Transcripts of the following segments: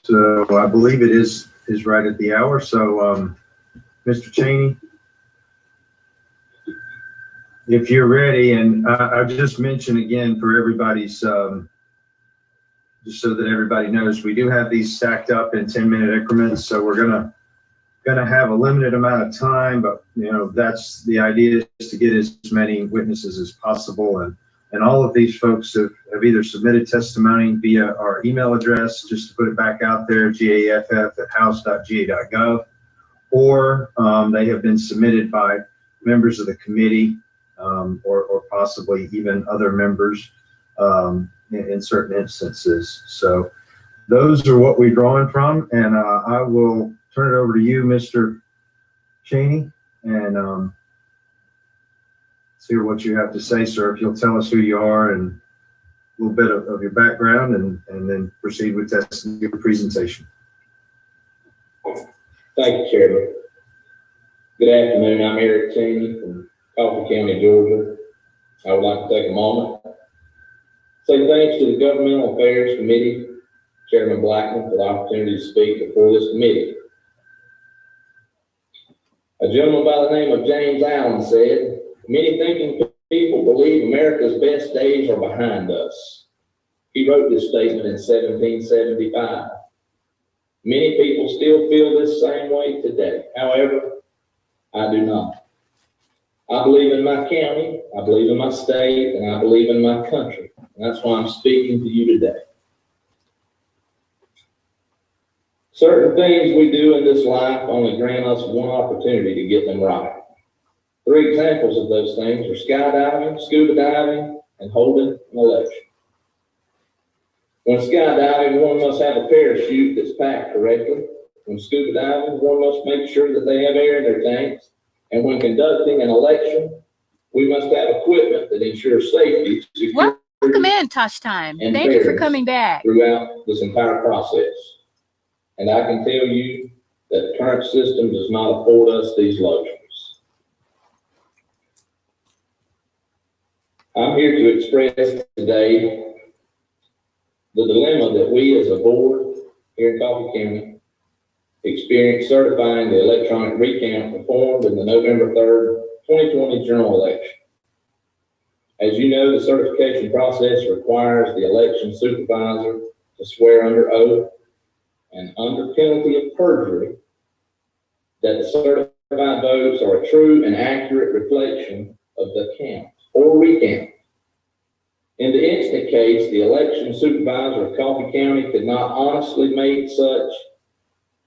So I believe it is right at the hour. So, Mr. Cheney, if you're ready, and I'll just mention again for everybody's, just so that everybody knows, we do have these stacked up in 10-minute increments. So we're gonna have a limited amount of time, but that's the idea, is to get as many witnesses as possible. And all of these folks have either submitted testimony via our email address, just to put it back out there, gaff@house.ga.gov, or they have been submitted by members of the committee, or possibly even other members in certain instances. So those are what we're drawing from, and I will turn it over to you, Mr. Cheney, and hear what you have to say, sir. If you'll tell us who you are and a little bit of your background, and then proceed with your presentation. Thank you, Chairman. Good afternoon. I'm Eric Cheney from Fulton County, Georgia. I would like to take a moment to say thanks to the Governmental Affairs Committee, Chairman Blackman, for the opportunity to speak before this committee. A gentleman by the name of James Allen said, "Many thinking people believe America's best days are behind us." He wrote this statement in 1775. Many people still feel this same way today. However, I do not. I believe in my county, I believe in my state, and I believe in my country. And that's why I'm speaking to you today. Certain things we do in this life only grant us one opportunity to get them right. 3 examples of those things are skydiving, scuba diving, and holding an election. When skydiving, one must have a parachute that's packed correctly. When scuba diving, one must make sure that they have air in their tanks. And when conducting an election, we must have equipment that ensures safety, security, welcome in, Tosh Time. and Thank you for coming back throughout this entire process. And I can tell you that the current system does not afford us these luxuries. I'm here to express today the dilemma that we as a board here in Fulton County experienced certifying the electronic recount performed in the November 3rd, 2020 general election. As you know, the certification process requires the election supervisor to swear under oath and under penalty of perjury that the certified votes are a true and accurate reflection of the count or recount. In the instant case, the election supervisor of Fulton County could not honestly make such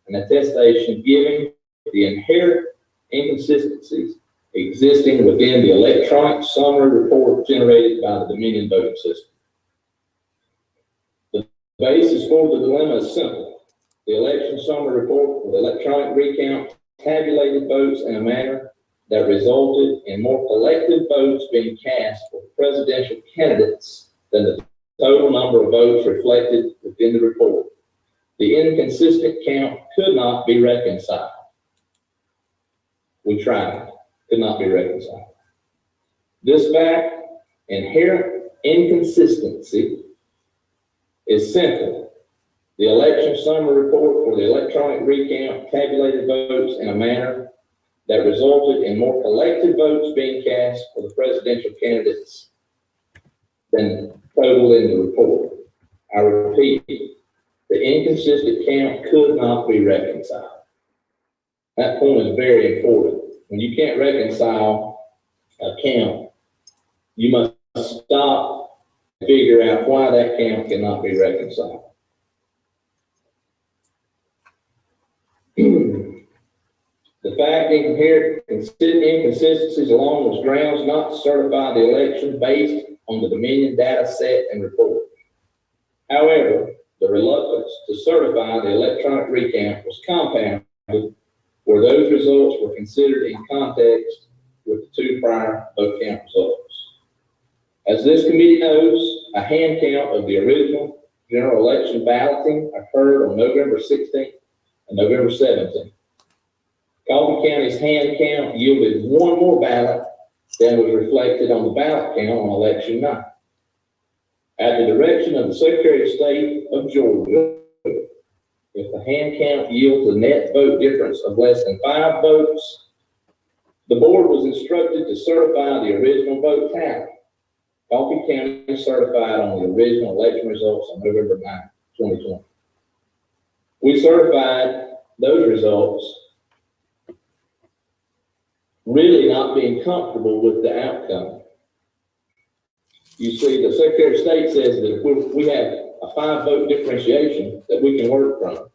an attestation, given the inherent inconsistencies existing within the electronic summary report generated by the Dominion voting system. The basis for the dilemma is simple. The election summary report for the electronic recount tabulated votes in a manner that resulted in more collective votes being cast for presidential candidates than the total number of votes reflected within the report. The inconsistent count could not be reconciled. We tried, could not be reconciled. This fact, inherent inconsistency, is simple. The election summary report for the electronic recount tabulated votes in a manner that resulted in more collective votes being cast for the presidential candidates than total in the report. I repeat, the inconsistent count could not be reconciled. That point is very important. When you can't reconcile a count, you must stop and figure out why that count cannot be reconciled. The fact inherent inconsistencies alone was grounds not to certify the election based on the Dominion data set and report. However, the reluctance to certify the electronic recount was compounded where those results were considered in context with the 2 prior vote count results. As this committee knows, a hand count of the original general election balloting occurred on November 16th and November 17th. Fulton County's hand count yielded 1 more ballot than was reflected on the ballot count on election night. At the direction of the Secretary of State of Georgia, If the hand count yields a net vote difference of less than 5 votes, the board was instructed to certify the original vote tally. Coffee County certified on the original election results on November 9, 2020. We certified those results, really not being comfortable with the outcome. You see, the Secretary of State says that if we have a 5-vote differentiation that we can work from.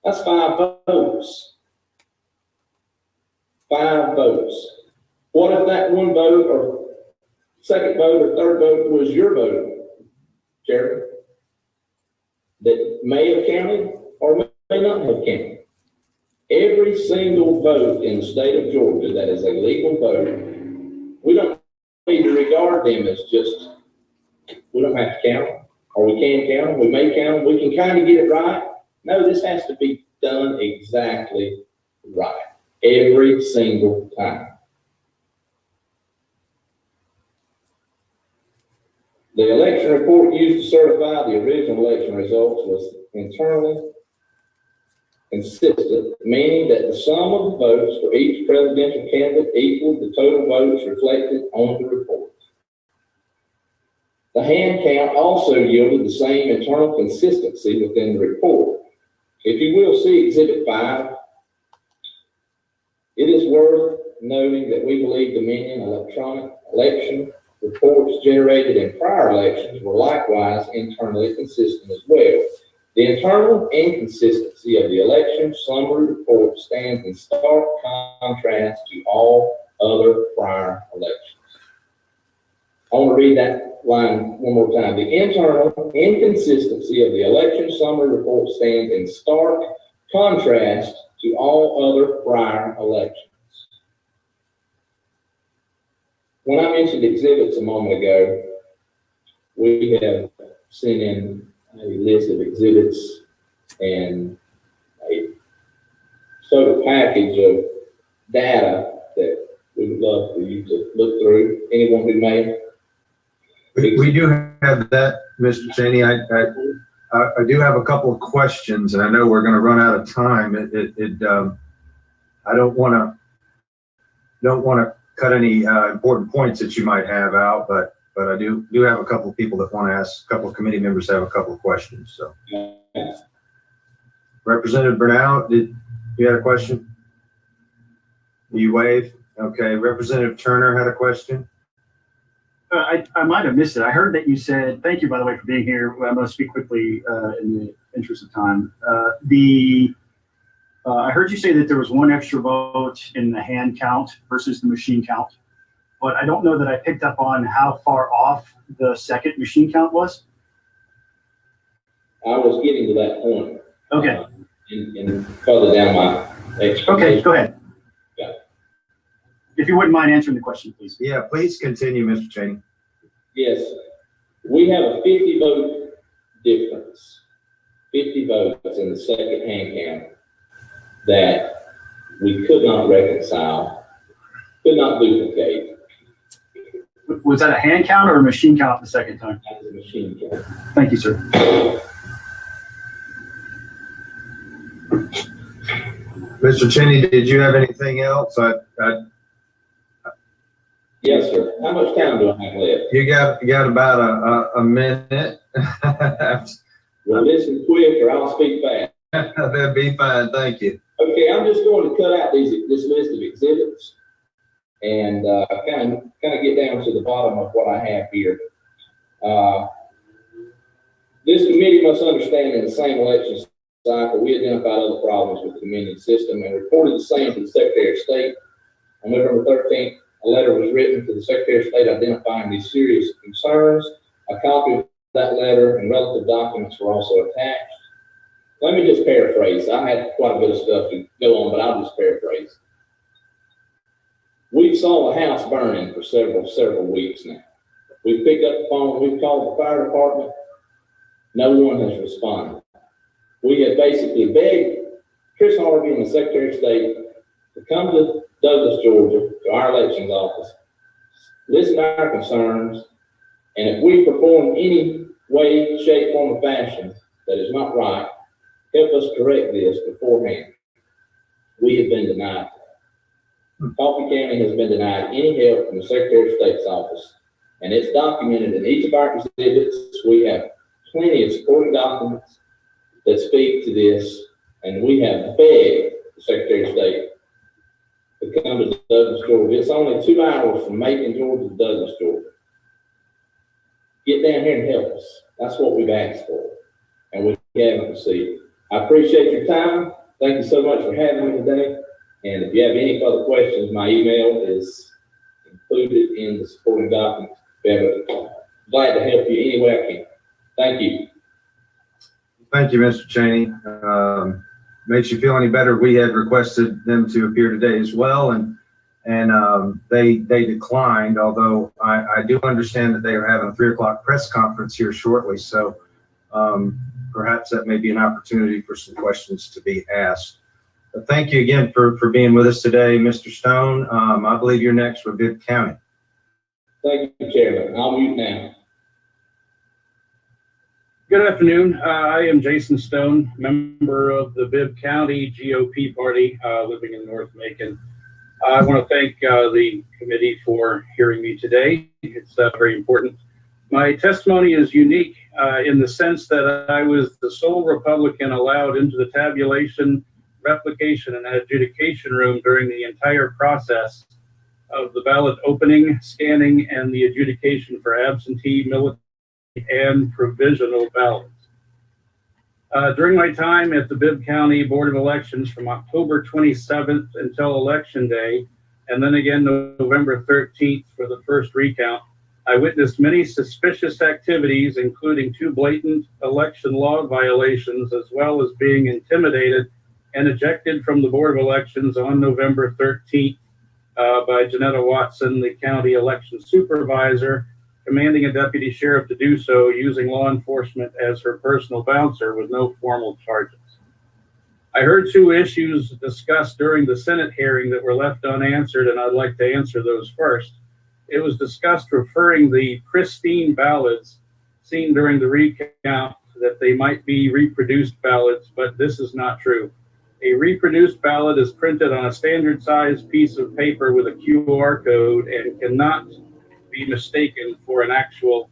That's 5 votes. 5 votes. What if that one vote or second vote or third vote was your vote, Chairman, that may have counted or may not have counted? Every single vote in the state of Georgia that is a legal vote, we don't need to regard them as just, we don't have to count them, or we can count them, we may count them, we can kind of get it right. No, this has to be done exactly right, every single time. The election report used to certify the original election results was internally consistent, meaning that the sum of the votes for each presidential candidate equaled the total votes reflected on the report. The hand count also yielded the same internal consistency within the report. If you will see Exhibit 5, it is worth noting that we believe Dominion electronic election reports generated in prior elections were likewise internally consistent as well. The internal inconsistency of the election summary report stands in stark contrast to all other prior elections. I want to read that line one more time. The internal inconsistency of the election summary report stands in stark contrast to all other prior elections. When I mentioned exhibits a moment ago, we have sent in a list of exhibits and a sort of package of data that we would love for you to look through. Anyone who may. We do have that, Mr. Cheney. I do have a couple of questions, and I know we're going to run out of time. I don't want to cut any important points that you might have out, but I do have a couple of people that want to ask, a couple of committee members have a couple of questions. So, Representative Bernal, did you have a question? You waved. Okay. Representative Turner had a question. I might have missed it. I heard that you said, thank you, by the way, for being here. I'm going to speak quickly in the interest of time. I heard you say that there was one extra vote in the hand count versus the machine count, but I don't know that I picked up on how far off the second machine count was. I was getting to that point. Okay. And further down my explanation. Okay, go ahead. Yeah. If you wouldn't mind answering the question, please. Yeah, please continue, Mr. Cheney. Yes, we have a 50 vote difference, 50 votes in the second hand count that we could not reconcile, could not duplicate. Was that a hand count or a machine count the second time? That was a machine count. Thank you, sir. Mr. Cheney, did you have anything else? Yes, sir. How much time do I have left? You got about a minute. Well, listen quick or I'll speak fast. That'd be fine. Thank you. Okay, I'm just going to cut out this list of exhibits and kind of get down to the bottom of what I have here. This committee must understand in the same election cycle, we identified other problems with the Dominion system and reported the same to the Secretary of State. On November 13th, a letter was written to the Secretary of State identifying these serious concerns. A copy of that letter and relative documents were also attached. Let me just paraphrase. I had quite a bit of stuff to go on, but I'll just paraphrase. We've saw a house burning for several weeks now. We've picked up the phone, we've called the fire department. No one has responded. We have basically begged Chris Harvey and the Secretary of State to come to Douglas, Georgia, to our elections office, listen to our concerns, and if we perform any way, shape, form, or fashion that is not right, help us correct this beforehand. We have been denied. Coffee County has been denied any help from the Secretary of State's office, and it's documented in each of our exhibits. We have plenty of supporting documents that speak to this, and we have begged the Secretary of State to come to Douglas, Georgia. It's only 2 hours from Macon, Georgia to Douglas, Georgia. Get down here and help us. That's what we've asked for, and we haven't received. I appreciate your time. Thank you so much for having me today. And if you have any further questions, my email is included in the supporting documents. Glad to help you any way I can. Thank you. Thank you, Mr. Cheney. Makes you feel any better? We had requested them to appear today as well, and they declined, although I do understand that they are having a 3 o'clock press conference here shortly. So perhaps that may be an opportunity for some questions to be asked. But thank you again for being with us today, Mr. Stone. I believe you're next with Bibb County. Thank you, Chairman. I'll mute now. Good afternoon. I am Jason Stone, member of the Bibb County GOP party, living in North Macon. I want to thank the committee for hearing me today. It's very important. My testimony is unique in the sense that I was the sole Republican allowed into the tabulation, replication, and adjudication room during the entire process of the ballot opening, scanning, and the adjudication for absentee, military, and provisional ballots. During my time at the Bibb County Board of Elections from October 27th until Election Day, and then again November 13th for the first recount, I witnessed many suspicious activities, including 2 blatant election law violations, as well as being intimidated and ejected from the Board of Elections on November 13th by Janetta Watson, the county election supervisor, commanding a deputy sheriff to do so using law enforcement as her personal bouncer with no formal charges. I heard 2 issues discussed during the Senate hearing that were left unanswered, and I'd like to answer those first. It was discussed referring the pristine ballots seen during the recount that they might be reproduced ballots, but this is not true. A reproduced ballot is printed on a standard size piece of paper with a QR code and cannot be mistaken for an actual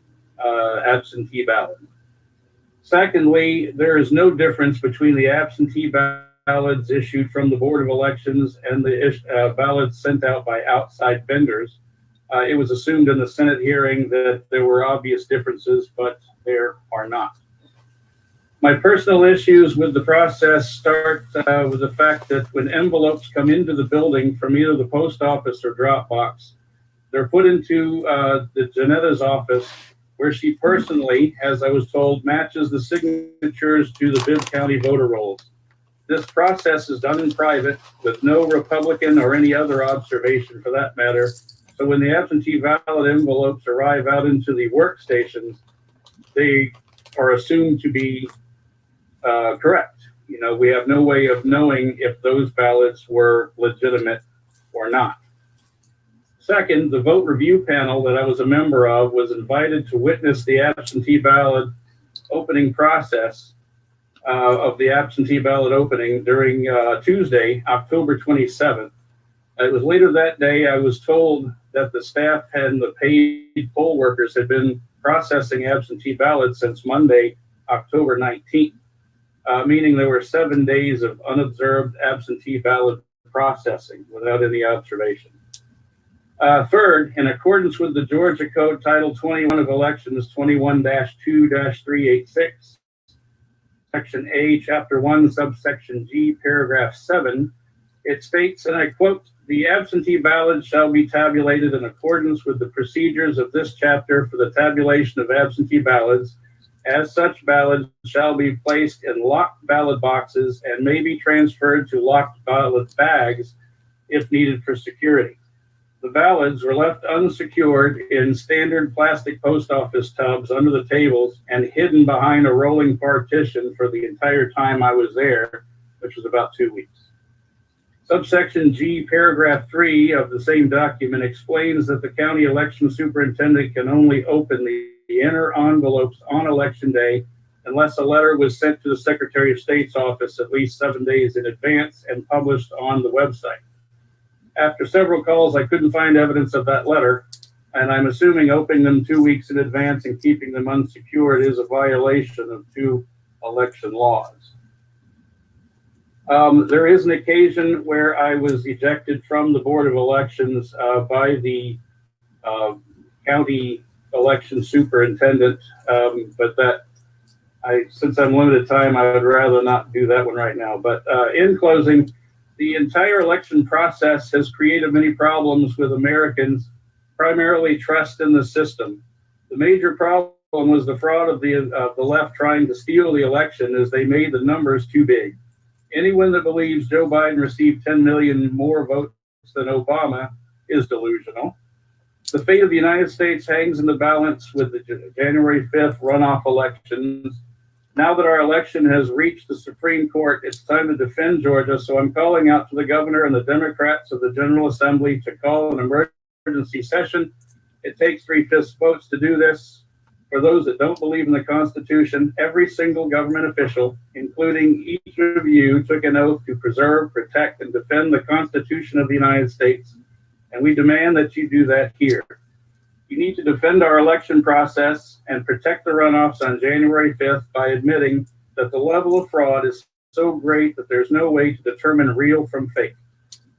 absentee ballot. Secondly, there is no difference between the absentee ballots issued from the Board of Elections and the ballots sent out by outside vendors. It was assumed in the Senate hearing that there were obvious differences, but there are not. My personal issues with the process start with the fact that when envelopes come into the building from either the post office or drop box, they're put into the Janetta's office, where she personally, as I was told, matches the signatures to the Bibb County voter rolls. This process is done in private with no Republican or any other observation for that matter. So when the absentee ballot envelopes arrive out into the workstations, they are assumed to be correct. You know, we have no way of knowing if those ballots were legitimate or not. Second, the vote review panel that I was a member of was invited to witness the absentee ballot opening process of the absentee ballot opening during Tuesday, October 27th. It was later that day I was told that the staff and the paid poll workers had been processing absentee ballots since Monday, October 19th, meaning there were 7 days of unobserved absentee ballot processing without any observation. Third, in accordance with the Georgia Code Title 21 of Elections 21-2-386, Section A, Chapter 1, Subsection G, Paragraph 7, it states, and I quote, "The absentee ballots shall be tabulated in accordance with the procedures of this chapter for the tabulation of absentee ballots. As such, ballots shall be placed in locked ballot boxes and may be transferred to locked ballot bags if needed for security. The ballots were left unsecured in standard plastic post office tubs under the tables and hidden behind a rolling partition for the entire time I was there, which was about 2 weeks." Subsection G, paragraph 3 of the same document explains that the county election superintendent can only open the inner envelopes on election day unless a letter was sent to the Secretary of State's office at least 7 days in advance and published on the website. After several calls, I couldn't find evidence of that letter, and I'm assuming opening them 2 weeks in advance and keeping them unsecured is a violation of 2 election laws. There is an occasion where I was ejected from the Board of Elections by the county election superintendent, but since I'm limited time, I would rather not do that one right now. But in closing, the entire election process has created many problems with Americans, primarily trust in the system. The major problem was the fraud of the left trying to steal the election, as they made the numbers too big. Anyone that believes Joe Biden received 10 million more votes than Obama is delusional. The fate of the United States hangs in the balance with the January 5th runoff elections. Now that our election has reached the Supreme Court, it's time to defend Georgia. So I'm calling out to the governor and the Democrats of the General Assembly to call an emergency session. It takes 3/5 votes to do this. For those that don't believe in the Constitution, every single government official, including each of you, took an oath to preserve, protect, and defend the Constitution of the United States. And we demand that you do that here. You need to defend our election process and protect the runoffs on January 5th by admitting that the level of fraud is so great that there's no way to determine real from fake.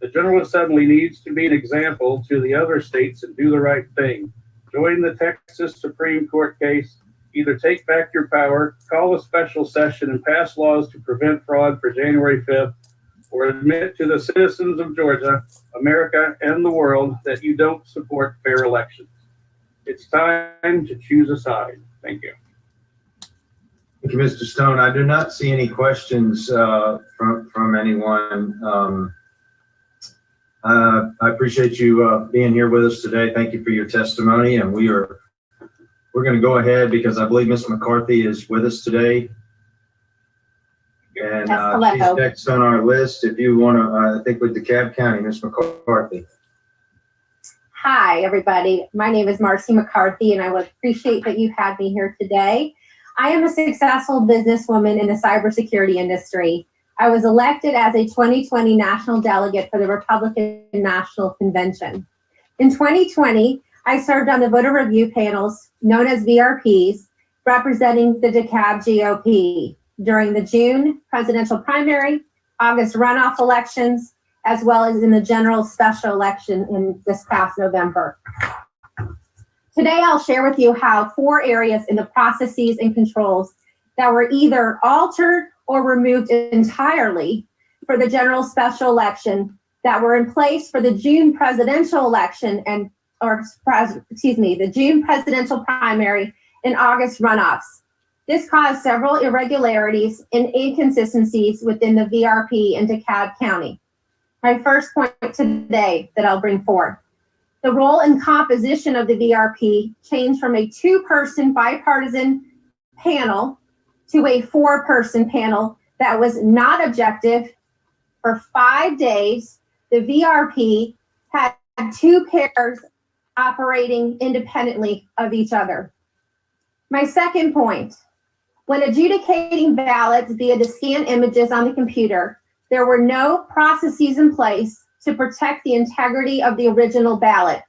The General Assembly needs to be an example to the other states and do the right thing. Join the Texas Supreme Court case. Either take back your power, call a special session, and pass laws to prevent fraud for January 5th, or admit to the citizens of Georgia, America, and the world that you don't support fair elections. It's time to choose a side. Thank you. Thank you, Mr. Stone. I do not see any questions from anyone. I appreciate you being here with us today. Thank you for your testimony, and we're going to go ahead because I believe Ms. McCarthy is with us today, and she's next on our list. If you want to, I think with Dekalb County, Ms. McCarthy. Hi, everybody. My name is Marcy McCarthy, and I would appreciate that you had me here today. I am a successful businesswoman in the cybersecurity industry. I was elected as a 2020 national delegate for the Republican National Convention. In 2020, I served on the voter review panels, known as VRPs, representing the Dekalb GOP during the June presidential primary, August runoff elections, as well as in the general special election in this past November. Today, I'll share with you how 4 areas in the processes and controls that were either altered or removed entirely for the general special election that were in place for the June presidential election the June presidential primary and August runoffs. This caused several irregularities and inconsistencies within the VRP in Dekalb County. My first point today that I'll bring forth. The role and composition of the VRP changed from a 2-person bipartisan panel to a 4-person panel that was not objective. For 5 days, the VRP had 2 pairs operating independently of each other. My second point, when adjudicating ballots via the scanned images on the computer, there were no processes in place to protect the integrity of the original ballot.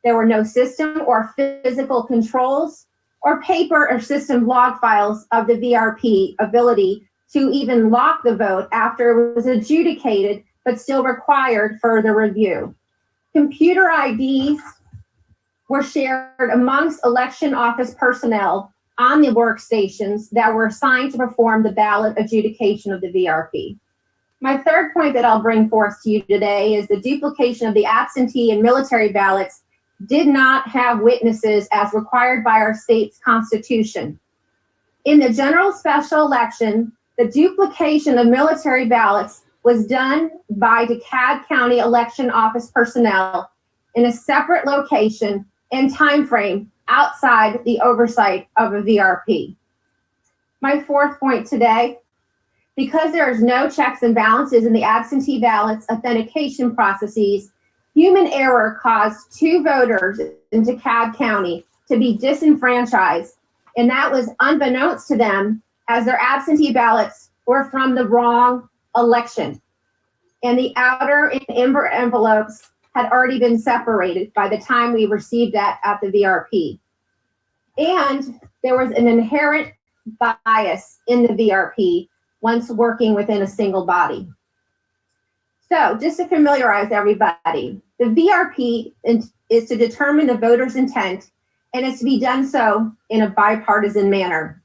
There were no system or physical controls or paper or system log files of the VRP ability to even lock the vote after it was adjudicated, but still required further review. Computer IDs were shared amongst election office personnel on the workstations that were assigned to perform the ballot adjudication of the VRP. My third point that I'll bring forth to you today is the duplication of the absentee and military ballots did not have witnesses as required by our state's constitution. In the general special election, the duplication of military ballots was done by Dekalb County election office personnel in a separate location and time frame outside the oversight of a VRP. My fourth point today, because there is no checks and balances in the absentee ballots authentication processes, human error caused 2 voters in Dekalb County to be disenfranchised, and that was unbeknownst to them as their absentee ballots were from the wrong election, and the outer and inner envelopes had already been separated by the time we received that at the VRP. And there was an inherent bias in the VRP once working within a single body. So just to familiarize everybody, the VRP is to determine the voter's intent, and it's to be done so in a bipartisan manner.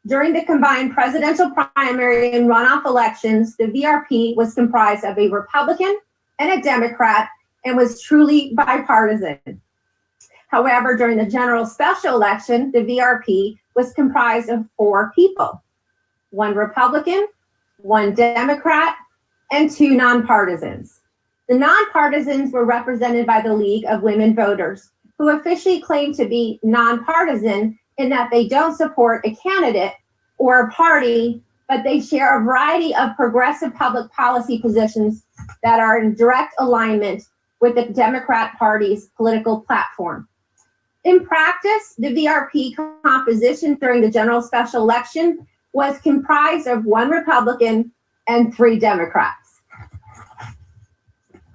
During the combined presidential primary and runoff elections, the VRP was comprised of a Republican and a Democrat and was truly bipartisan. However, during the general special election, the VRP was comprised of 4 people, 1 Republican, 1 Democrat, and 2 nonpartisans. The nonpartisans were represented by the League of Women Voters, who officially claim to be nonpartisan in that they don't support a candidate or a party, but they share a variety of progressive public policy positions that are in direct alignment with the Democrat Party's political platform. In practice, the VRP composition during the general special election was comprised of 1 Republican and 3 Democrats.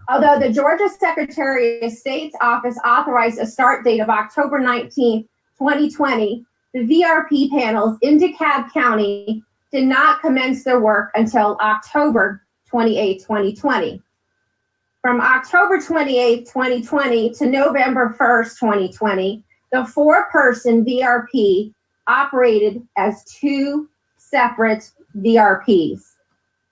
Although the Georgia Secretary of State's office authorized a start date of October 19, 2020, the VRP panels in Dekalb County did not commence their work until October 28, 2020. From October 28, 2020 to November 1st, 2020, the 4-person VRP operated as 2 separate VRPs.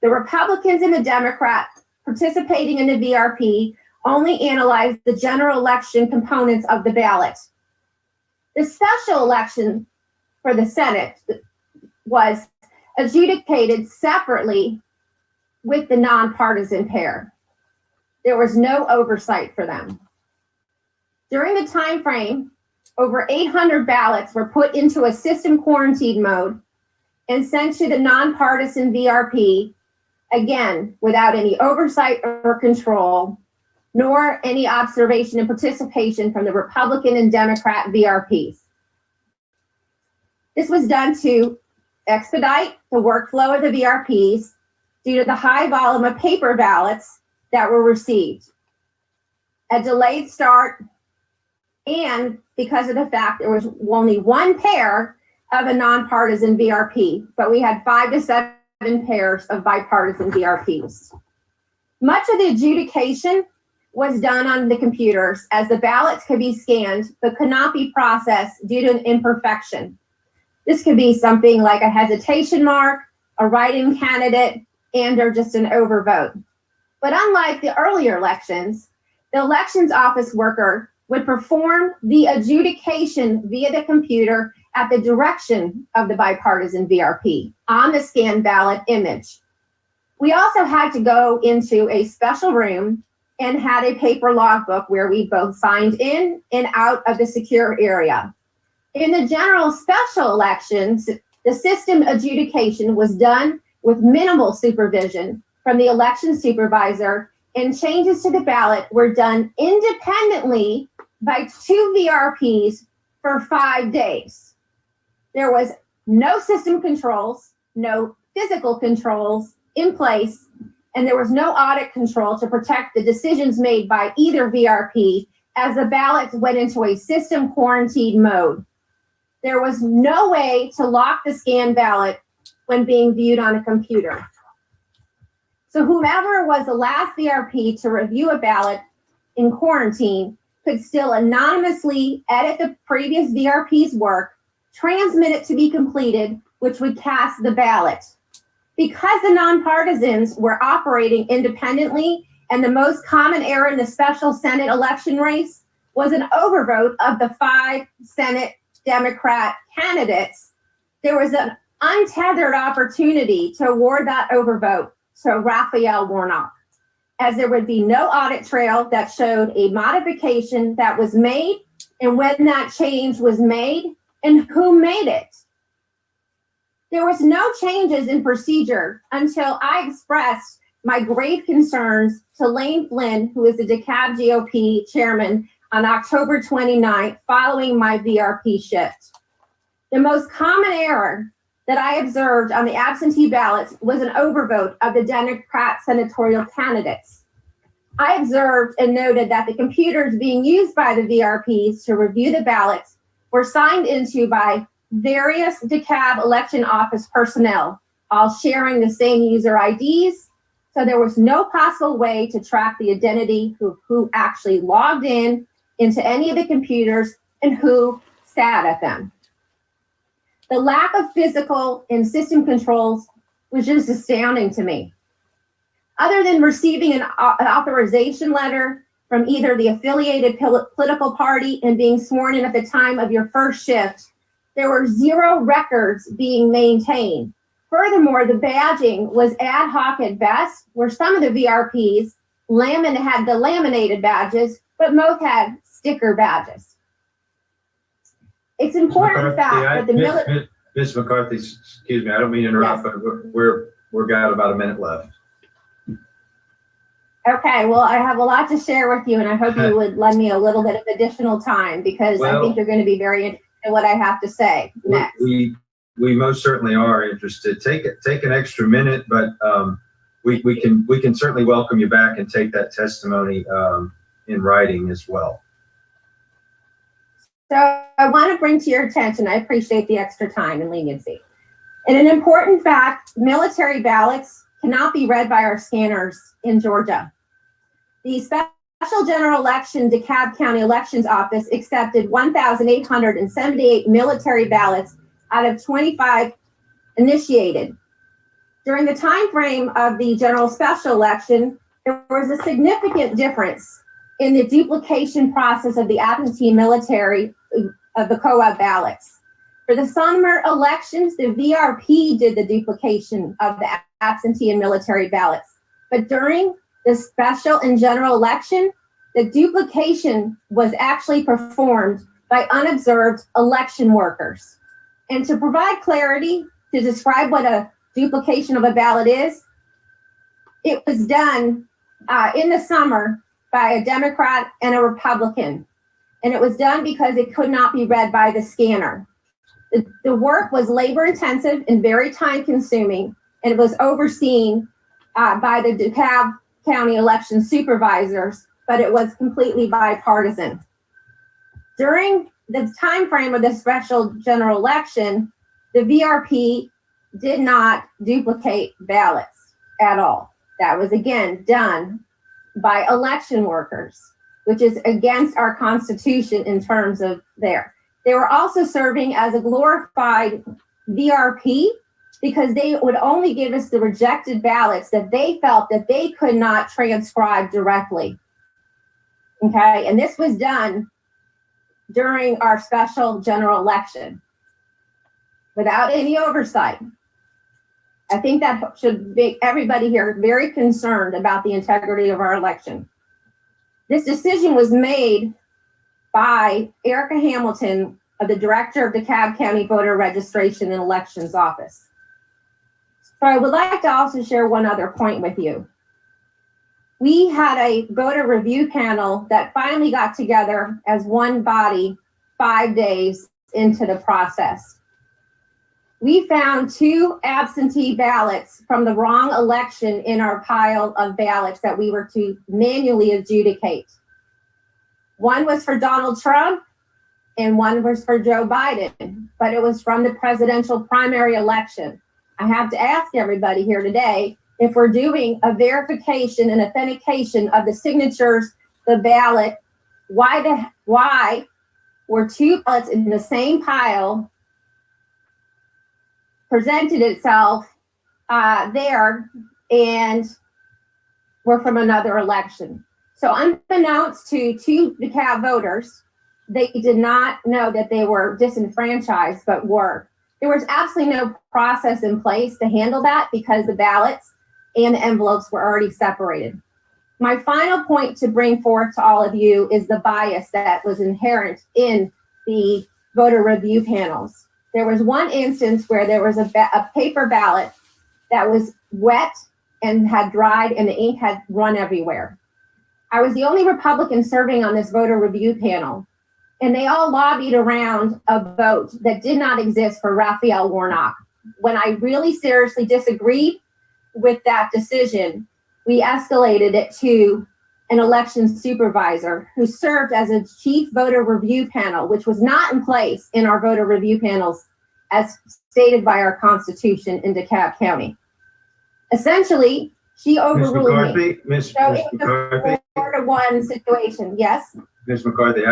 The Republicans and the Democrats participating in the VRP only analyzed the general election components of the ballot. The special election for the Senate was adjudicated separately with the nonpartisan pair. There was no oversight for them. During the time frame, over 800 ballots were put into a system quarantine mode and sent to the nonpartisan VRP, again, without any oversight or control, nor any observation and participation from the Republican and Democrat VRPs. This was done to expedite the workflow of the VRPs due to the high volume of paper ballots that were received, a delayed start, and because of the fact there was only 1 pair of a nonpartisan VRP, but we had 5 to 7 pairs of bipartisan VRPs. Much of the adjudication was done on the computers as the ballots could be scanned but could not be processed due to an imperfection. This could be something like a hesitation mark, a write-in candidate, and or just an overvote. But unlike the earlier elections, the elections office worker would perform the adjudication via the computer at the direction of the bipartisan VRP on the scanned ballot image. We also had to go into a special room and had a paper logbook where we both signed in and out of the secure area. In the general special elections, the system adjudication was done with minimal supervision from the election supervisor, and changes to the ballot were done independently by 2 VRPs for 5 days. There was no system controls, no physical controls in place, and there was no audit control to protect the decisions made by either VRP as the ballots went into a system quarantine mode. There was no way to lock the scanned ballot when being viewed on a computer. So whomever was the last VRP to review a ballot in quarantine could still anonymously edit the previous VRP's work, transmit it to be completed, which would cast the ballot. Because the nonpartisans were operating independently, and the most common error in the special Senate election race was an overvote of the 5 Senate Democrat candidates, there was an untethered opportunity to award that overvote to Raphael Warnock, as there would be no audit trail that showed a modification that was made and when that change was made and who made it. There was no changes in procedure until I expressed my grave concerns to Lane Flynn, who is the DeKalb GOP chairman, on October 29th, following my VRP shift. The most common error that I observed on the absentee ballots was an overvote of the Democrat senatorial candidates. I observed and noted that the computers being used by the VRPs to review the ballots were signed into by various DeKalb election office personnel, all sharing the same user IDs. So there was no possible way to track the identity of who actually logged in into any of the computers and who sat at them. The lack of physical and system controls was just astounding to me. Other than receiving an authorization letter from either the affiliated political party and being sworn in at the time of your first shift, there were zero records being maintained. Furthermore, the badging was ad hoc at best, where some of the VRPs had the laminated badges, but most had sticker badges. It's important fact that the military. Ms. McCarthy, excuse me, I don't mean to interrupt, Yes. but we're got about a minute left. Okay, well, I have a lot to share with you, and I hope you would lend me a little bit of additional time because I think you're going to be very interested in what I have to say next. We most certainly are interested. Take an extra minute, but we can certainly welcome you back and take that testimony in writing as well. So I want to bring to your attention, I appreciate the extra time and leniency. And an important fact, military ballots cannot be read by our scanners in Georgia. The Special General Election DeKalb County Elections Office accepted 1,878 military ballots out of 25 initiated. During the time frame of the general special election, there was a significant difference in the duplication process of the absentee military of the co-op ballots. For the summer elections, the VRP did the duplication of the absentee and military ballots. But during the special and general election, the duplication was actually performed by unobserved election workers. And to provide clarity, to describe what a duplication of a ballot is, it was done in the summer by a Democrat and a Republican. And it was done because it could not be read by the scanner. The work was labor intensive and very time consuming, and it was overseen by the DeKalb County election supervisors, but it was completely bipartisan. During the time frame of the special general election, the VRP did not duplicate ballots at all. That was again done by election workers, which is against our Constitution in terms of there. They were also serving as a glorified VRP because they would only give us the rejected ballots that they felt that they could not transcribe directly. Okay, and this was done during our special general election without any oversight. I think that should make everybody here very concerned about the integrity of our election. This decision was made by Erica Hamilton, the director of the DeKalb County Voter Registration and Elections Office. So I would like to also share one other point with you. We had a voter review panel that finally got together as one body 5 days into the process. We found 2 absentee ballots from the wrong election in our pile of ballots that we were to manually adjudicate. One was for Donald Trump and one was for Joe Biden, but it was from the presidential primary election. I have to ask everybody here today, if we're doing a verification and authentication of the signatures, the ballot, why were 2 ballots in the same pile presented itself there and were from another election? So unbeknownst to 2 DeKalb voters, they did not know that they were disenfranchised, but were. There was absolutely no process in place to handle that because the ballots and the envelopes were already separated. My final point to bring forth to all of you is the bias that was inherent in the voter review panels. There was one instance where there was a paper ballot that was wet and had dried and the ink had run everywhere. I was the only Republican serving on this voter review panel, and they all lobbied around a vote that did not exist for Raphael Warnock. when I really seriously disagreed with that decision, we escalated it to an election supervisor who served as a chief voter review panel, which was not in place in our voter review panels as stated by our Constitution in Dekalb County. Essentially, she Ms. overruled me. McCarthy, Ms. So Ms. it was McCarthy, a 4-to-1 situation. Yes. Ms. McCarthy,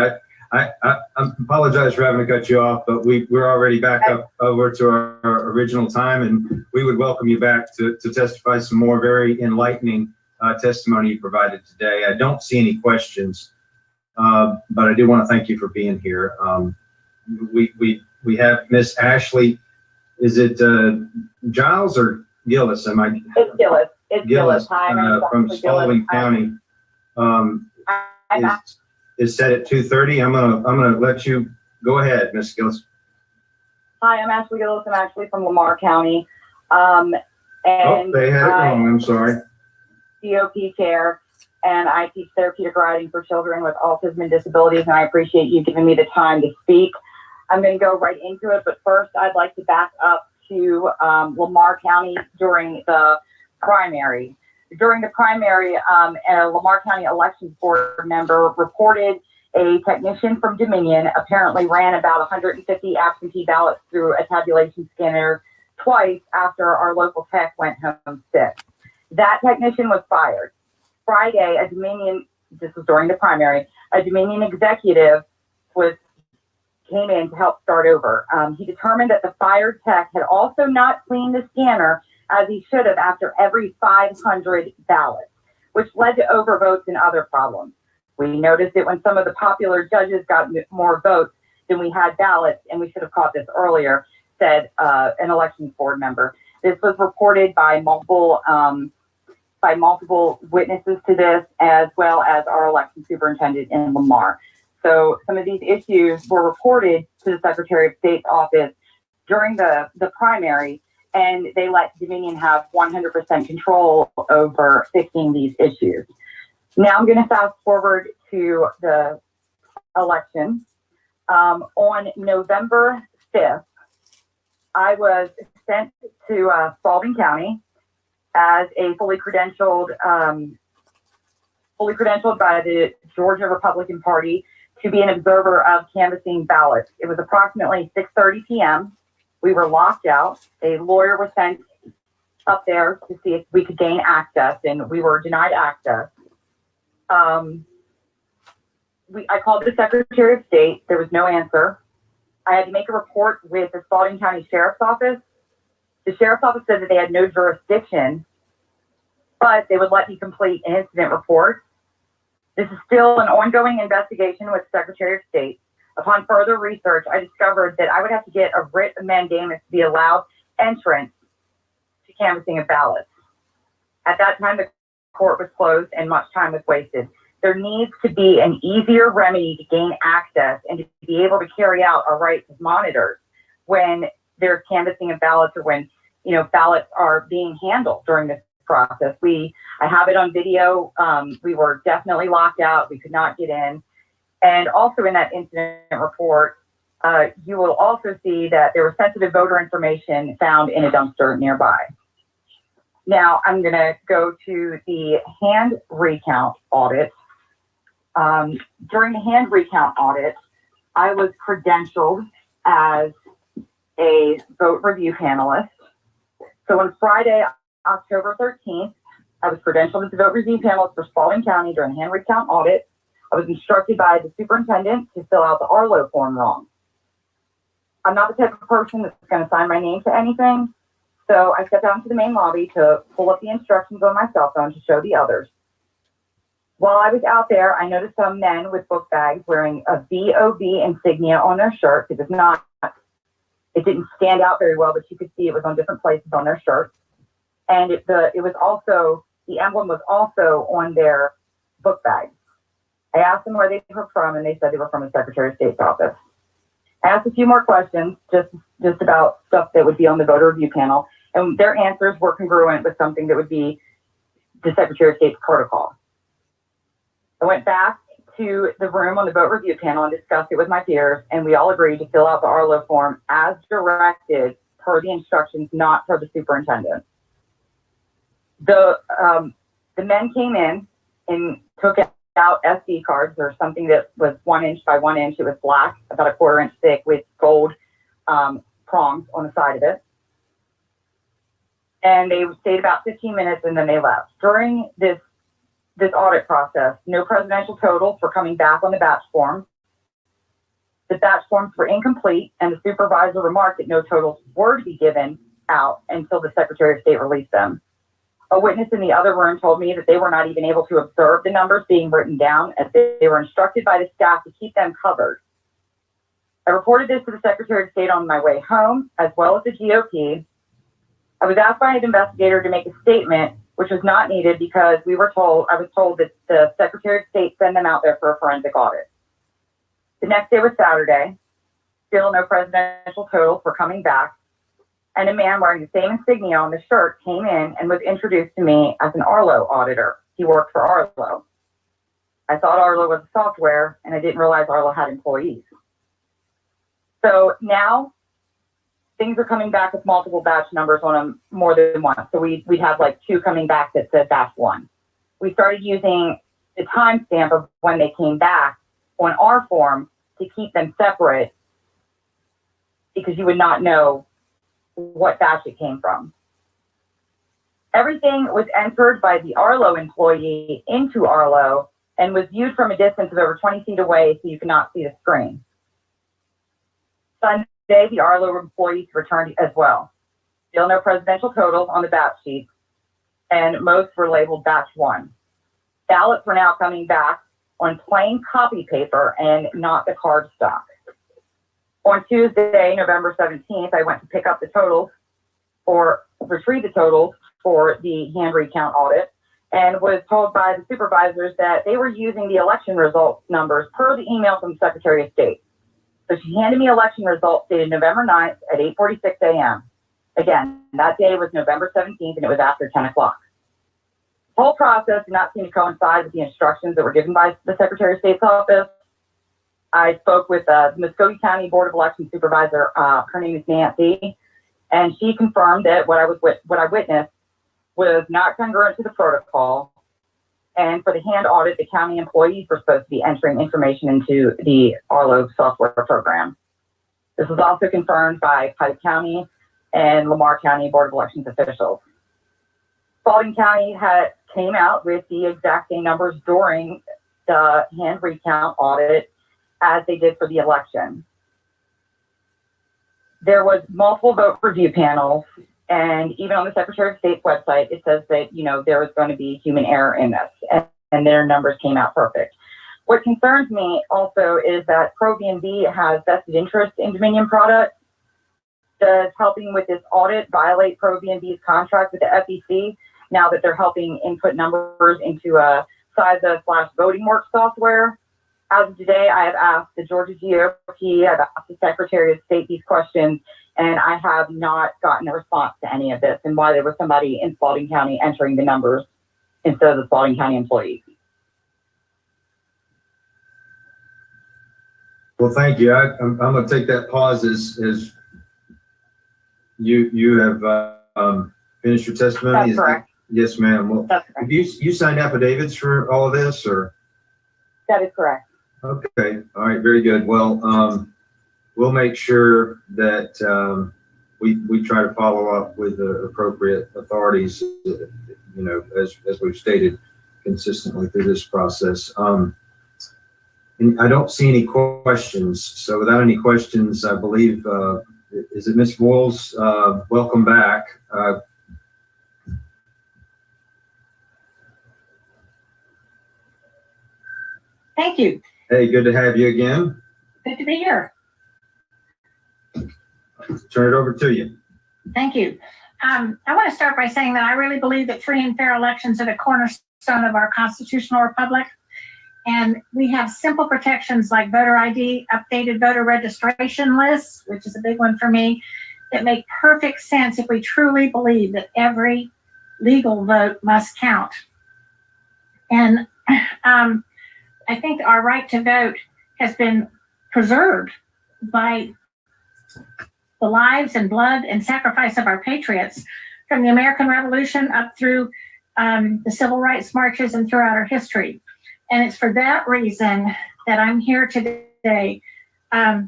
I apologize for having to cut you off, but we're already back up over to our original time, and we would welcome you back to testify some more very enlightening testimony you provided today. I don't see any questions, but I do want to thank you for being here. We have Miss Ashley. Is it Giles or Gillis? It's Gillis. It's Gillis. Hi, my name is from Gillis. Fulton County. Is set at 2:30. I'm gonna let you go ahead, Miss Gillis. Hi, I'm Ashley Gillis. I'm actually from Lamar County. Oh, they had it wrong. I'm sorry. COP chair, and I teach therapeutic writing for children with autism and disabilities, and I appreciate you giving me the time to speak. I'm going to go right into it, but first I'd like to back up to Lamar County during the primary. During the primary, a Lamar County Elections Board member reported a technician from Dominion apparently ran about 150 absentee ballots through a tabulation scanner twice after our local tech went home sick. That technician was fired. Friday, this was during the primary, a Dominion executive came in to help start over. He determined that the fired tech had also not cleaned the scanner as he should have after every 500 ballots, which led to overvotes and other problems. We noticed it when some of the popular judges got more votes than we had ballots, and we should have caught this earlier, said an elections board member. This was reported by multiple witnesses to this, as well as our election superintendent in Lamar. So some of these issues were reported to the Secretary of State's office during the primary, and they let Dominion have 100% control over fixing these issues. Now I'm going to fast forward to the election. On November 5th, I was sent to Fulton County as a fully credentialed by the Georgia Republican Party to be an observer of canvassing ballots. It was approximately 6:30 p.m. We were locked out. A lawyer was sent up there to see if we could gain access, and we were denied access. I called the Secretary of State. There was no answer. I had to make a report with the Fulton County Sheriff's Office. The Sheriff's Office said that they had no jurisdiction, but they would let me complete an incident report. This is still an ongoing investigation with the Secretary of State. Upon further research, I discovered that I would have to get a writ of mandamus to be allowed entrance to canvassing of ballots. At that time, the court was closed and much time was wasted. There needs to be an easier remedy to gain access and to be able to carry out our rights as monitors when there's canvassing of ballots or when, ballots are being handled during this process. I have it on video. We were definitely locked out. We could not get in. And also in that incident report, you will also see that there was sensitive voter information found in a dumpster nearby. Now I'm going to go to the hand recount audit. During the hand recount audit, I was credentialed as a vote review panelist. So on Friday, October 13th, I was credentialed as a vote review panelist for Fulton County during the hand recount audit. I was instructed by the superintendent to fill out the Arlo form wrong. I'm not the type of person that's going to sign my name to anything. So I stepped out into the main lobby to pull up the instructions on my cell phone to show the others. While I was out there, I noticed some men with book bags wearing a VOV insignia on their shirts. It didn't stand out very well, but you could see it was on different places on their shirts. And the emblem was also on their book bags. I asked them where they were from, and they said they were from the Secretary of State's office. I asked a few more questions, just about stuff that would be on the voter review panel, and their answers were congruent with something that would be the Secretary of State's protocol. I went back to the room on the vote review panel and discussed it with my peers, and we all agreed to fill out the Arlo form as directed per the instructions, not per the superintendent. The men came in and took out SD cards or something that was 1 inch by 1 inch. It was black, about a 1/4 inch thick with gold prongs on the side of it. And they stayed about 15 minutes and then they left. During this audit process, no presidential totals were coming back on the batch forms. The batch forms were incomplete, and the supervisor remarked that no totals were to be given out until the Secretary of State released them. A witness in the other room told me that they were not even able to observe the numbers being written down, as they were instructed by the staff to keep them covered. I reported this to the Secretary of State on my way home, as well as the GOP. I was asked by an investigator to make a statement, which was not needed because I was told that the Secretary of State sent them out there for a forensic audit. The next day was Saturday. Still no presidential totals were coming back. And a man wearing the same insignia on the shirt came in and was introduced to me as an Arlo auditor. He worked for Arlo. I thought Arlo was a software, and I didn't realize Arlo had employees. So now things are coming back with multiple batch numbers on them, more than one. So we have like 2 coming back that said batch 1. We started using the timestamp of when they came back on our form to keep them separate, because you would not know what batch it came from. Everything was entered by the Arlo employee into Arlo and was viewed from a distance of over 20 feet away, so you could not see the screen. Sunday, the Arlo employees returned as well. Still no presidential totals on the batch sheet, and most were labeled batch 1. Ballots were now coming back on plain copy paper and not the card stock. On Tuesday, November 17th, I went to pick up the totals or retrieve the totals for the hand recount audit, and was told by the supervisors that they were using the election results numbers per the email from the Secretary of State. So she handed me election results dated November 9th at 8:46 a.m. Again, that day was November 17th, and it was after 10 o'clock. The whole process did not seem to coincide with the instructions that were given by the Secretary of State's office. I spoke with the Muskogee County Board of Election Supervisor. Her name is Nancy, and she confirmed that what I witnessed was not congruent to the protocol. And for the hand audit, the county employees were supposed to be entering information into the Arlo software program. This was also confirmed by Pike County and Lamar County Board of Elections officials. Fulton County came out with the exact same numbers during the hand recount audit as they did for the election. There was multiple vote review panels, and even on the Secretary of State's website, it says that, there was going to be human error in this, and their numbers came out perfect. What concerns me also is that ProVNB has vested interest in Dominion products. Does helping with this audit violate ProVNB's contract with the FEC now that they're helping input numbers into a CISA/voting work software? As of today, I have asked the Georgia GOP, I've asked the Secretary of State these questions, and I have not gotten a response to any of this, and why there was somebody in Fulton County entering the numbers instead of the Fulton County employees. Well, thank you. I'm going to take that pause as you have finished your testimony. That's correct. Yes, ma'am. Well, That's correct. have you signed affidavits for all of this, or? That is correct. Okay. All right. Very good. Well, we'll make sure that we try to follow up with the appropriate authorities, as we've stated consistently through this process. And I don't see any questions. So without any questions, I believe, is it Ms. Boyles? Welcome back. Thank you. Hey, good to have you again. Good to be here. Turn it over to you. Thank you. I want to start by saying that I really believe that free and fair elections are the cornerstone of our constitutional republic. And we have simple protections like voter ID, updated voter registration lists, which is a big one for me, that make perfect sense if we truly believe that every legal vote must count. And I think our right to vote has been preserved by the lives and blood and sacrifice of our patriots from the American Revolution up through the civil rights marches and throughout our history. And it's for that reason that I'm here today,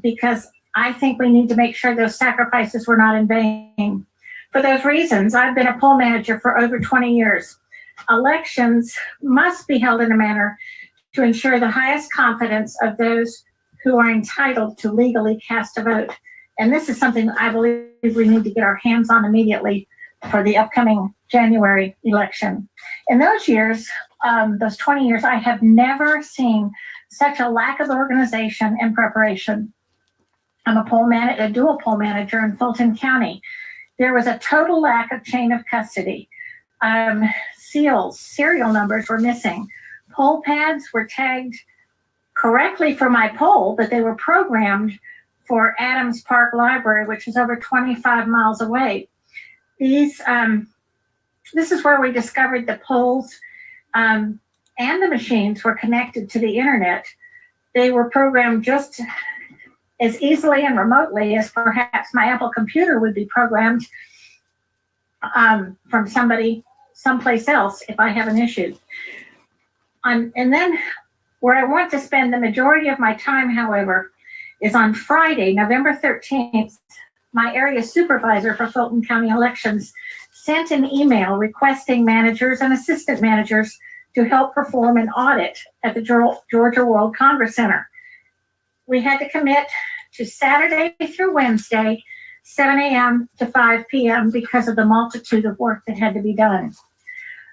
because I think we need to make sure those sacrifices were not in vain. For those reasons, I've been a poll manager for over 20 years. Elections must be held in a manner to ensure the highest confidence of those who are entitled to legally cast a vote. And this is something I believe we need to get our hands on immediately for the upcoming January election. In those years, those 20 years, I have never seen such a lack of organization and preparation. I'm a dual poll manager in Fulton County. There was a total lack of chain of custody. Serial numbers were missing. Poll pads were tagged correctly for my poll, but they were programmed for Adams Park Library, which is over 25 miles away. This is where we discovered the polls and the machines were connected to the internet. They were programmed just as easily and remotely as perhaps my Apple computer would be programmed from somebody someplace else if I have an issue. And then where I want to spend the majority of my time, however, is on Friday, November 13th, my area supervisor for Fulton County elections sent an email requesting managers and assistant managers to help perform an audit at the Georgia World Congress Center. We had to commit to Saturday through Wednesday, 7 a.m. to 5 p.m. because of the multitude of work that had to be done.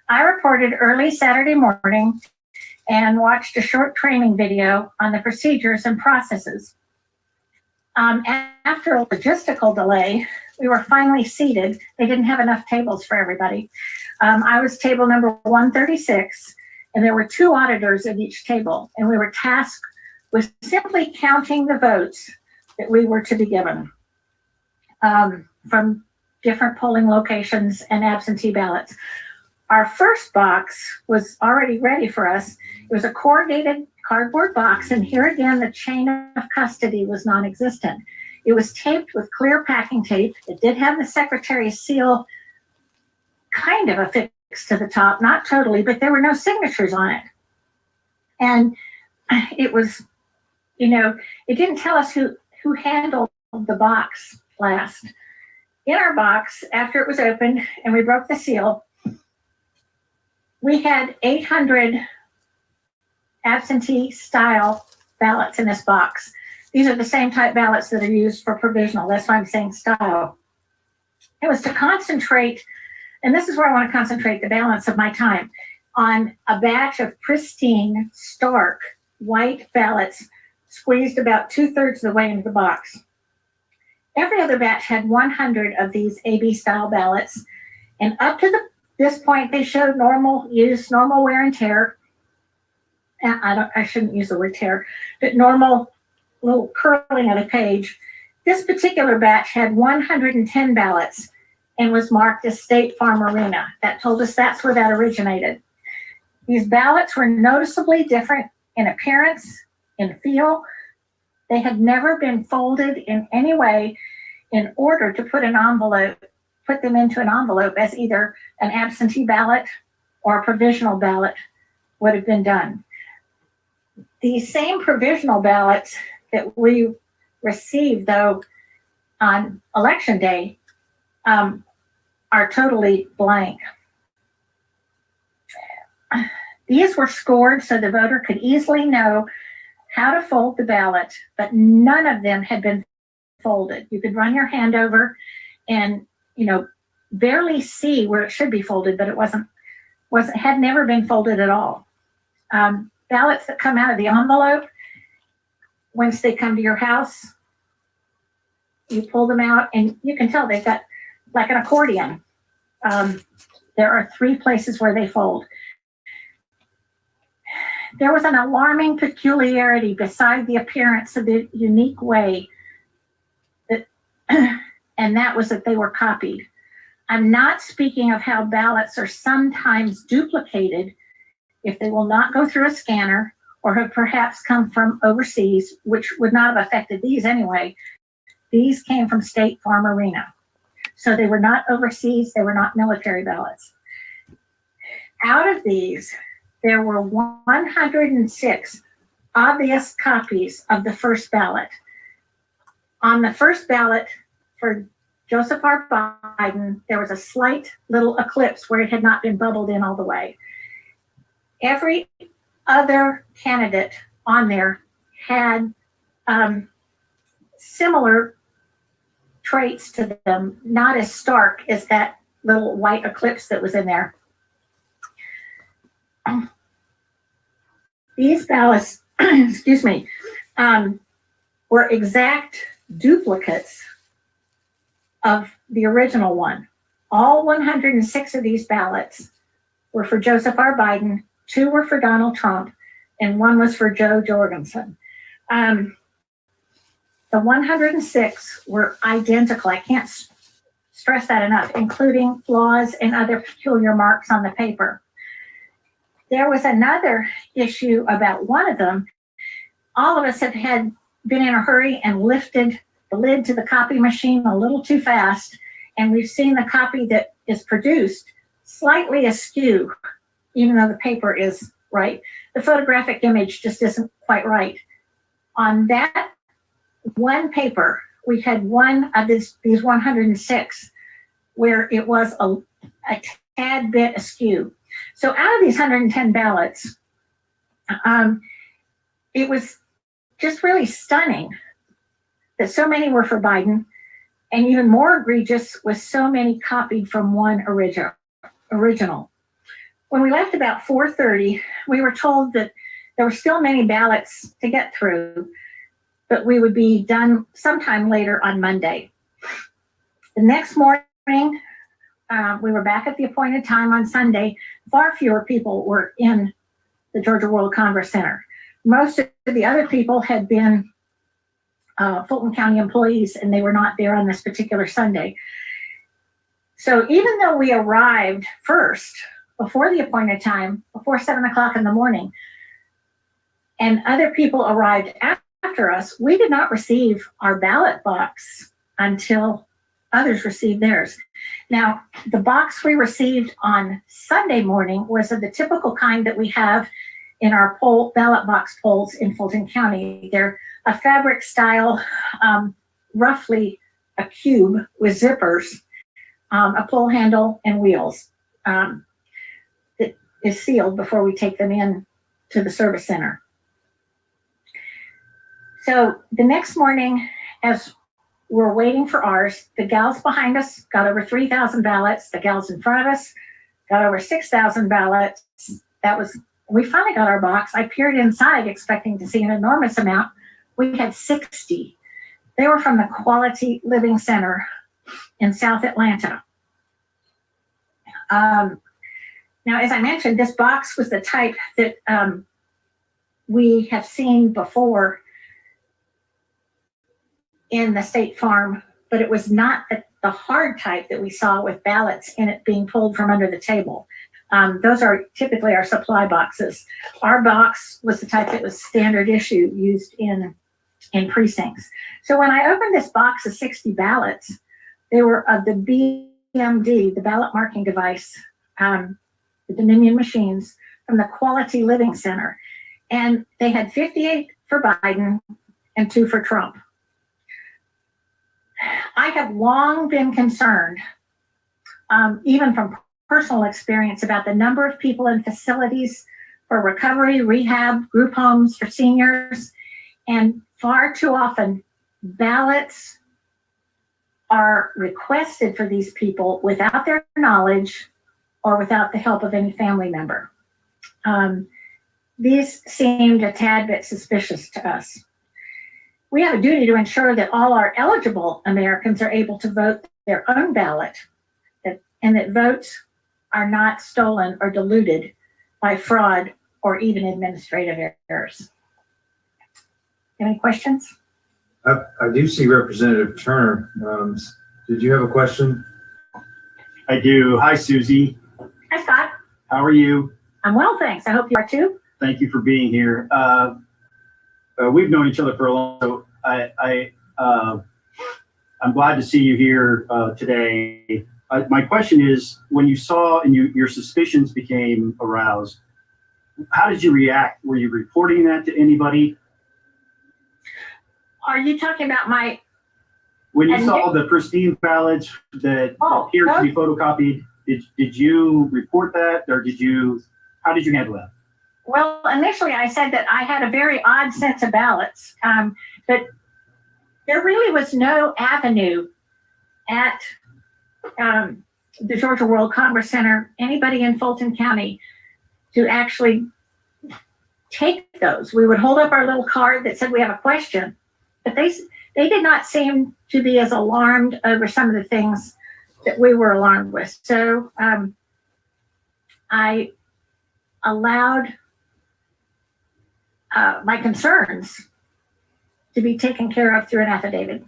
I reported early Saturday morning and watched a short training video on the procedures and processes. After a logistical delay, we were finally seated. They didn't have enough tables for everybody. I was table number 136, and there were 2 auditors at each table, and we were tasked with simply counting the votes that we were to be given from different polling locations and absentee ballots. Our first box was already ready for us. It was a corrugated cardboard box, and here again, the chain of custody was non-existent. It was taped with clear packing tape. It did have the secretary's seal kind of affixed to the top, not totally, but there were no signatures on it. And it was, it didn't tell us who handled the box last. In our box, after it was opened and we broke the seal, we had 800 absentee style ballots in this box. These are the same type ballots that are used for provisional. That's why I'm saying style. It was to concentrate, and this is where I want to concentrate the balance of my time, on a batch of pristine, stark, white ballots squeezed about 2/3 of the way into the box. Every other batch had 100 of these AB style ballots, and up to this point, they showed normal use, normal wear and tear. I shouldn't use the word tear, but normal little curling of the page. This particular batch had 110 ballots and was marked as State Farm Arena. That told us that's where that originated. These ballots were noticeably different in appearance, in feel. They had never been folded in any way in order to put them into an envelope as either an absentee ballot or a provisional ballot would have been done. These same provisional ballots that we received, though, on election day are totally blank. These were scored so the voter could easily know how to fold the ballot, but none of them had been folded. You could run your hand over and, barely see where it should be folded, but it had never been folded at all. Ballots that come out of the envelope, once they come to your house, you pull them out and you can tell they've got like an accordion. There are 3 places where they fold. There was an alarming peculiarity beside the appearance of the unique way that, and that was that they were copied. I'm not speaking of how ballots are sometimes duplicated if they will not go through a scanner or have perhaps come from overseas, which would not have affected these anyway. These came from State Farm Arena. So they were not overseas, they were not military ballots. Out of these, there were 106 obvious copies of the first ballot. On the first ballot for Joseph R. Biden, there was a slight little eclipse where it had not been bubbled in all the way. Every other candidate on there had similar traits to them, not as stark as that little white eclipse that was in there. These ballots, excuse me, were exact duplicates of the original one. All 106 of these ballots were for Joseph R. Biden, 2 were for Donald Trump, and 1 was for Joe Jorgensen. The 106 were identical. I can't stress that enough, including flaws and other peculiar marks on the paper. There was another issue about one of them. All of us had been in a hurry and lifted the lid to the copy machine a little too fast, and we've seen the copy that is produced slightly askew, even though the paper is right. The photographic image just isn't quite right. On that one paper, we had one of these 106 where it was a tad bit askew. So out of these 110 ballots, it was just really stunning that so many were for Biden, and even more egregious was so many copied from one original. When we left about 4:30, we were told that there were still many ballots to get through, but we would be done sometime later on Monday. The next morning, we were back at the appointed time on Sunday. Far fewer people were in the Georgia World Congress Center. Most of the other people had been Fulton County employees, and they were not there on this particular Sunday. So even though we arrived first, before the appointed time, before 7 o'clock in the morning, and other people arrived after us, we did not receive our ballot box until others received theirs. Now, the box we received on Sunday morning was of the typical kind that we have in our ballot box polls in Fulton County. They're a fabric style, roughly a cube with zippers, a pull handle, and wheels. That is sealed before we take them in to the service center. So the next morning, as we're waiting for ours, the gals behind us got over 3,000 ballots. The gals in front of us got over 6,000 ballots. We finally got our box. I peered inside expecting to see an enormous amount. We had 60. They were from the Quality Living Center in South Atlanta. Now, as I mentioned, this box was the type that we have seen before in the State Farm, but it was not the hard type that we saw with ballots in it being pulled from under the table. Those are typically our supply boxes. Our box was the type that was standard issue used in precincts. So when I opened this box of 60 ballots, they were of the BMD, the ballot marking device, the Dominion machines from the Quality Living Center. And they had 58 for Biden and 2 for Trump. I have long been concerned, even from personal experience, about the number of people in facilities for recovery, rehab, group homes for seniors, and far too often ballots are requested for these people without their knowledge or without the help of any family member. These seemed a tad bit suspicious to us. We have a duty to ensure that all our eligible Americans are able to vote their own ballot, and that votes are not stolen or diluted by fraud or even administrative errors. Any questions? I do see Representative Turner. Did you have a question? I do. Hi, Susie. Hi, Scott. How are you? I'm well, thanks. I hope you are too. Thank you for being here. We've known each other for a long time. So I'm glad to see you here today. My question is, when you saw and your suspicions became aroused, how did you react? Were you reporting that to anybody? Are you talking about my? When you saw the pristine ballots that appeared to be photocopied, did you report that, or how did you handle that? Well, initially I said that I had a very odd set of ballots, but there really was no avenue at the Georgia World Congress Center, anybody in Fulton County, to actually take those. We would hold up our little card that said we have a question, but they did not seem to be as alarmed over some of the things that we were alarmed with. So I allowed my concerns to be taken care of through an affidavit.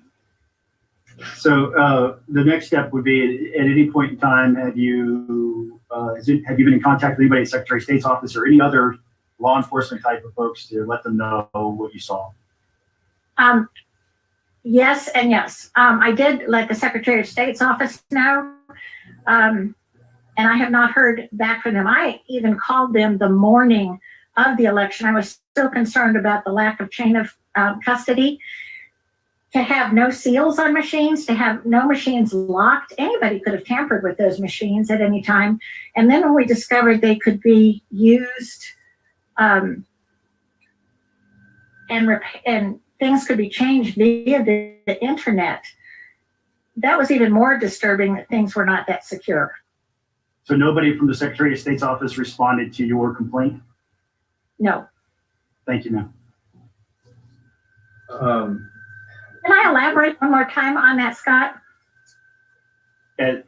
So the next step would be, at any point in time, have you been in contact with anybody at Secretary of State's office or any other law enforcement type of folks to let them know what you saw? Yes and yes. I did let the Secretary of State's office know, and I have not heard back from them. I even called them the morning of the election. I was so concerned about the lack of chain of custody. To have no seals on machines, to have no machines locked. Anybody could have tampered with those machines at any time. And then when we discovered they could be used and things could be changed via the internet, that was even more disturbing, that things were not that secure. So nobody from the Secretary of State's office responded to your complaint? No. Thank you, ma'am. Can I elaborate one more time on that, Scott?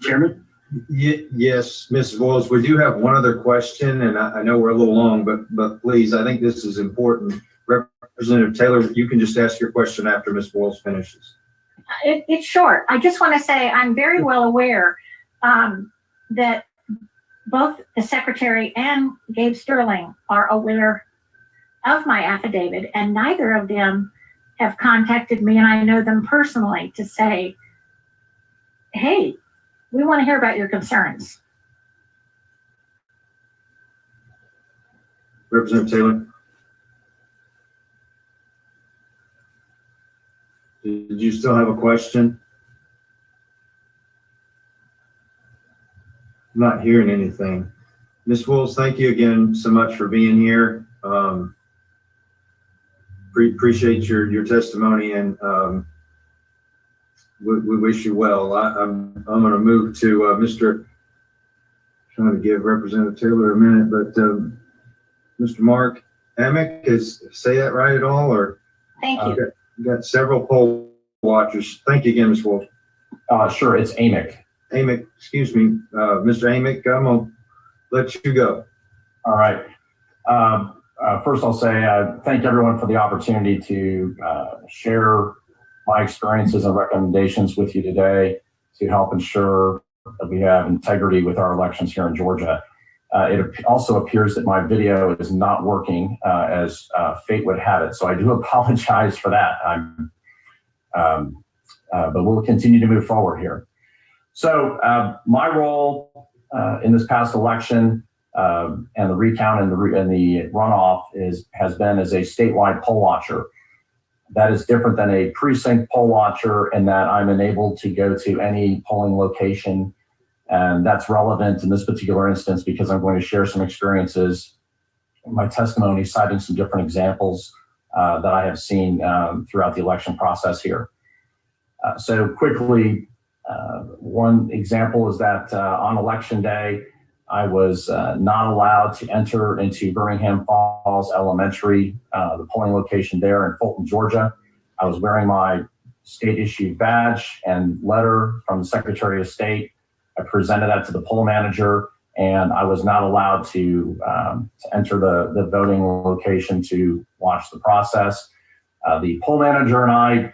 Chairman? Yes, Ms. Boyles, we do have one other question, and I know we're a little long, but please, I think this is important. Representative Taylor, you can just ask your question after Ms. Boyles finishes. It's short. I just want to say I'm very well aware that both the Secretary and Gabe Sterling are aware of my affidavit, and neither of them have contacted me, and I know them personally, to say, hey, we want to hear about your concerns. Representative Taylor? Did you still have a question? I'm not hearing anything. Ms. Wills, thank you again so much for being here. Appreciate your testimony, and we wish you well. I'm going to move to trying to give Representative Taylor a minute, but Mr. Mark Amick, say that right at all? Or Thank you. We've got several poll watchers. Thank you again, Ms. Wolf. Sure, it's Amick. Amick, excuse me, Mr. Amick, I'm going to let you go. All right. First, I'll say thank everyone for the opportunity to share my experiences and recommendations with you today to help ensure that we have integrity with our elections here in Georgia. It also appears that my video is not working as fate would have it, so I do apologize for that. But we'll continue to move forward here. So my role in this past election and the recount and the runoff has been as a statewide poll watcher. That is different than a precinct poll watcher in that I'm enabled to go to any polling location, and that's relevant in this particular instance because I'm going to share some experiences in my testimony, citing some different examples that I have seen throughout the election process here. So quickly, one example is that on election day, I was not allowed to enter into Birmingham Falls Elementary, the polling location there in Fulton, Georgia. I was wearing my state-issued badge and letter from the Secretary of State. I presented that to the poll manager, and I was not allowed to enter the voting location to watch the process. The poll manager and I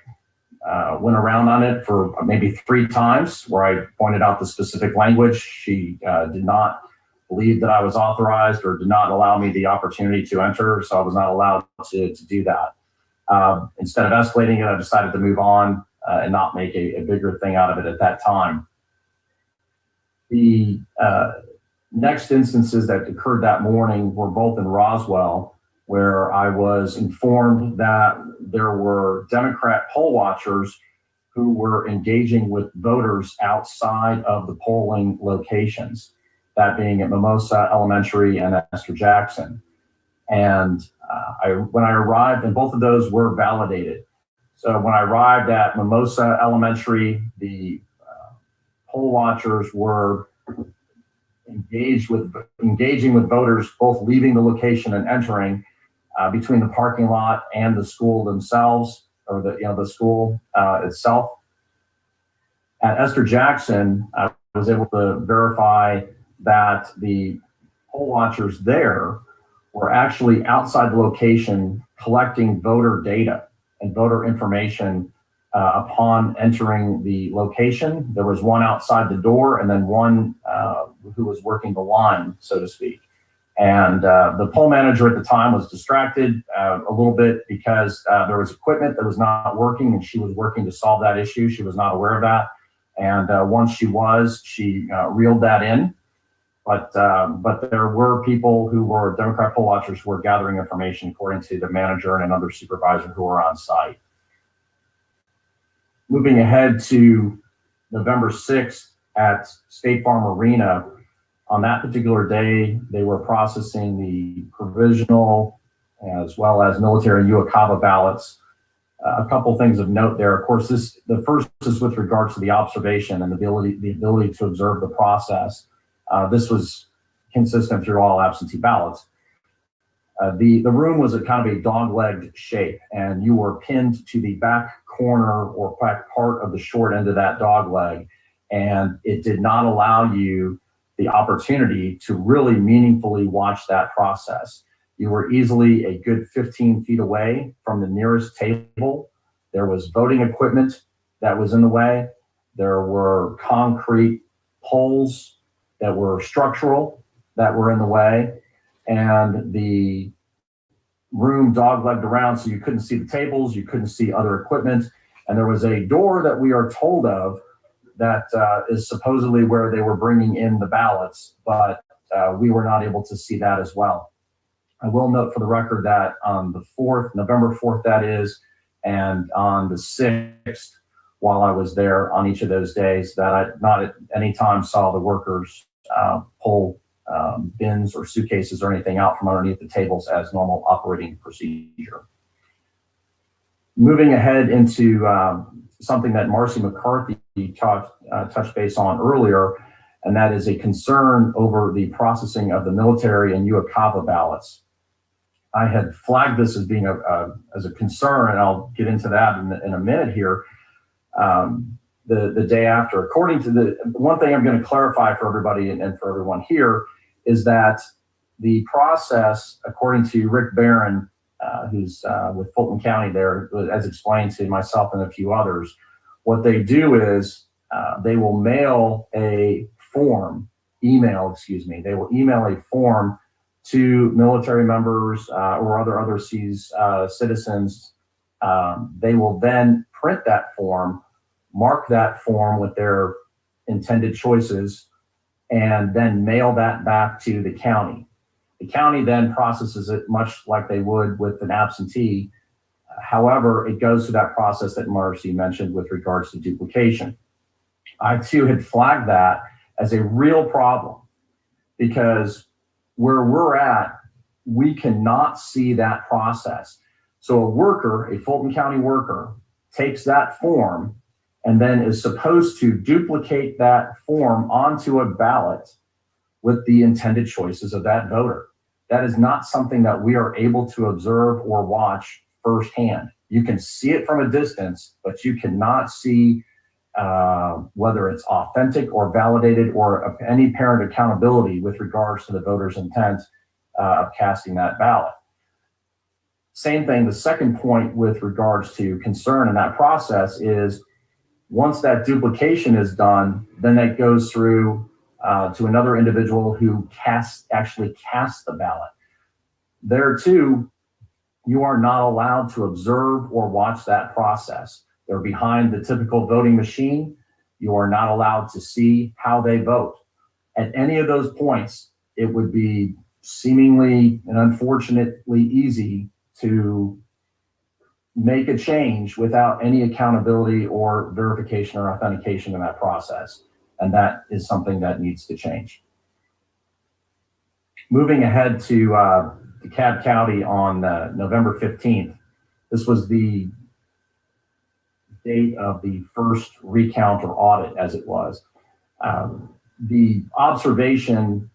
went around on it for maybe 3 times where I pointed out the specific language. She did not believe that I was authorized or did not allow me the opportunity to enter, so I was not allowed to do that. Instead of escalating it, I decided to move on and not make a bigger thing out of it at that time. The next instances that occurred that morning were both in Roswell, where I was informed that there were Democrat poll watchers who were engaging with voters outside of the polling locations, that being at Mimosa Elementary and Esther Jackson. And when I arrived, and both of those were validated. So when I arrived at Mimosa Elementary, the poll watchers were engaging with voters, both leaving the location and entering between the parking lot and the school themselves, or the school itself. At Esther Jackson, I was able to verify that the poll watchers there were actually outside the location collecting voter data and voter information upon entering the location. There was one outside the door and then one who was working the line, so to speak. And the poll manager at the time was distracted a little bit because there was equipment that was not working, and she was working to solve that issue. She was not aware of that. And once she reeled that in. But there were people who were Democrat poll watchers who were gathering information, according to the manager and another supervisor who were on site. Moving ahead to November 6th at State Farm Arena, on that particular day, they were processing the provisional as well as military UOCAVA ballots. A couple things of note there. Of course, the first is with regards to the observation and the ability to observe the process. This was consistent through all absentee ballots. The room was a kind of a dog-legged shape, and you were pinned to the back corner or back part of the short end of that dog leg, and it did not allow you the opportunity to really meaningfully watch that process. You were easily a good 15 feet away from the nearest table. There was voting equipment that was in the way. There were concrete poles that were structural that were in the way. And the room dog-legged around, so you couldn't see the tables, you couldn't see other equipment. And there was a door that we are told of that is supposedly where they were bringing in the ballots, but we were not able to see that as well. I will note for the record that on the 4th, November 4th that is, and on the 6th, while I was there on each of those days, that I not at any time saw the workers pull bins or suitcases or anything out from underneath the tables as normal operating procedure. Moving ahead into something that Marcy McCarthy touched base on earlier, and that is a concern over the processing of the military and UOCAVA ballots. I had flagged this as being as a concern, and I'll get into that in a minute here. The day after, according to the one thing I'm going to clarify for everybody and for everyone here is that the process, according to Rick Barron, who's with Fulton County there, as explained to myself and a few others, what they do is they will mail a form, they will email a form to military members or other overseas citizens. They will then print that form, mark that form with their intended choices, and then mail that back to the county. The county then processes it much like they would with an absentee. However, it goes through that process that Marcy mentioned with regards to duplication. I too had flagged that as a real problem because where we're at, we cannot see that process. So a worker, a Fulton County worker, takes that form and then is supposed to duplicate that form onto a ballot with the intended choices of that voter. That is not something that we are able to observe or watch firsthand. You can see it from a distance, but you cannot see whether it's authentic or validated or any parent accountability with regards to the voter's intent of casting that ballot. Same thing, the second point with regards to concern in that process is once that duplication is done, then that goes through to another individual who actually casts the ballot. There too, you are not allowed to observe or watch that process. They're behind the typical voting machine. You are not allowed to see how they vote. At any of those points, it would be seemingly and unfortunately easy to make a change without any accountability or verification or authentication in that process. And that is something that needs to change. Moving ahead to DeKalb County on November 15th, this was the date of the first recount or audit, as it was. The observation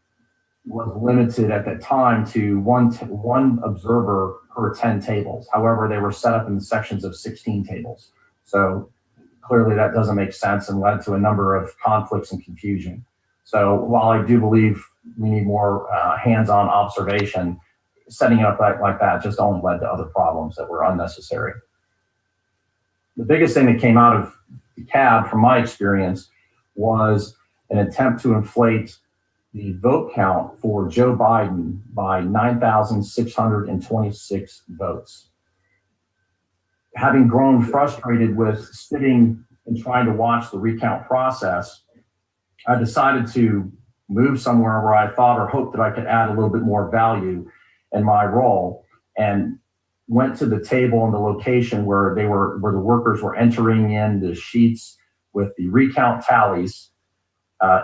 was limited at that time to one observer per 10 tables. However, they were set up in sections of 16 tables. So clearly that doesn't make sense and led to a number of conflicts and confusion. So while I do believe we need more hands-on observation, setting it up like that just only led to other problems that were unnecessary. The biggest thing that came out of DeKalb, from my experience, was an attempt to inflate the vote count for Joe Biden by 9,626 votes. Having grown frustrated with sitting and trying to watch the recount process, I decided to move somewhere where I thought or hoped that I could add a little bit more value in my role, and went to the table and the location where the workers were entering in the sheets with the recount tallies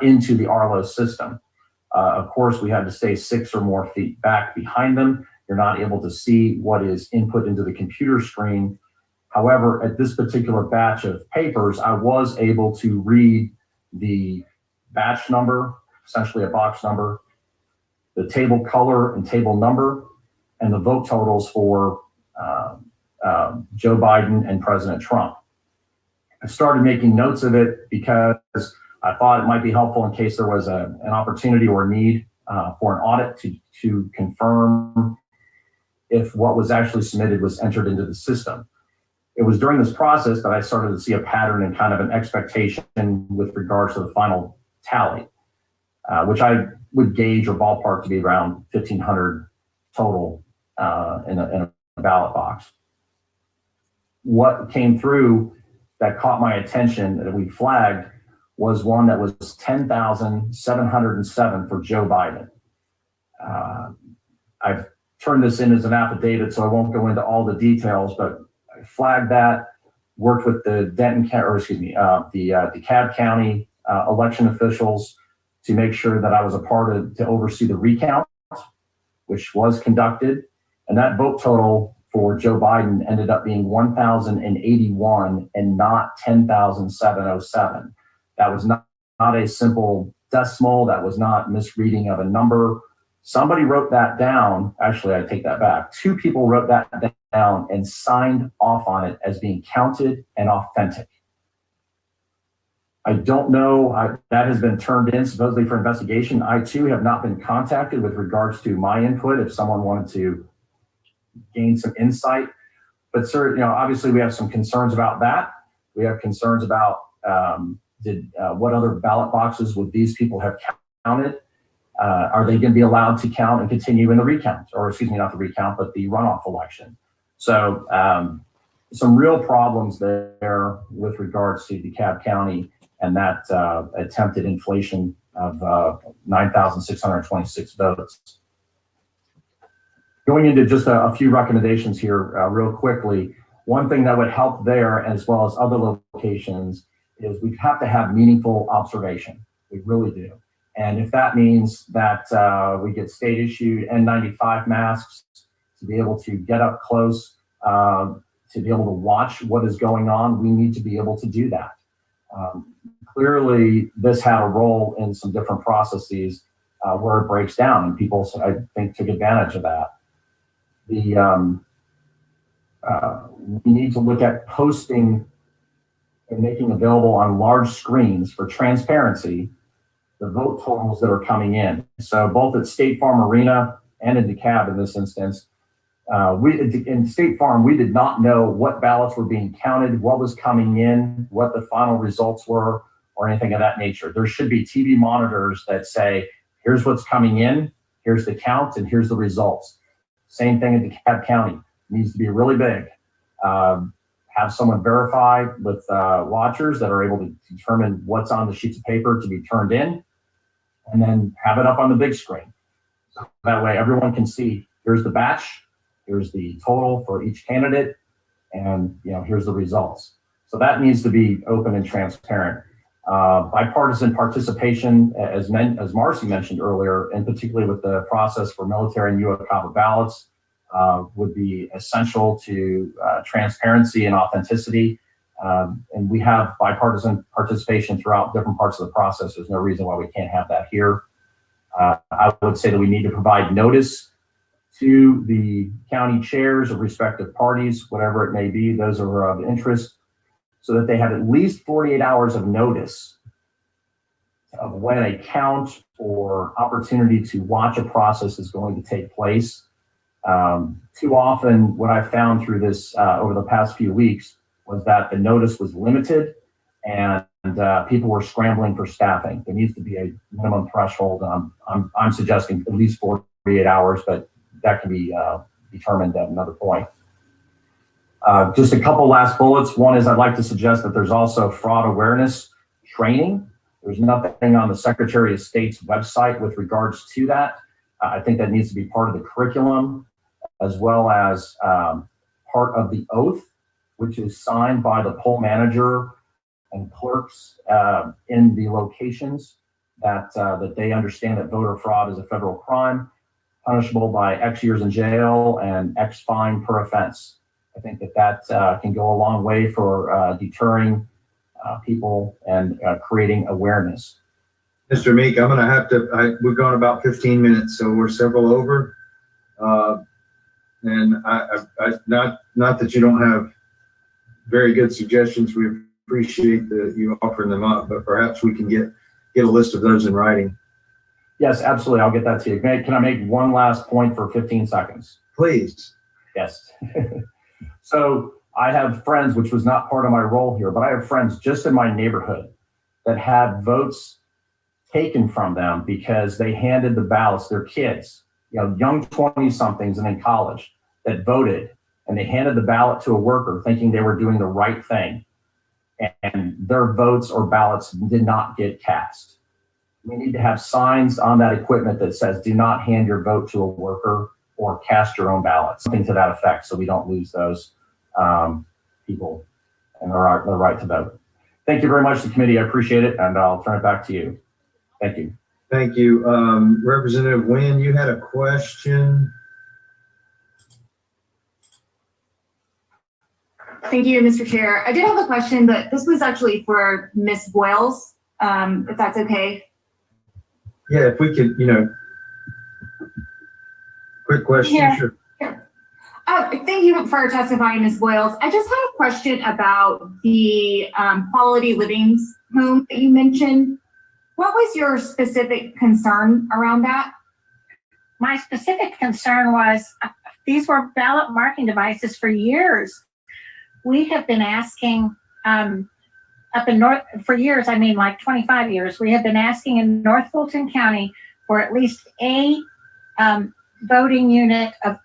into the Arlo system. Of course, we had to stay 6 or more feet back behind them. You're not able to see what is input into the computer screen. However, at this particular batch of papers, I was able to read the batch number, essentially a box number, the table color and table number, and the vote totals for Joe Biden and President Trump. I started making notes of it because I thought it might be helpful in case there was an opportunity or a need for an audit to confirm if what was actually submitted was entered into the system. It was during this process that I started to see a pattern and kind of an expectation with regards to the final tally, which I would gauge or ballpark to be around 1,500 total in a ballot box. What came through that caught my attention that we flagged was one that was 10,707 for Joe Biden. I've turned this in as an affidavit, so I won't go into all the details, but I flagged that, worked with the DeKalb County election officials to make sure that I was a part of, to oversee the recount, which was conducted. And that vote total for Joe Biden ended up being 1,081 and not 10,707. That was not a simple decimal. That was not misreading of a number. Somebody wrote that down. Actually, I take that back. 2 people wrote that down and signed off on it as being counted and authentic. I don't know. That has been turned in supposedly for investigation. I too have not been contacted with regards to my input if someone wanted to gain some insight. But sir, obviously we have some concerns about that. We have concerns about what other ballot boxes would these people have counted? Are they going to be allowed to count and continue in the recount, or excuse me, not the recount, but the runoff election? So some real problems there with regards to DeKalb County and that attempted inflation of 9,626 votes. Going into just a few recommendations here real quickly. One thing that would help there, as well as other locations, is we have to have meaningful observation. We really do. And if that means that we get state issued N95 masks to be able to get up close, to be able to watch what is going on, we need to be able to do that. Clearly, this had a role in some different processes where it breaks down, and people, I think, took advantage of that. We need to look at posting and making available on large screens for transparency the vote totals that are coming in. So both at State Farm Arena and in DeKalb in this instance, in State Farm, we did not know what ballots were being counted, what was coming in, what the final results were, or anything of that nature. There should be TV monitors that say, here's what's coming in, here's the count, and here's the results. Same thing in DeKalb County. It needs to be really big. have someone verify with watchers that are able to determine what's on the sheets of paper to be turned in, and then have it up on the big screen. So that way everyone can see, here's the batch, here's the total for each candidate, and here's the results. So that needs to be open and transparent. Bipartisan participation, as Marcy mentioned earlier, and particularly with the process for military and UOCAVA ballots, would be essential to transparency and authenticity. And we have bipartisan participation throughout different parts of the process. There's no reason why we can't have that here. I would say that we need to provide notice to the county chairs of respective parties, whatever it may be, those are of interest, so that they have at least 48 hours of notice of when a count or opportunity to watch a process is going to take place. Too often, what I've found through this over the past few weeks was that the notice was limited and people were scrambling for staffing. There needs to be a minimum threshold. I'm suggesting at least 48 hours, but that can be determined at another point. Just a couple last bullets. One is I'd like to suggest that there's also fraud awareness training. There's nothing on the Secretary of State's website with regards to that. I think that needs to be part of the curriculum, as well as part of the oath, which is signed by the poll manager and clerks in the locations that they understand that voter fraud is a federal crime, punishable by X years in jail and X fine per offense. I think that can go a long way for deterring people and creating awareness. Mr. Meek, I'm going to have to, we're going about 15 minutes, so we're several over. And not that you don't have very good suggestions. We appreciate you offering them up, but perhaps we can get a list of those in writing. Yes, absolutely. I'll get that to you. Can I make one last point for 15 seconds? Please. Yes. So I have friends, which was not part of my role here, but I have friends just in my neighborhood that had votes taken from them because they handed the ballots, their kids, young 20-somethings and in college that voted, and they handed the ballot to a worker thinking they were doing the right thing, and their votes or ballots did not get cast. We need to have signs on that equipment that says, do not hand your vote to a worker or cast your own ballot, something to that effect, so we don't lose those people and their right to vote. Thank you very much, the committee. I appreciate it, and I'll turn it back to you. Thank you. Thank you. Representative Nguyen, you had a question. Thank you, Mr. Chair. I did have a question, but this was actually for Ms. Boyles, if that's okay. Yeah, if we could, quick question. Yeah. Sure. Thank you for testifying, Ms. Boyles. I just have a question about the quality living home that you mentioned. What was your specific concern around that? My specific concern was these were ballot marking devices for years. We have been asking up in North, for years, I mean like 25 years, we have been asking in North Fulton County for at least a voting unit of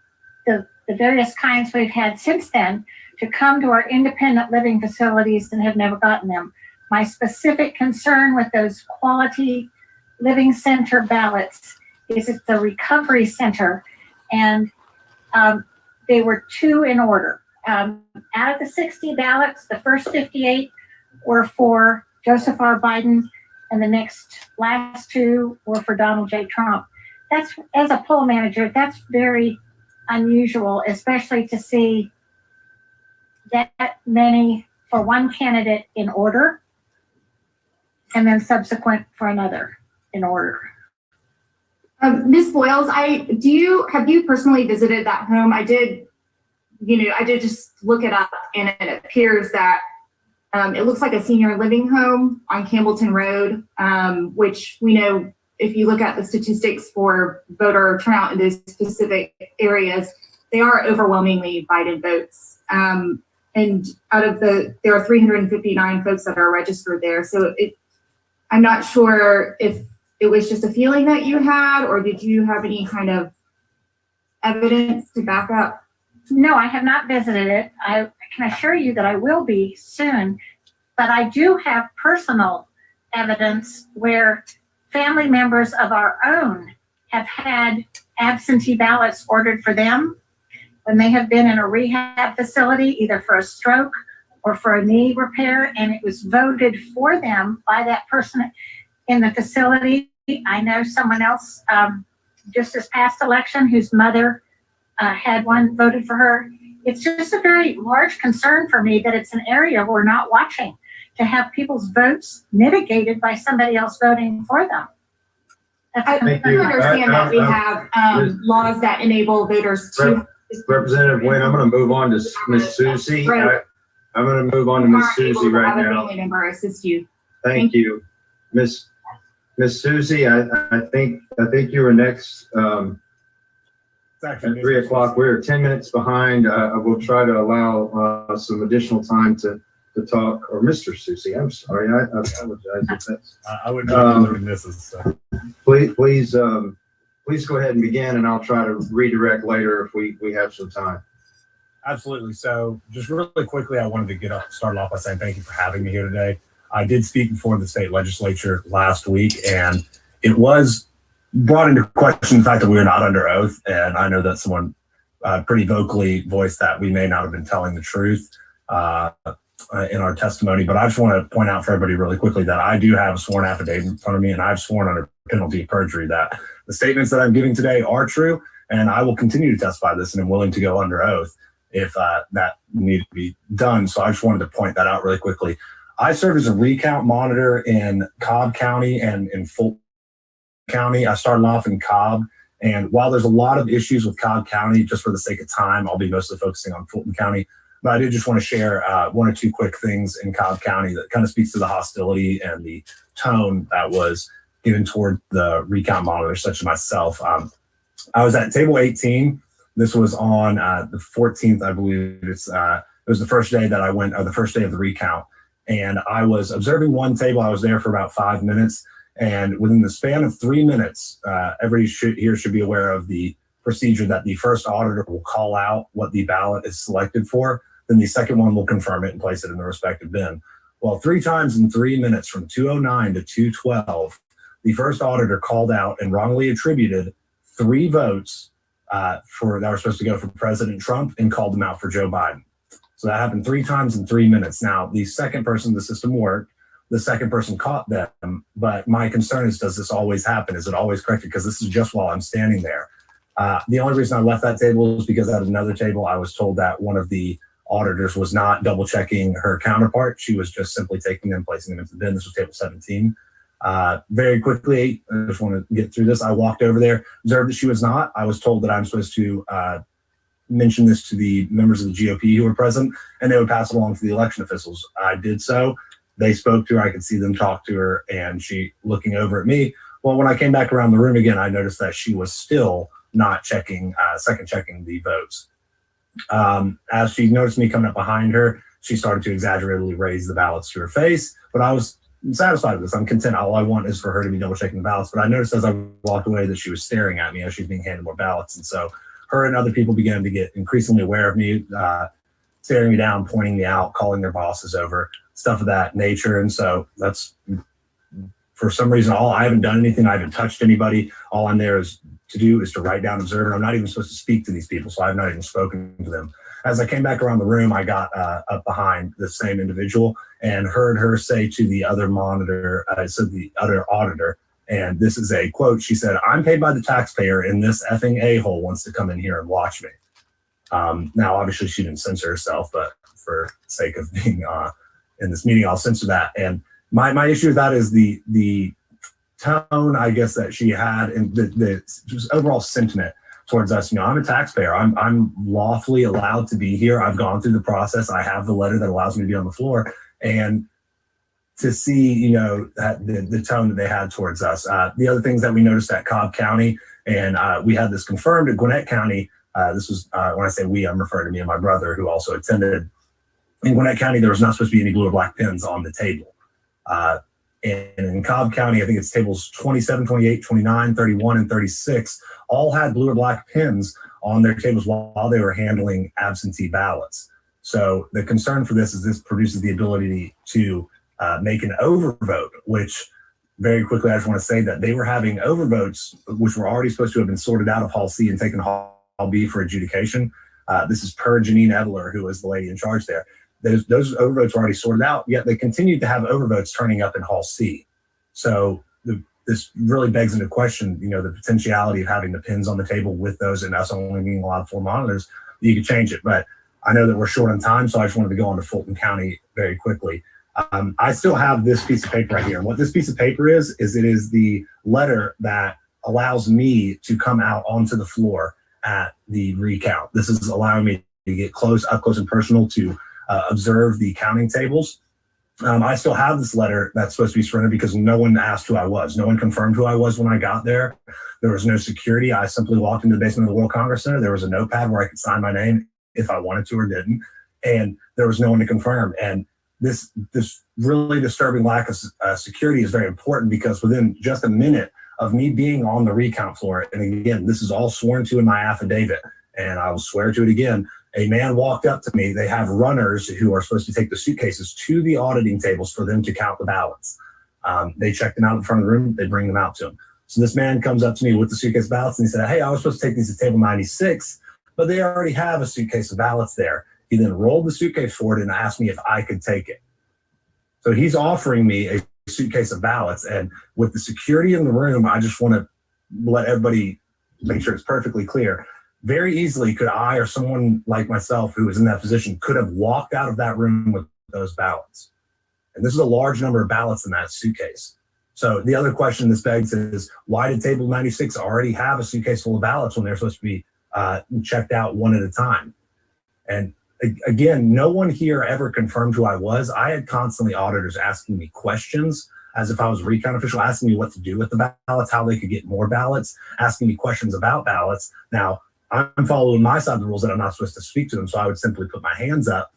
the various kinds we've had since then to come to our independent living facilities and have never gotten them. My specific concern with those quality living center ballots is it's the recovery center, and they were 2 in order. Out of the 60 ballots, the first 58 were for Joseph R. Biden, and the last 2 were for Donald J. Trump. That's, as a poll manager, that's very unusual, especially to see that many for one candidate in order, and then subsequent for another in order. Ms. Boyles, have you personally visited that home? I did just look it up, and it appears that it looks like a senior living home on Campbellton Road, which we know if you look at the statistics for voter turnout in those specific areas, they are overwhelmingly Biden votes. And there are 359 folks that are registered there. So I'm not sure if it was just a feeling that you had, or did you have any kind of evidence to back up No, I have not visited it. I can assure you that I will be soon, but I do have personal evidence where family members of our own have had absentee ballots ordered for them when they have been in a rehab facility, either for a stroke or for a knee repair, and it was voted for them by that person in the facility. I know someone else, just this past election, whose mother had one voted for her. It's just a very large concern for me that it's an area we're not watching, to have people's votes mitigated by somebody else voting for them. I Thank do you. understand that we have laws that enable voters to. Representative Wynn, I'm going to move on to Miss Susie. Right. I'm going to move on to Miss Susie right Have a now. family member assist you. Thank you. Miss Susie, I think you were next, at 3 o'clock. We're 10 minutes behind. I will try to allow some additional time to talk, or Mr. Susie, I'm sorry. I apologize if that's. I wouldn't know what this is. So. Please go ahead and begin, and I'll try to redirect later if we have some time. Absolutely. So just really quickly, I wanted to start off by saying thank you for having me here today. I did speak before the state legislature last week, and it was brought into question the fact that we were not under oath. And I know that someone pretty vocally voiced that we may not have been telling the truth in our testimony. But I just want to point out for everybody really quickly that I do have a sworn affidavit in front of me, and I've sworn under penalty of perjury that the statements that I'm giving today are true, and I will continue to testify this, and I'm willing to go under oath if that needed to be done. So I just wanted to point that out really quickly. I serve as a recount monitor in Dekalb County and in Fulton County. I started off in Cobb, and while there's a lot of issues with Dekalb County, just for the sake of time, I'll be mostly focusing on Fulton County. But I did just want to share one or two quick things in Dekalb County that kind of speaks to the hostility and the tone that was given toward the recount monitors, such as myself. I was at table 18. This was on the 14th, I believe. It was the first day that I went, or the first day of the recount. And I was observing one table. I was there for about 5 minutes. And within the span of 3 minutes, everybody here should be aware of the procedure that the first auditor will call out what the ballot is selected for. Then the second one will confirm it and place it in the respective bin. Well, 3 times in 3 minutes, from 2:09 to 2:12, the first auditor called out and wrongly attributed 3 votes that were supposed to go for President Trump and called them out for Joe Biden. So that happened 3 times in 3 minutes. Now, the second person, the system worked. The second person caught them. But my concern is, does this always happen? Is it always corrected? Because this is just while I'm standing there. The only reason I left that table is because at another table, I was told that one of the auditors was not double checking her counterpart. She was just simply taking them and placing them into the bin. This was table 17. Very quickly, I just want to get through this. I walked over there, observed that she was not. I was told that I'm supposed to mention this to the members of the GOP who were present, and they would pass it along to the election officials. I did so. They spoke to her. I could see them talk to her, and she looking over at me. Well, when I came back around the room again, I noticed that she was still not checking, second checking the votes. As she noticed me coming up behind her, she started to exaggeratedly raise the ballots to her face, but I was satisfied with this. I'm content. All I want is for her to be double checking the ballots. But I noticed as I walked away that she was staring at me as she was being handed more ballots. And so her and other people began to get increasingly aware of me, staring me down, pointing me out, calling their bosses over, stuff of that nature. And so that's, for some reason, I haven't done anything. I haven't touched anybody. All I'm there is to write down, observe, and I'm not even supposed to speak to these people. So I've not even spoken to them. As I came back around the room, I got up behind the same individual and heard her say to the other monitor, the other auditor, and this is a quote, she said, "I'm paid by the taxpayer and this effing a-hole wants to come in here and watch me." Now, obviously she didn't censor herself, but for the sake of being in this meeting, I'll censor that. And my issue with that is the tone, I guess, that she had, and the just overall sentiment towards us. I'm a taxpayer. I'm lawfully allowed to be here. I've gone through the process. I have the letter that allows me to be on the floor. And to see, that the tone that they had towards us. The other things that we noticed at Dekalb County, and we had this confirmed at Gwinnett County. This was, when I say we, I'm referring to me and my brother who also attended. In Gwinnett County, there was not supposed to be any blue or black pins on the table. And in Dekalb County, I think it's tables 27, 28, 29, 31, and 36 all had blue or black pins on their tables while they were handling absentee ballots. So the concern for this is this produces the ability to make an overvote, which very quickly, I just want to say that they were having overvotes, which were already supposed to have been sorted out of Hall C and taken to Hall B for adjudication. This is per Janine Eveler, who is the lady in charge there. Those overvotes were already sorted out, yet they continued to have overvotes turning up in Hall C. So this really begs into question, the potentiality of having the pins on the table with those and us only being allowed 4 monitors. You could change it, but I know that we're short on time, so I just wanted to go on to Fulton County very quickly. I still have this piece of paper right here. And what this piece of paper is it is the letter that allows me to come out onto the floor at the recount. This is allowing me to get up close and personal to observe the counting tables. I still have this letter that's supposed to be surrendered because no one asked who I was. No one confirmed who I was when I got there. There was no security. I simply walked into the basement of the World Congress Center. There was a notepad where I could sign my name if I wanted to or didn't. And there was no one to confirm. And this really disturbing lack of security is very important because within just a minute of me being on the recount floor, and again, this is all sworn to in my affidavit, and I will swear to it again, a man walked up to me. They have runners who are supposed to take the suitcases to the auditing tables for them to count the ballots. They check them out in front of the room. They bring them out to him. So this man comes up to me with the suitcase ballots and he said, "Hey, I was supposed to take these to table 96, but they already have a suitcase of ballots there." He then rolled the suitcase forward and asked me if I could take it. So he's offering me a suitcase of ballots. And with the security in the room, I just want to let everybody make sure it's perfectly clear. Very easily could I or someone like myself who was in that position could have walked out of that room with those ballots. And this is a large number of ballots in that suitcase. So the other question this begs is, why did table 96 already have a suitcase full of ballots when they're supposed to be checked out one at a time? And again, no one here ever confirmed who I was. I had constantly auditors asking me questions as if I was a recount official, asking me what to do with the ballots, how they could get more ballots, asking me questions about ballots. Now, I'm following my side of the rules that I'm not supposed to speak to them, so I would simply put my hands up.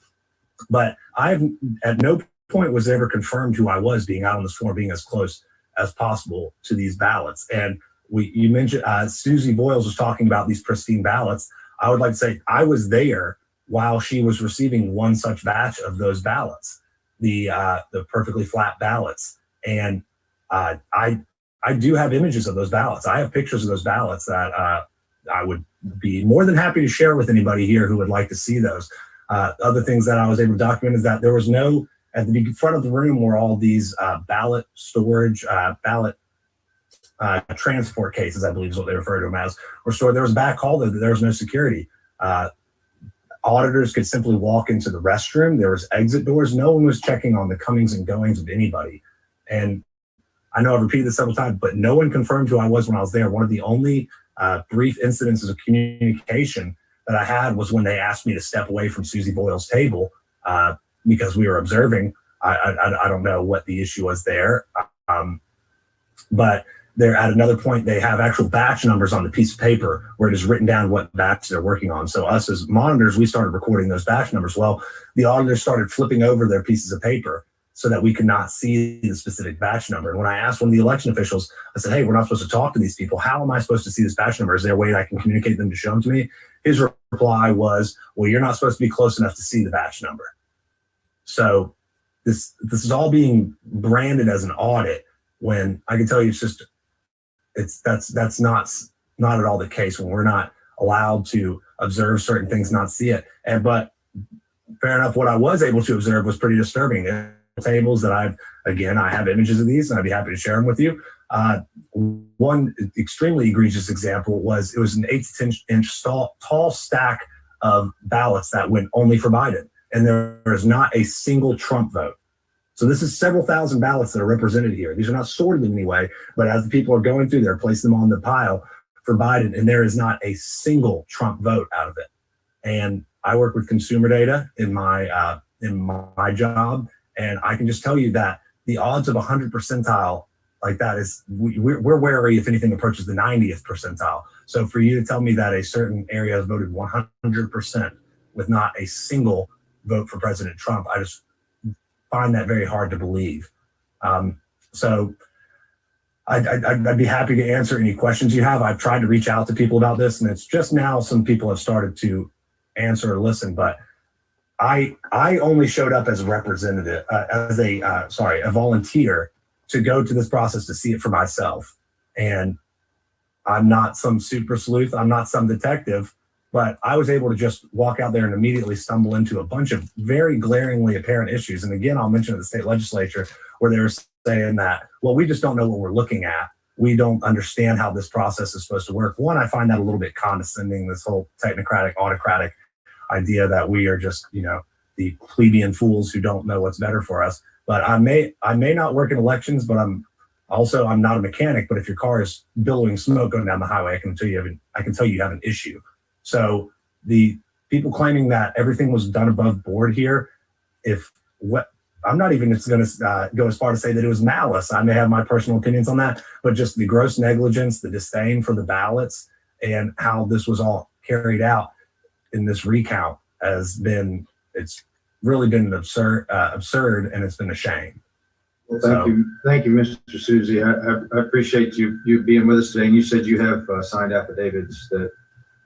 But at no point was ever confirmed who I was being out on this floor, being as close as possible to these ballots. And you mentioned Susie Boyles was talking about these pristine ballots. I would like to say I was there while she was receiving one such batch of those ballots, the perfectly flat ballots. And I do have images of those ballots. I have pictures of those ballots that I would be more than happy to share with anybody here who would like to see those. Other things that I was able to document is that there was no, at the front of the room were all these ballot storage, ballot transport cases, I believe is what they refer to them as, were stored. There was a back hall that there was no security. Auditors could simply walk into the restroom. There was exit doors. No one was checking on the comings and goings of anybody. And I know I've repeated this several times, but no one confirmed who I was when I was there. One of the only brief incidences of communication that I had was when they asked me to step away from Susie Boyle's table because we were observing. I don't know what the issue was there. But they're at another point, they have actual batch numbers on the piece of paper where it is written down what batch they're working on. So us as monitors, we started recording those batch numbers. Well, the auditors started flipping over their pieces of paper so that we could not see the specific batch number. And when I asked one of the election officials, I said, "Hey, we're not supposed to talk to these people. How am I supposed to see this batch number? Is there a way that I can communicate them to show them to me?" His reply was, "Well, you're not supposed to be close enough to see the batch number." So this is all being branded as an audit when I can tell you that's not at all the case when we're not allowed to observe certain things, not see it. But fair enough, what I was able to observe was pretty disturbing. Tables that I have images of these and I'd be happy to share them with you. One extremely egregious example was it was an 8 to 10 inch tall stack of ballots that went only for Biden. And there is not a single Trump vote. So this is several thousand ballots that are represented here. These are not sorted in any way, but as the people are going through, they're placing them on the pile for Biden, and there is not a single Trump vote out of it. And I work with consumer data in my job, and I can just tell you that the odds of 100 percentile like that is, we're wary if anything approaches the 90th percentile. So for you to tell me that a certain area has voted 100% with not a single vote for President Trump, I just find that very hard to believe. So I'd be happy to answer any questions you have. I've tried to reach out to people about this, and it's just now some people have started to answer or listen, but I only showed up as a representative, a volunteer to go to this process to see it for myself. And I'm not some super sleuth. I'm not some detective, but I was able to just walk out there and immediately stumble into a bunch of very glaringly apparent issues. And again, I'll mention at the state legislature where they were saying that, well, we just don't know what we're looking at. We don't understand how this process is supposed to work. One, I find that a little bit condescending, this whole technocratic, autocratic idea that we are just, the plebeian fools who don't know what's better for us. But I may not work in elections, but I'm not a mechanic. But if your car is billowing smoke going down the highway, I can tell you have an issue. So the people claiming that everything was done above board here, I'm not even going to go as far to say that it was malice. I may have my personal opinions on that, but just the gross negligence, the disdain for the ballots, and how this was all carried out in this recount it's really been absurd, and it's been a shame. Well, thank you, Mr. Susie. I appreciate you being with us today. And you said you have signed affidavits that.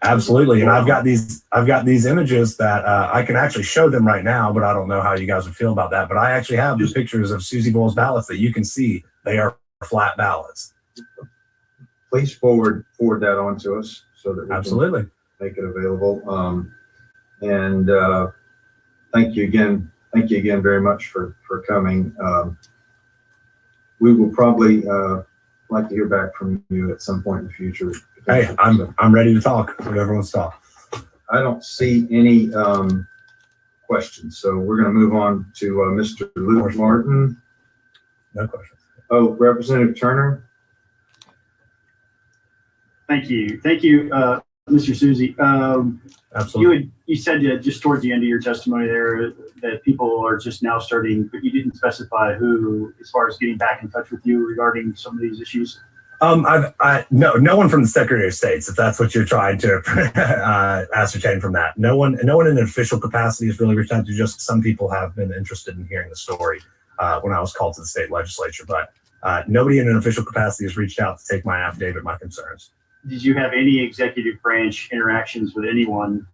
Absolutely, and I've got these images that I can actually show them right now, but I don't know how you guys would feel about that. But I actually have the pictures of Susie Boyle's ballots that you can see. They are flat ballots. Please forward that on to us so that we absolutely can make it available. And thank you again very much for coming. We will probably like to hear back from you at some point in the future. Hey, I'm ready to talk. Whoever wants to talk. I don't see any questions, so we're going to move on to Mr. Luke Martin. No questions. Oh, Representative Turner. Thank you, Mr. Susie. Absolutely. You said just toward the end of your testimony there that people are just now starting, but you didn't specify who, as far as getting back in touch with you regarding some of these issues. No one from the Secretary of State's, if that's what you're trying to ascertain from that. No one in an official capacity has really reached out to. Just some people have been interested in hearing the story when I was called to the state legislature, but nobody in an official capacity has reached out to take my affidavit, my concerns. Did you have any executive branch interactions with anyone?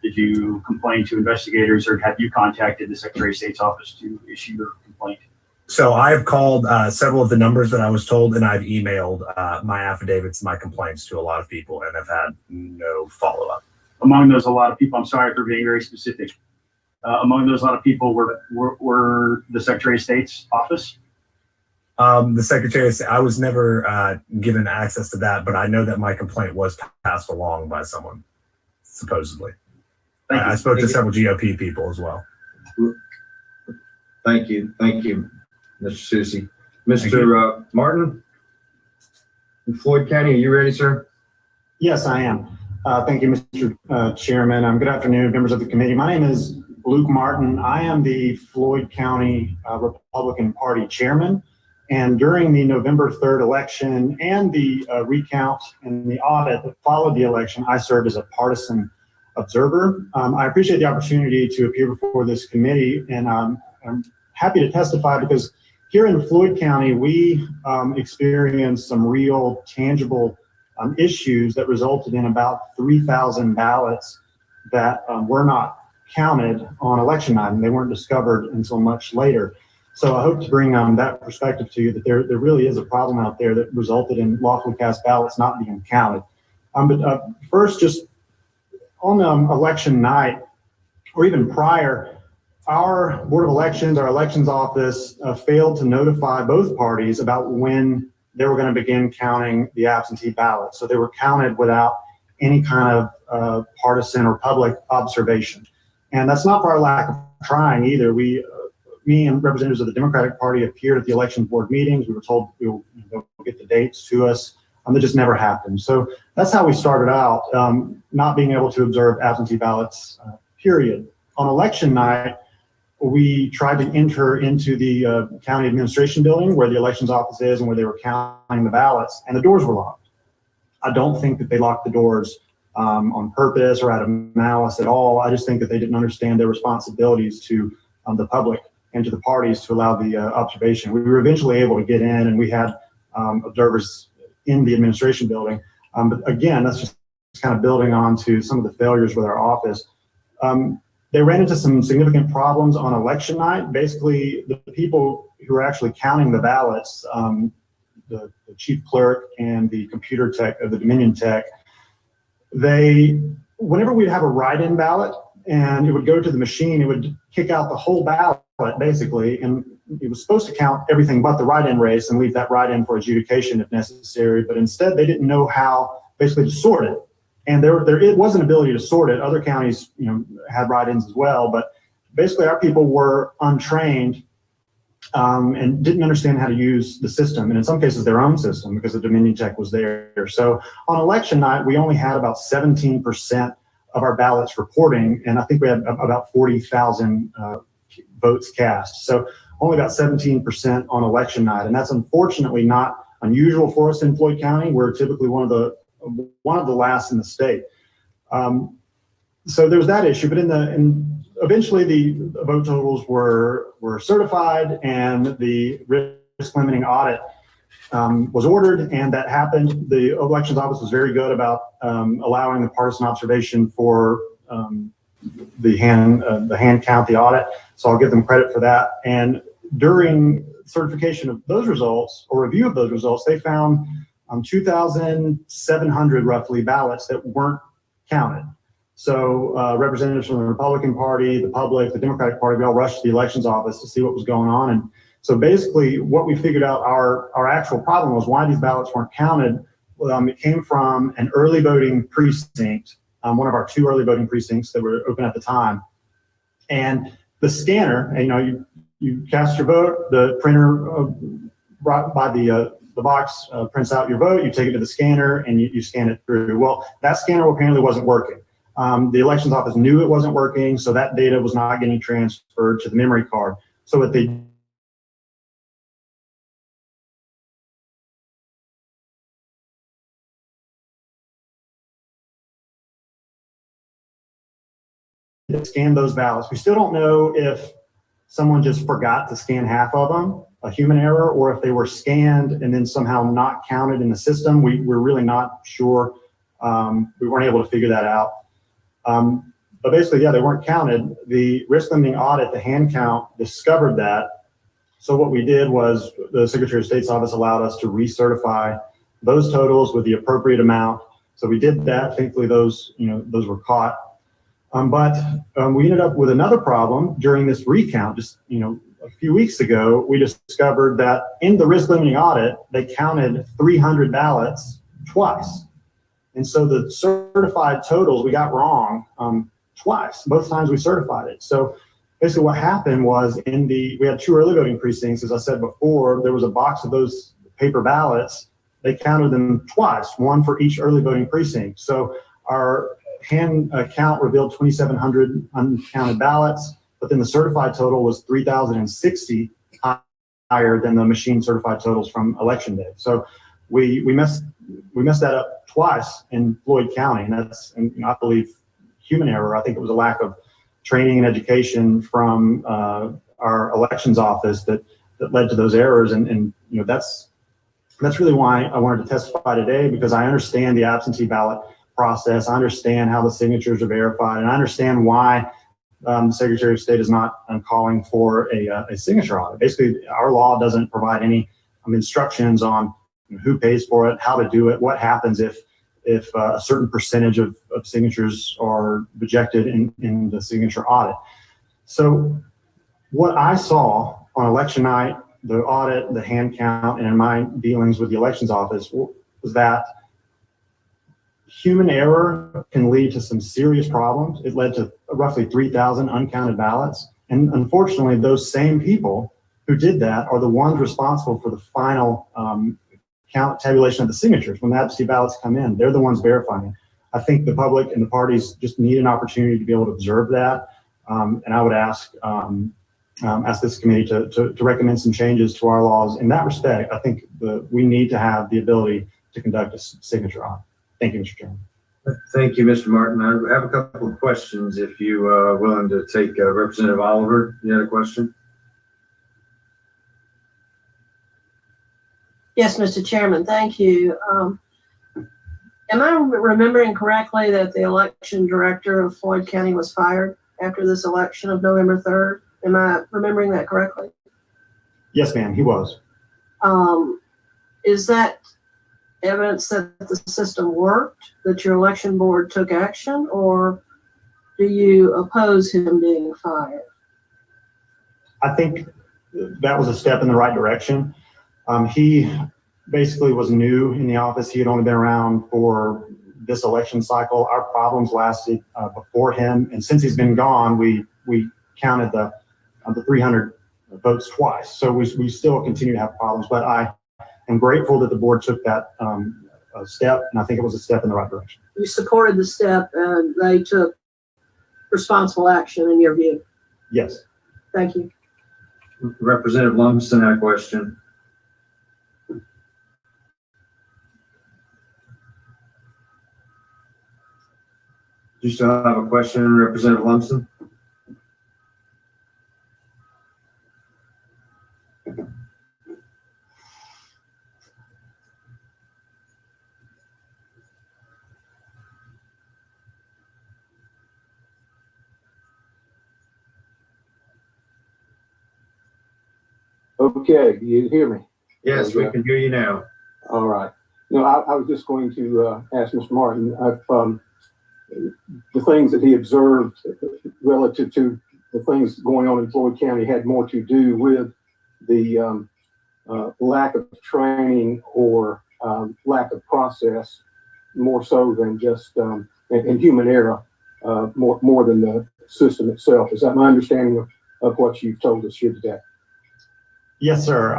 Did you complain to investigators, or have you contacted the Secretary of State's office to issue your complaint? So I've called several of the numbers that I was told, and I've emailed my affidavits, my complaints to a lot of people, and have had no follow-up. Among those, a lot of people, I'm sorry for being very specific. Among those, a lot of people were the Secretary of State's office? The Secretary of State, I was never given access to that, but I know that my complaint was passed along by someone, supposedly. I spoke to several GOP people as well. Thank you, Mr. Susie. Mr. Martin, in Floyd County, are you ready, sir? Yes, I am. Thank you, Mr. Chairman. Good afternoon, members of the committee. My name is Luke Martin. I am the Floyd County Republican Party chairman. And during the November 3rd election and the recount and the audit that followed the election, I served as a partisan observer. I appreciate the opportunity to appear before this committee, and I'm happy to testify because here in Floyd County, we experienced some real tangible issues that resulted in about 3,000 ballots that were not counted on election night, and they weren't discovered until much later. So I hope to bring that perspective to you that there really is a problem out there that resulted in lawfully cast ballots not being counted. But first, just on election night, or even prior, our Board of Elections, our elections office failed to notify both parties about when they were going to begin counting the absentee ballots. So they were counted without any kind of partisan or public observation. And that's not for our lack of trying either. Me and representatives of the Democratic Party appeared at the election board meetings. We were told we'll get the dates to us. That just never happened. So that's how we started out, not being able to observe absentee ballots, period. On election night, we tried to enter into the county administration building where the elections office is and where they were counting the ballots, and the doors were locked. I don't think that they locked the doors on purpose or out of malice at all. I just think that they didn't understand their responsibilities to the public and to the parties to allow the observation. We were eventually able to get in, and we had observers in the administration building. But again, that's just kind of building on to some of the failures with our office. They ran into some significant problems on election night. Basically, the people who were actually counting the ballots, the chief clerk and the computer tech, the Dominion tech, whenever we'd have a write-in ballot and it would go to the machine, it would kick out the whole ballot basically, and it was supposed to count everything but the write-in race and leave that write-in for adjudication if necessary. But instead, they didn't know how basically to sort it. And it was an ability to sort it. Other counties, had write-ins as well, but basically our people were untrained and didn't understand how to use the system, and in some cases their own system, because the Dominion Tech was there. So on election night, we only had about 17% of our ballots reporting, and I think we had about 40,000 votes cast. So only about 17% on election night, and that's unfortunately not unusual for us in Floyd County. We're typically one of the last in the state. So there's that issue, but eventually the vote totals were certified and the risk limiting audit was ordered, and that happened. The elections office was very good about allowing the partisan observation for the hand count, the audit. So I'll give them credit for that. And during certification of those results or review of those results, they found 2,700 roughly ballots that weren't counted. So representatives from the Republican Party, the public, the Democratic Party, we all rushed to the elections office to see what was going on. And so basically what we figured out our actual problem was why these ballots weren't counted. It came from an early voting precinct, one of our 2 early voting precincts that were open at the time. And the scanner, you cast your vote, the printer by the box prints out your vote, you take it to the scanner and you scan it through. Well, that scanner apparently wasn't working. The elections office knew it wasn't working, so that data was not getting transferred to the memory card. So what they scan those ballots. We still don't know if someone just forgot to scan half of them, a human error, or if they were scanned and then somehow not counted in the system. We're really not sure. We weren't able to figure that out. But basically, yeah, they weren't counted. The risk limiting audit, the hand count, discovered that. So what we did was the Secretary of State's office allowed us to recertify those totals with the appropriate amount. So we did that. Thankfully, those were caught. But we ended up with another problem during this recount. Just a few weeks ago, we discovered that in the risk limiting audit, they counted 300 ballots twice. And so the certified totals we got wrong twice, both times we certified it. So basically what happened was we had 2 early voting precincts. As I said before, there was a box of those paper ballots. They counted them twice, 1 for each early voting precinct. So our hand count revealed 2,700 uncounted ballots, but then the certified total was 3,060 higher than the machine certified totals from election day. So we messed that up twice in Floyd County, and I believe human error. I think it was a lack of training and education from our elections office that led to those errors, and that's really why I wanted to testify today, because I understand the absentee ballot process. I understand how the signatures are verified, and I understand why the Secretary of State is not calling for a signature audit. Basically, our law doesn't provide any instructions on who pays for it, how to do it, what happens if a certain percentage of signatures are rejected in the signature audit. So what I saw on election night, the audit, the hand count, and in my dealings with the elections office was that human error can lead to some serious problems. It led to roughly 3,000 uncounted ballots. And unfortunately, those same people who did that are the ones responsible for the final tabulation of the signatures. When the absentee ballots come in, they're the ones verifying it. I think the public and the parties just need an opportunity to be able to observe that. And I would ask this committee to recommend some changes to our laws in that respect. I think we need to have the ability to conduct a signature audit. Thank you, Mr. Chairman. Thank you, Mr. Martin. I have a couple of questions if you are willing to take Representative Oliver. You had a question? Yes, Mr. Chairman, thank you. Am I remembering correctly that the election director of Floyd County was fired after this election of November 3rd? Am I remembering that correctly? Yes, ma'am, he was. Is that evidence that the system worked, that your election board took action, or do you oppose him being fired? I think that was a step in the right direction. He basically was new in the office. He had only been around for this election cycle. Our problems lasted before him, and since he's been gone, we counted the 300 votes twice. So we still continue to have problems, but I am grateful that the board took that step, and I think it was a step in the right direction. You supported the step and they took responsible action in your view? Yes. Thank you. Representative Lumsden had a question. Do you still have a question, Representative Lumsden? Okay, you hear me? Yes, we can hear you now. All right. No, I was just going to ask Mr. Martin, the things that he observed relative to the things going on in Floyd County had more to do with the lack of training or lack of process, more so than just and human error, more than the system itself. Is that my understanding of what you've told us here today? Yes, sir.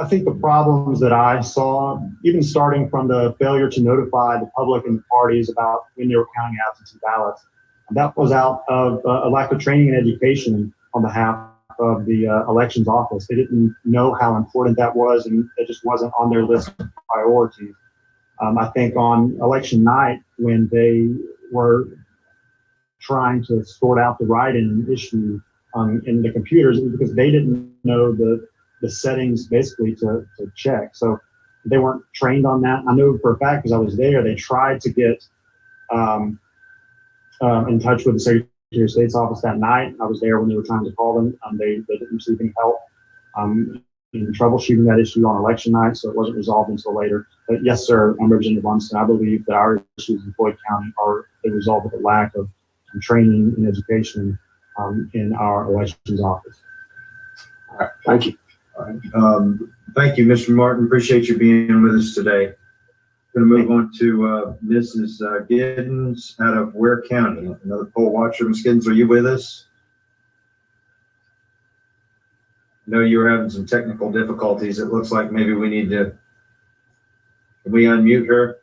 I think the problems that I saw, even starting from the failure to notify the public and the parties about when they were counting absentee ballots, that was out of a lack of training and education on behalf of the elections office. They didn't know how important that was, and it just wasn't on their list of priorities. I think on election night, when they were trying to sort out the write-in issue in the computers, because they didn't know the settings basically to check. So they weren't trained on that. I know for a fact, because I was there, they tried to get in touch with the Secretary of State's office that night. I was there when they were trying to call them. They didn't receive any help in troubleshooting that issue on election night, so it wasn't resolved until later. But yes, sir, I'm Representative Lunston. I believe that our issues in Floyd County are a result of the lack of training and education in our elections office. All right, thank you. All right. Thank you, Mr. Martin. Appreciate you being with us today. Going to move on to Mrs. Giddens out of Ware County, another poll watcher. Ms. Giddens, are you with us? I know you were having some technical difficulties. It looks like maybe we need to, can we unmute her?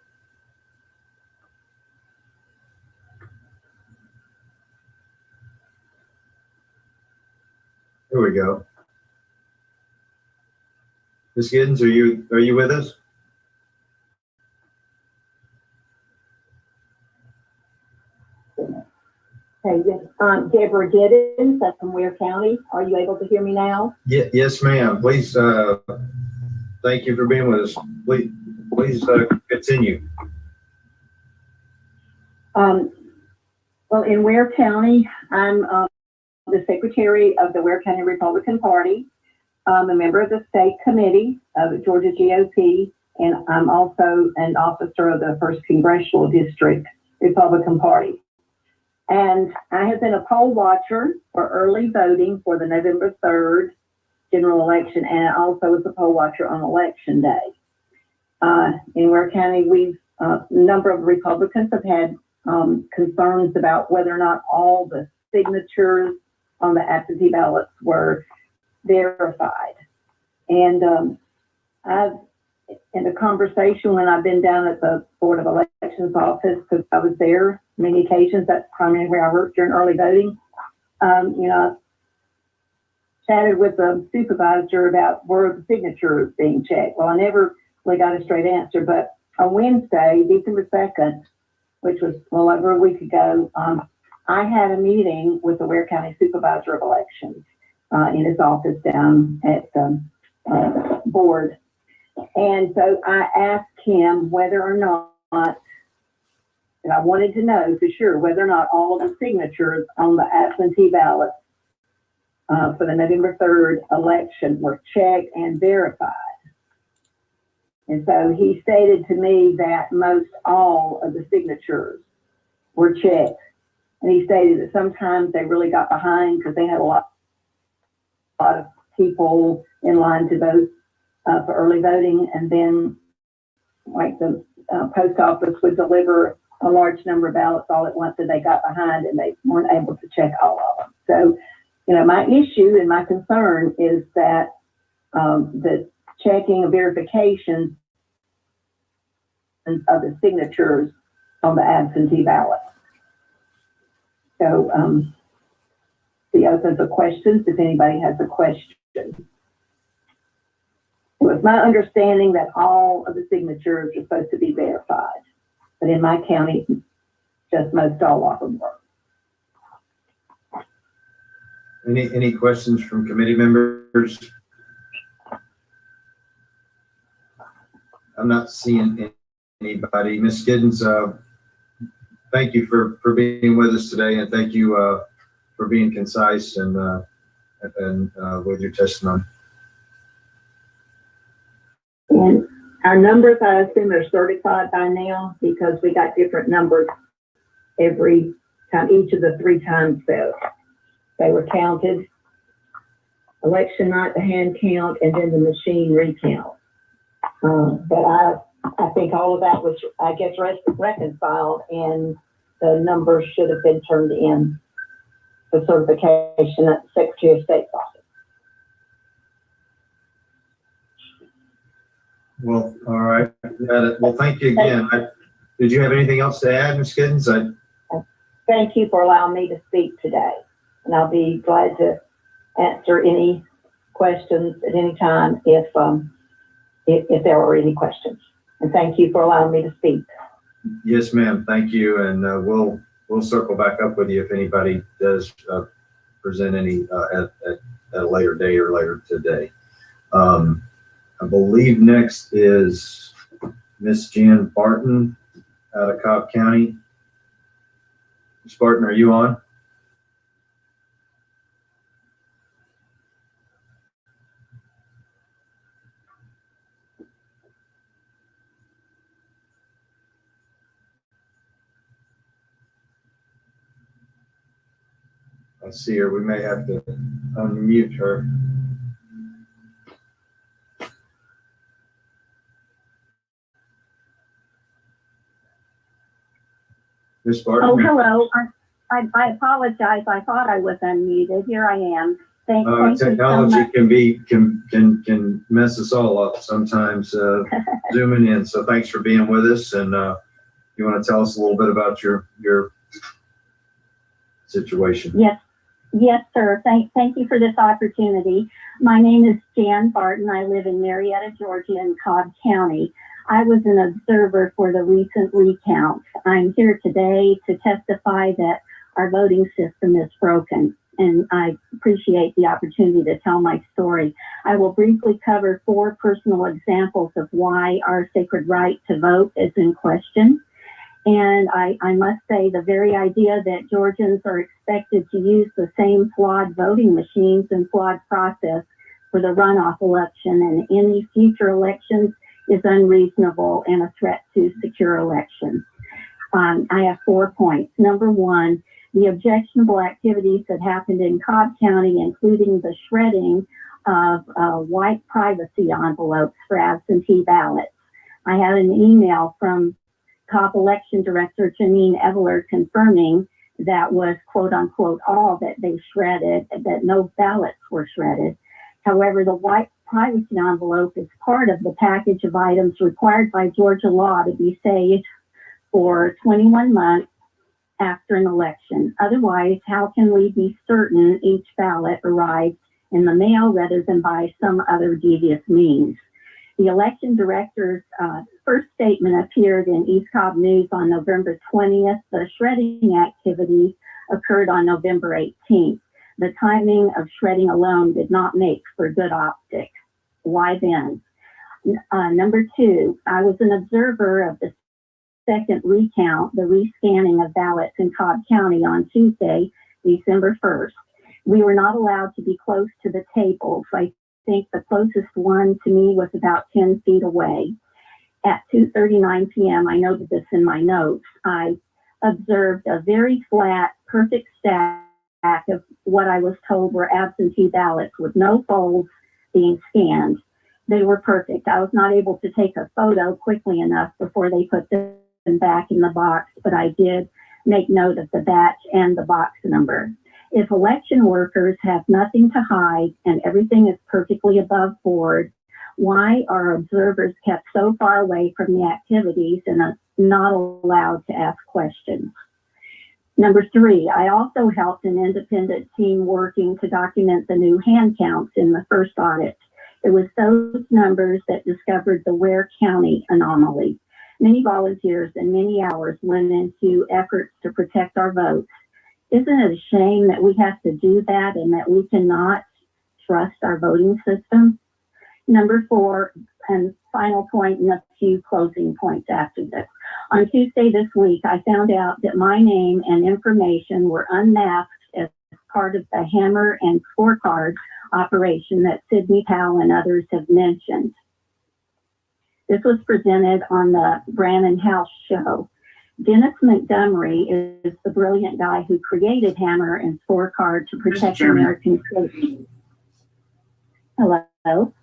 Here we go. Ms. Giddens, are you with us? Okay, yes, Deborah Giddens, that's from Ware County. Are you able to hear me now? Yes, ma'am. Please, thank you for being with us. Please continue. Well, in Ware County, I'm the secretary of the Ware County Republican Party. I'm a member of the state committee of the Georgia GOP, and I'm also an officer of the 1st Congressional District Republican Party. And I have been a poll watcher for early voting for the November 3rd general election, and I also was a poll watcher on election day. In Ware County, a number of Republicans have had concerns about whether or not all the signatures on the absentee ballots were verified. And in the conversation when I've been down at the Board of Elections office, because I was there many occasions, that's primarily where I worked during early voting, I chatted with the supervisor about were the signatures being checked. Well, I never really got a straight answer, but on Wednesday, December 2nd, which was well over a week ago, I had a meeting with the Ware County Supervisor of Elections in his office down at board. And so I asked him whether or not, and I wanted to know for sure whether or not all of the signatures on the absentee ballot for the November 3rd election were checked and verified. And so he stated to me that most all of the signatures were checked. And he stated that sometimes they really got behind because they had a lot of people in line to vote for early voting. And then like the post office would deliver a large number of ballots all at once, and they got behind and they weren't able to check all of them. So, my issue and my concern is that the checking and verification of the signatures on the absentee ballot. So, be open for questions if anybody has a question. It was my understanding that all of the signatures are supposed to be verified, but in my county, just most all of them were. Any questions from committee members? I'm not seeing anybody. Ms. Giddens, thank you for being with us today, and thank you for being concise and with your testimony. And our numbers, I assume, are certified by now because we got different numbers every time, each of the 3 times they were counted. Election night, the hand count, and then the machine recount. But I think all of that was, I guess, reconciled, and the numbers should have been turned in for certification at the Secretary of State's office. Well, all right. Well, thank you again. Did you have anything else to add, Ms. Giddens? Thank you for allowing me to speak today, and I'll be glad to answer any questions at any time if there are any questions. And thank you for allowing me to speak. Yes, ma'am. Thank you. And we'll circle back up with you if anybody does present any at a later date or later today. I believe next is Miss Jan Barton out of Dekalb County. Ms. Barton, are you on? I see her. We may have to unmute her. Ms. Barton? Oh, hello. I apologize. I thought I was unmuted. Here I am. Thank you Technology so much. can mess us all up sometimes, zooming in. So thanks for being with us. And you want to tell us a little bit about your situation? Yes, sir. Thank you for this opportunity. My name is Jan Barton. I live in Marietta, Georgia, in Cobb County. I was an observer for the recent recount. I'm here today to testify that our voting system is broken, and I appreciate the opportunity to tell my story. I will briefly cover 4 personal examples of why our sacred right to vote is in question. And I must say the very idea that Georgians are expected to use the same flawed voting machines and flawed process for the runoff election and any future elections is unreasonable and a threat to secure elections. I have 4 points. Number 1, the objectionable activities that happened in Cobb County, including the shredding of white privacy envelopes for absentee ballots. I had an email from Cobb Election Director Janine Eveler confirming that was quote unquote all that they shredded, that no ballots were shredded. However, the white privacy envelope is part of the package of items required by Georgia law to be saved for 21 months after an election. Otherwise, how can we be certain each ballot arrives in the mail rather than by some other devious means? The election director's first statement appeared in East Cobb News on November 20th. The shredding activity occurred on November 18th. The timing of shredding alone did not make for good optics. Why then? Number two, I was an observer of the second recount, the rescanning of ballots in Cobb County on Tuesday, December 1st. We were not allowed to be close to the tables. I think the closest one to me was about 10 feet away. At 2:39 p.m., I noted this in my notes, I observed a very flat, perfect stack of what I was told were absentee ballots with no folds being scanned. They were perfect. I was not able to take a photo quickly enough before they put them back in the box, but I did make note of the batch and the box number. If election workers have nothing to hide and everything is perfectly above board, why are observers kept so far away from the activities and not allowed to ask questions? Number three, I also helped an independent team working to document the new hand counts in the first audit. It was those numbers that discovered the Ware County anomaly. Many volunteers and many hours went into efforts to protect our votes. Isn't it a shame that we have to do that and that we cannot trust our voting system? Number four, and final point and a few closing points after this. On Tuesday this week, I found out that my name and information were unmasked as part of the hammer and scorecard operation that Sidney Powell and others have mentioned. This was presented on the Brannon House show. Dennis Montgomery is the brilliant guy who created Hammer and Scorecard to protect American safety. Hello?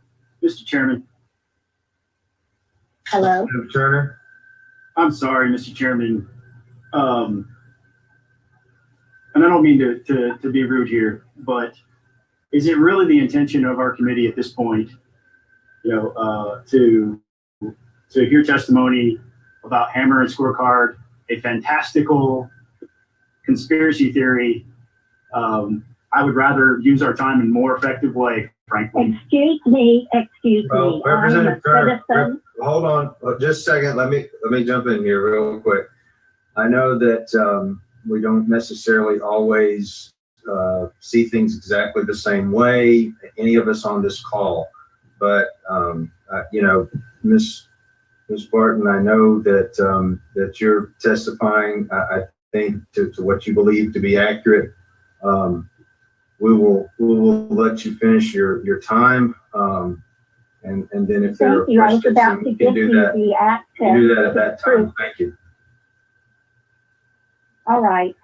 Mr. Chairman. Hello? Turner? I'm sorry, Mr. Chairman. And I don't mean to be rude here, but is it really the intention of our committee at this point, to hear testimony about Hammer and Scorecard, a fantastical conspiracy theory? I would rather use our time in a more effective way, frankly. Excuse me. Well, Representative Turner, hold on just a second. Let me jump in here real quick. I know that we don't necessarily always see things exactly the same way, any of us on this call, but Ms. Barton, I know that that you're testifying, I think, to what you believe to be accurate. We will let you finish your time, and then if there are questions, you can do that. You do that at that time. Thank you. All right.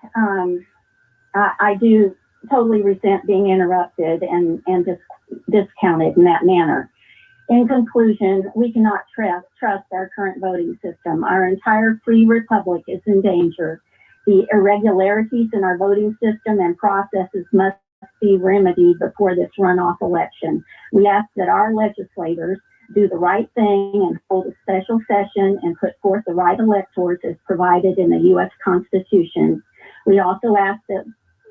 I do totally resent being interrupted and just discounted in that manner. In conclusion, we cannot trust our current voting system. Our entire free republic is in danger. The irregularities in our voting system and processes must be remedied before this runoff election. We ask that our legislators do the right thing and hold a special session and put forth the right electors as provided in the U.S. Constitution. We also ask that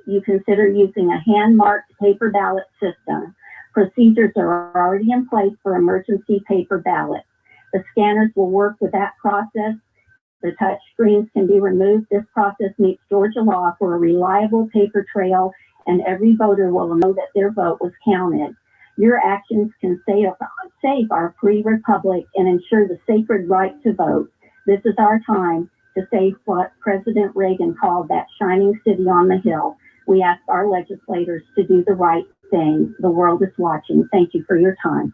you consider using a hand-marked paper ballot system. Procedures are already in place for emergency paper ballots. The scanners will work with that process. The touch screens can be removed. This process meets Georgia law for a reliable paper trail, and every voter will know that their vote was counted. Your actions can save our free republic and ensure the sacred right to vote. This is our time to save what President Reagan called that shining city on the hill. We ask our legislators to do the right thing. The world is watching. Thank you for your time.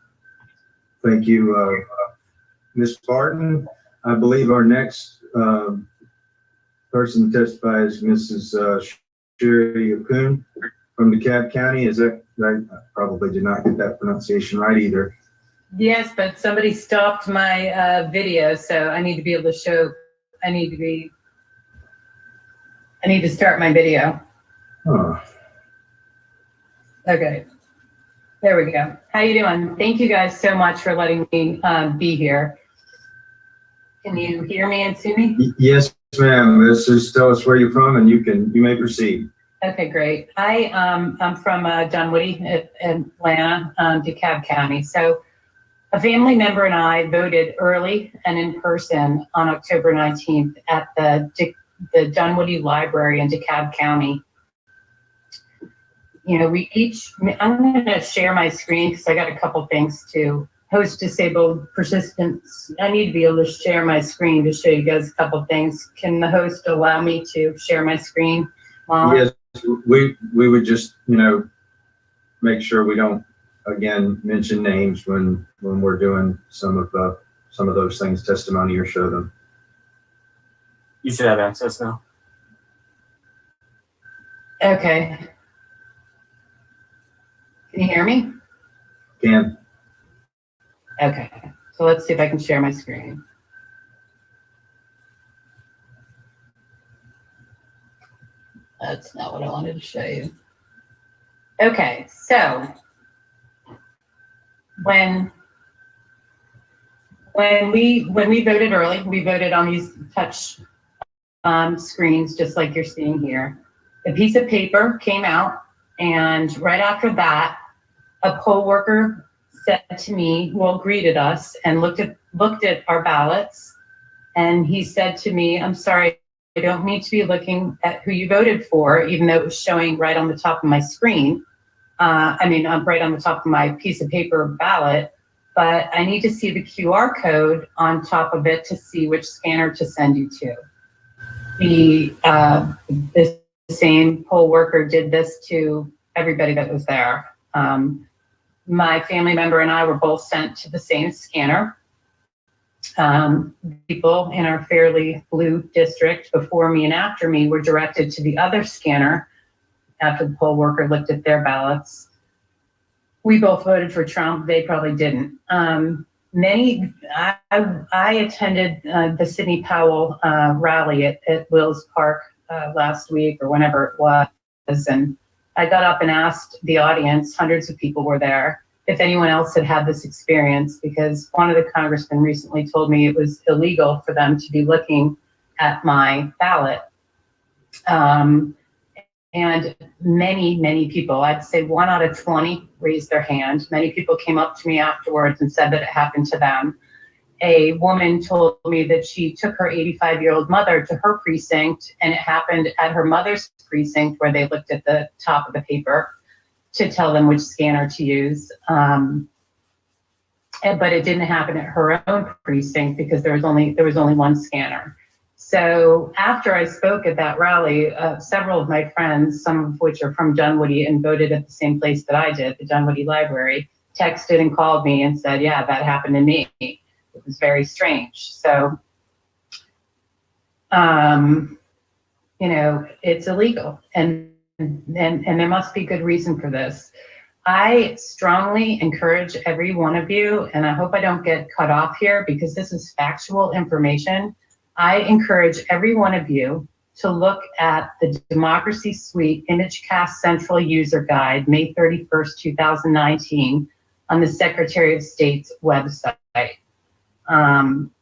Thank you, Ms. Barton. I believe our next person to testify is Mrs. Sherry Okun from Dekalb County. Is that right? I probably did not get that pronunciation right either. Yes, but somebody stopped my video, so I need to be able to show. I need to start my video. Huh. Okay, there we go. How you doing? Thank you guys so much for letting me be here. Can you hear me and see me? Yes, ma'am. Just tell us where you're from, and you may proceed. Okay, great. I'm from Dunwoody, Atlanta, DeKalb County. So a family member and I voted early and in person on October 19th at the Dunwoody Library in DeKalb County. I'm going to share my screen because I got a couple things to host disabled participants. I need to be able to share my screen to show you guys a couple things. Can the host allow me to share my screen? Yes, we would just, make sure we don't, again, mention names when we're doing some of those things, testimony, or show them. You should have access now. Okay. Can you hear me? Can. Okay. So let's see if I can share my screen. That's not what I wanted to show you. Okay, so when we voted early, we voted on these touch screens, just like you're seeing here. A piece of paper came out, and right after that, a poll worker said to me, greeted us and looked at our ballots, and he said to me, "I'm sorry, I don't need to be looking at who you voted for, even though it was showing right on the top of my screen. Right on the top of my piece of paper ballot, but I need to see the QR code on top of it to see which scanner to send you to." The same poll worker did this to everybody that was there. My family member and I were both sent to the same scanner. People in our fairly blue district before me and after me were directed to the other scanner after the poll worker looked at their ballots. We both voted for Trump. They probably didn't. I attended the Sidney Powell rally at Wills Park last week or whenever it was, and I got up and asked the audience, hundreds of people were there, if anyone else had had this experience, because one of the congressmen recently told me it was illegal for them to be looking at my ballot. And many people, I'd say 1 out of 20 raised their hand. Many people came up to me afterwards and said that it happened to them. A woman told me that she took her 85-year-old mother to her precinct, and it happened at her mother's precinct where they looked at the top of the paper to tell them which scanner to use. But it didn't happen at her own precinct because there was only one scanner. So after I spoke at that rally, several of my friends, some of which are from Dunwoody and voted at the same place that I did, the Dunwoody Library, texted and called me and said, yeah, that happened to me. It was very strange. So, it's illegal, and there must be good reason for this. I strongly encourage every one of you, and I hope I don't get cut off here because this is factual information. I encourage every one of you to look at the Democracy Suite ImageCast Central User Guide, May 31st, 2019, on the Secretary of State's website.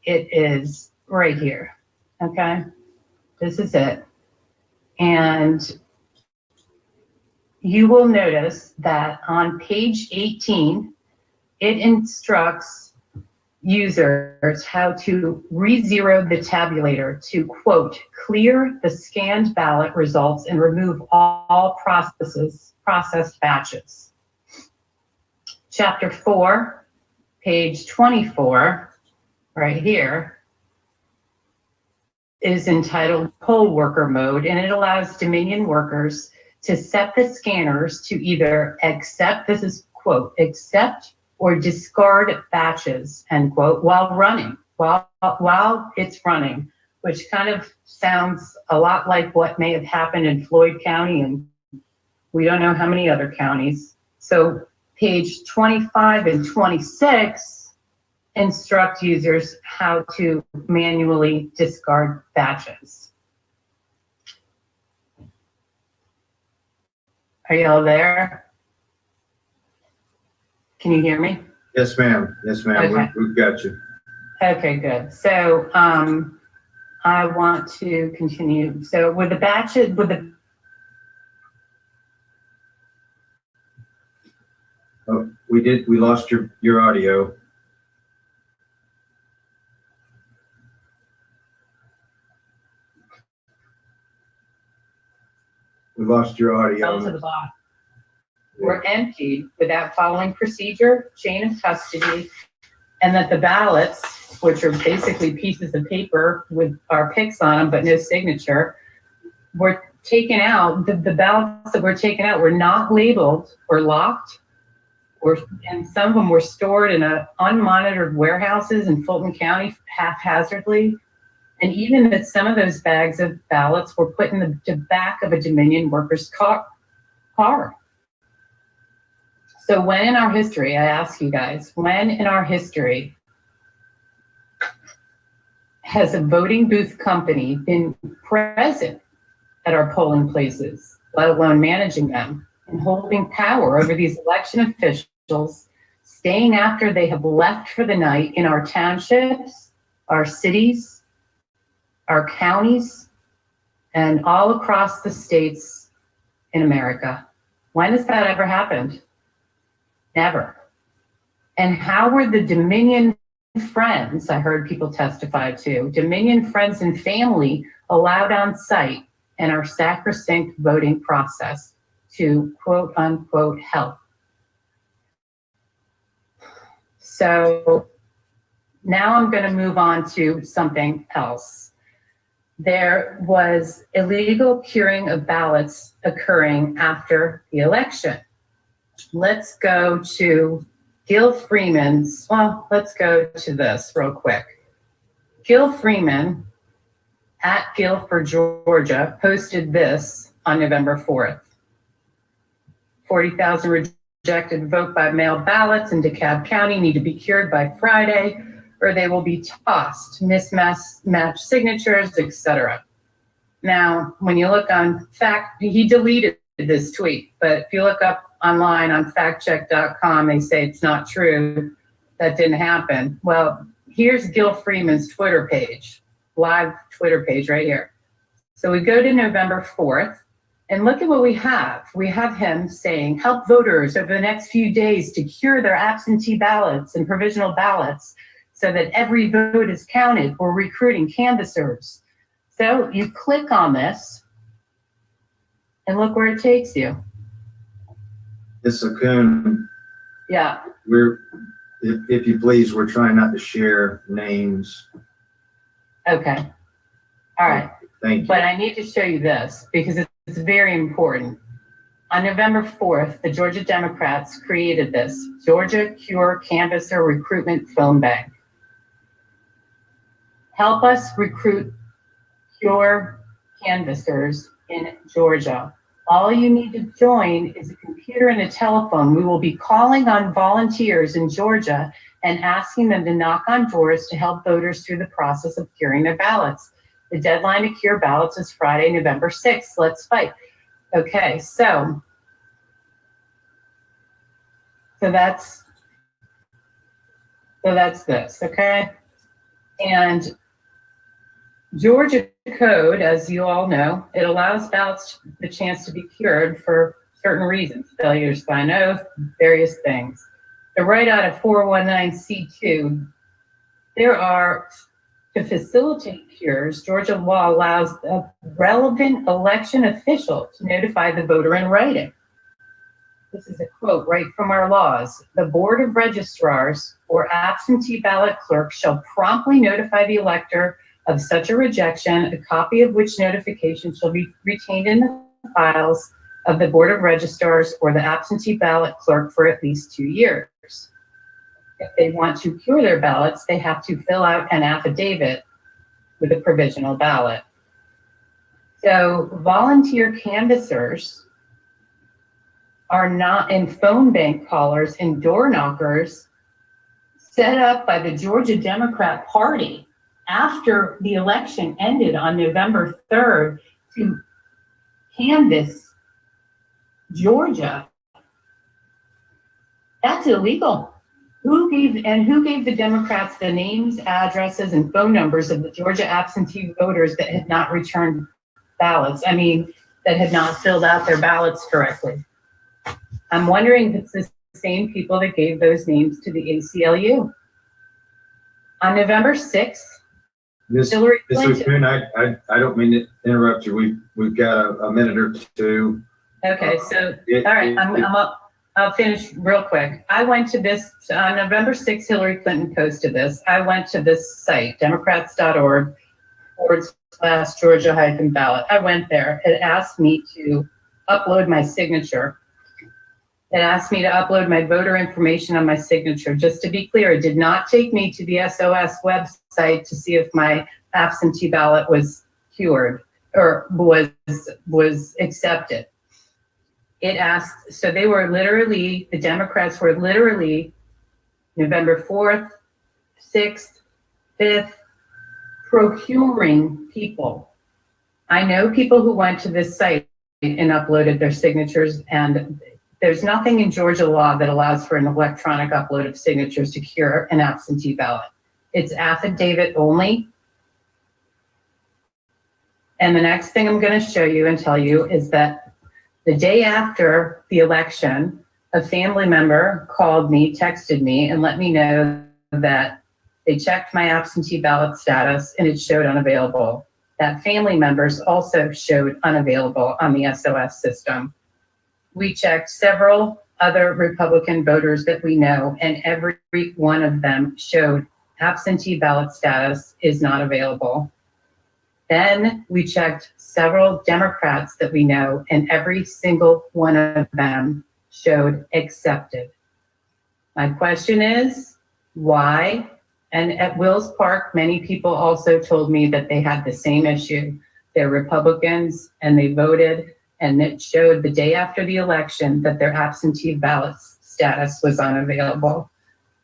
It is right here, okay? This is it. And you will notice that on page 18, it instructs users how to re-zero the tabulator to, quote, clear the scanned ballot results and remove all processed batches. Chapter 4, page 24, right here, is entitled Poll Worker Mode, and it allows Dominion workers to set the scanners to either accept, this is, quote, accept or discard batches, end quote, while it's running, which kind of sounds a lot like what may have happened in Floyd County, and we don't know how many other counties. So page 25 and 26 instruct users how to manually discard batches. Are y'all there? Can you hear me? Yes, ma'am. Yes, ma'am. Okay. We've got you. Okay, good. So I want to continue. So with the batches, Oh, we lost your audio. We lost your audio. down to the bottom. were emptied without following procedure, chain of custody, and that the ballots, which are basically pieces of paper with our pics on them but no signature, were taken out. The ballots that were taken out were not labeled or locked, and some of them were stored in unmonitored warehouses in Fulton County haphazardly. And even that some of those bags of ballots were put in the back of a Dominion worker's car. So when in our history, I ask you guys, when in our history has a voting booth company been present at our polling places, let alone managing them and holding power over these election officials, staying after they have left for the night in our townships, our cities, our counties, and all across the states in America? When has that ever happened? Never. And how were the Dominion friends, I heard people testify to, Dominion friends and family allowed on site in our sacrosanct voting process to quote unquote help? So now I'm going to move on to something else. There was illegal curing of ballots occurring after the election. Let's go to Gil Freeman's, well, let's go to this real quick. Gil Freeman at Gil for Georgia posted this on November 4th. 40,000 rejected vote by mail ballots in Dekalb County need to be cured by Friday, or they will be tossed, mismatched signatures, etc. Now, when you look on he deleted this tweet, but if you look up online on factcheck.com, they say it's not true, that didn't happen. Well, here's Gil Freeman's Twitter page, live Twitter page right here. So we go to November 4th, and look at what we have. We have him saying, help voters over the next few days to cure their absentee ballots and provisional ballots so that every vote is counted. We're recruiting canvassers. So you click on this, and look where it takes you. Ms. Okun, Yeah. if you please, we're trying not to share names. Okay. All right. Thank you. But I need to show you this because it's very important. On November 4th, the Georgia Democrats created this Georgia Cure Canvasser Recruitment Phone Bank. Help us recruit Cure canvassers in Georgia. All you need to join is a computer and a telephone. We will be calling on volunteers in Georgia and asking them to knock on doors to help voters through the process of curing their ballots. The deadline to cure ballots is Friday, November 6th. Let's fight. Okay, so that's this, okay? And Georgia code, as you all know, it allows ballots the chance to be cured for certain reasons, failure to sign oath, various things. So right out of 419C2, to facilitate cures, Georgia law allows the relevant election official to notify the voter in writing. This is a quote right from our laws. The Board of Registrars or absentee ballot clerk shall promptly notify the elector of such a rejection, a copy of which notification shall be retained in the files of the Board of Registrars or the absentee ballot clerk for at least 2 years. If they want to cure their ballots, they have to fill out an affidavit with a provisional ballot. So volunteer canvassers are not in phone bank callers and door knockers set up by the Georgia Democrat Party after the election ended on November 3rd to canvass Georgia. That's illegal. Who gave the Democrats the names, addresses, and phone numbers of the Georgia absentee voters that had not returned ballots? I mean, that had not filled out their ballots correctly. I'm wondering if it's the same people that gave those names to the ACLU. On November 6th, Hillary Clinton. I don't mean to interrupt you. We've got a minute or two. Okay, so all right, I'll finish real quick. I went to this, on November 6th, Hillary Clinton posted this. I went to this site, democrats.org/Georgia-ballot. I went there. It asked me to upload my signature. It asked me to upload my voter information on my signature. Just to be clear, it did not take me to the SOS website to see if my absentee ballot was cured or was accepted. It asked, so they were literally, the Democrats were literally November 4th, 6th, 5th, procuring people. I know people who went to this site and uploaded their signatures, and there's nothing in Georgia law that allows for an electronic upload of signatures to cure an absentee ballot. It's affidavit only. And the next thing I'm going to show you and tell you is that the day after the election, a family member called me, texted me, and let me know that they checked my absentee ballot status and it showed unavailable. That family members also showed unavailable on the SOS system. We checked several other Republican voters that we know, and every one of them showed absentee ballot status is not available. Then we checked several Democrats that we know, and every single one of them showed accepted. My question is, why? And at Wills Park, many people also told me that they had the same issue. They're Republicans and they voted, and it showed the day after the election that their absentee ballot status was unavailable.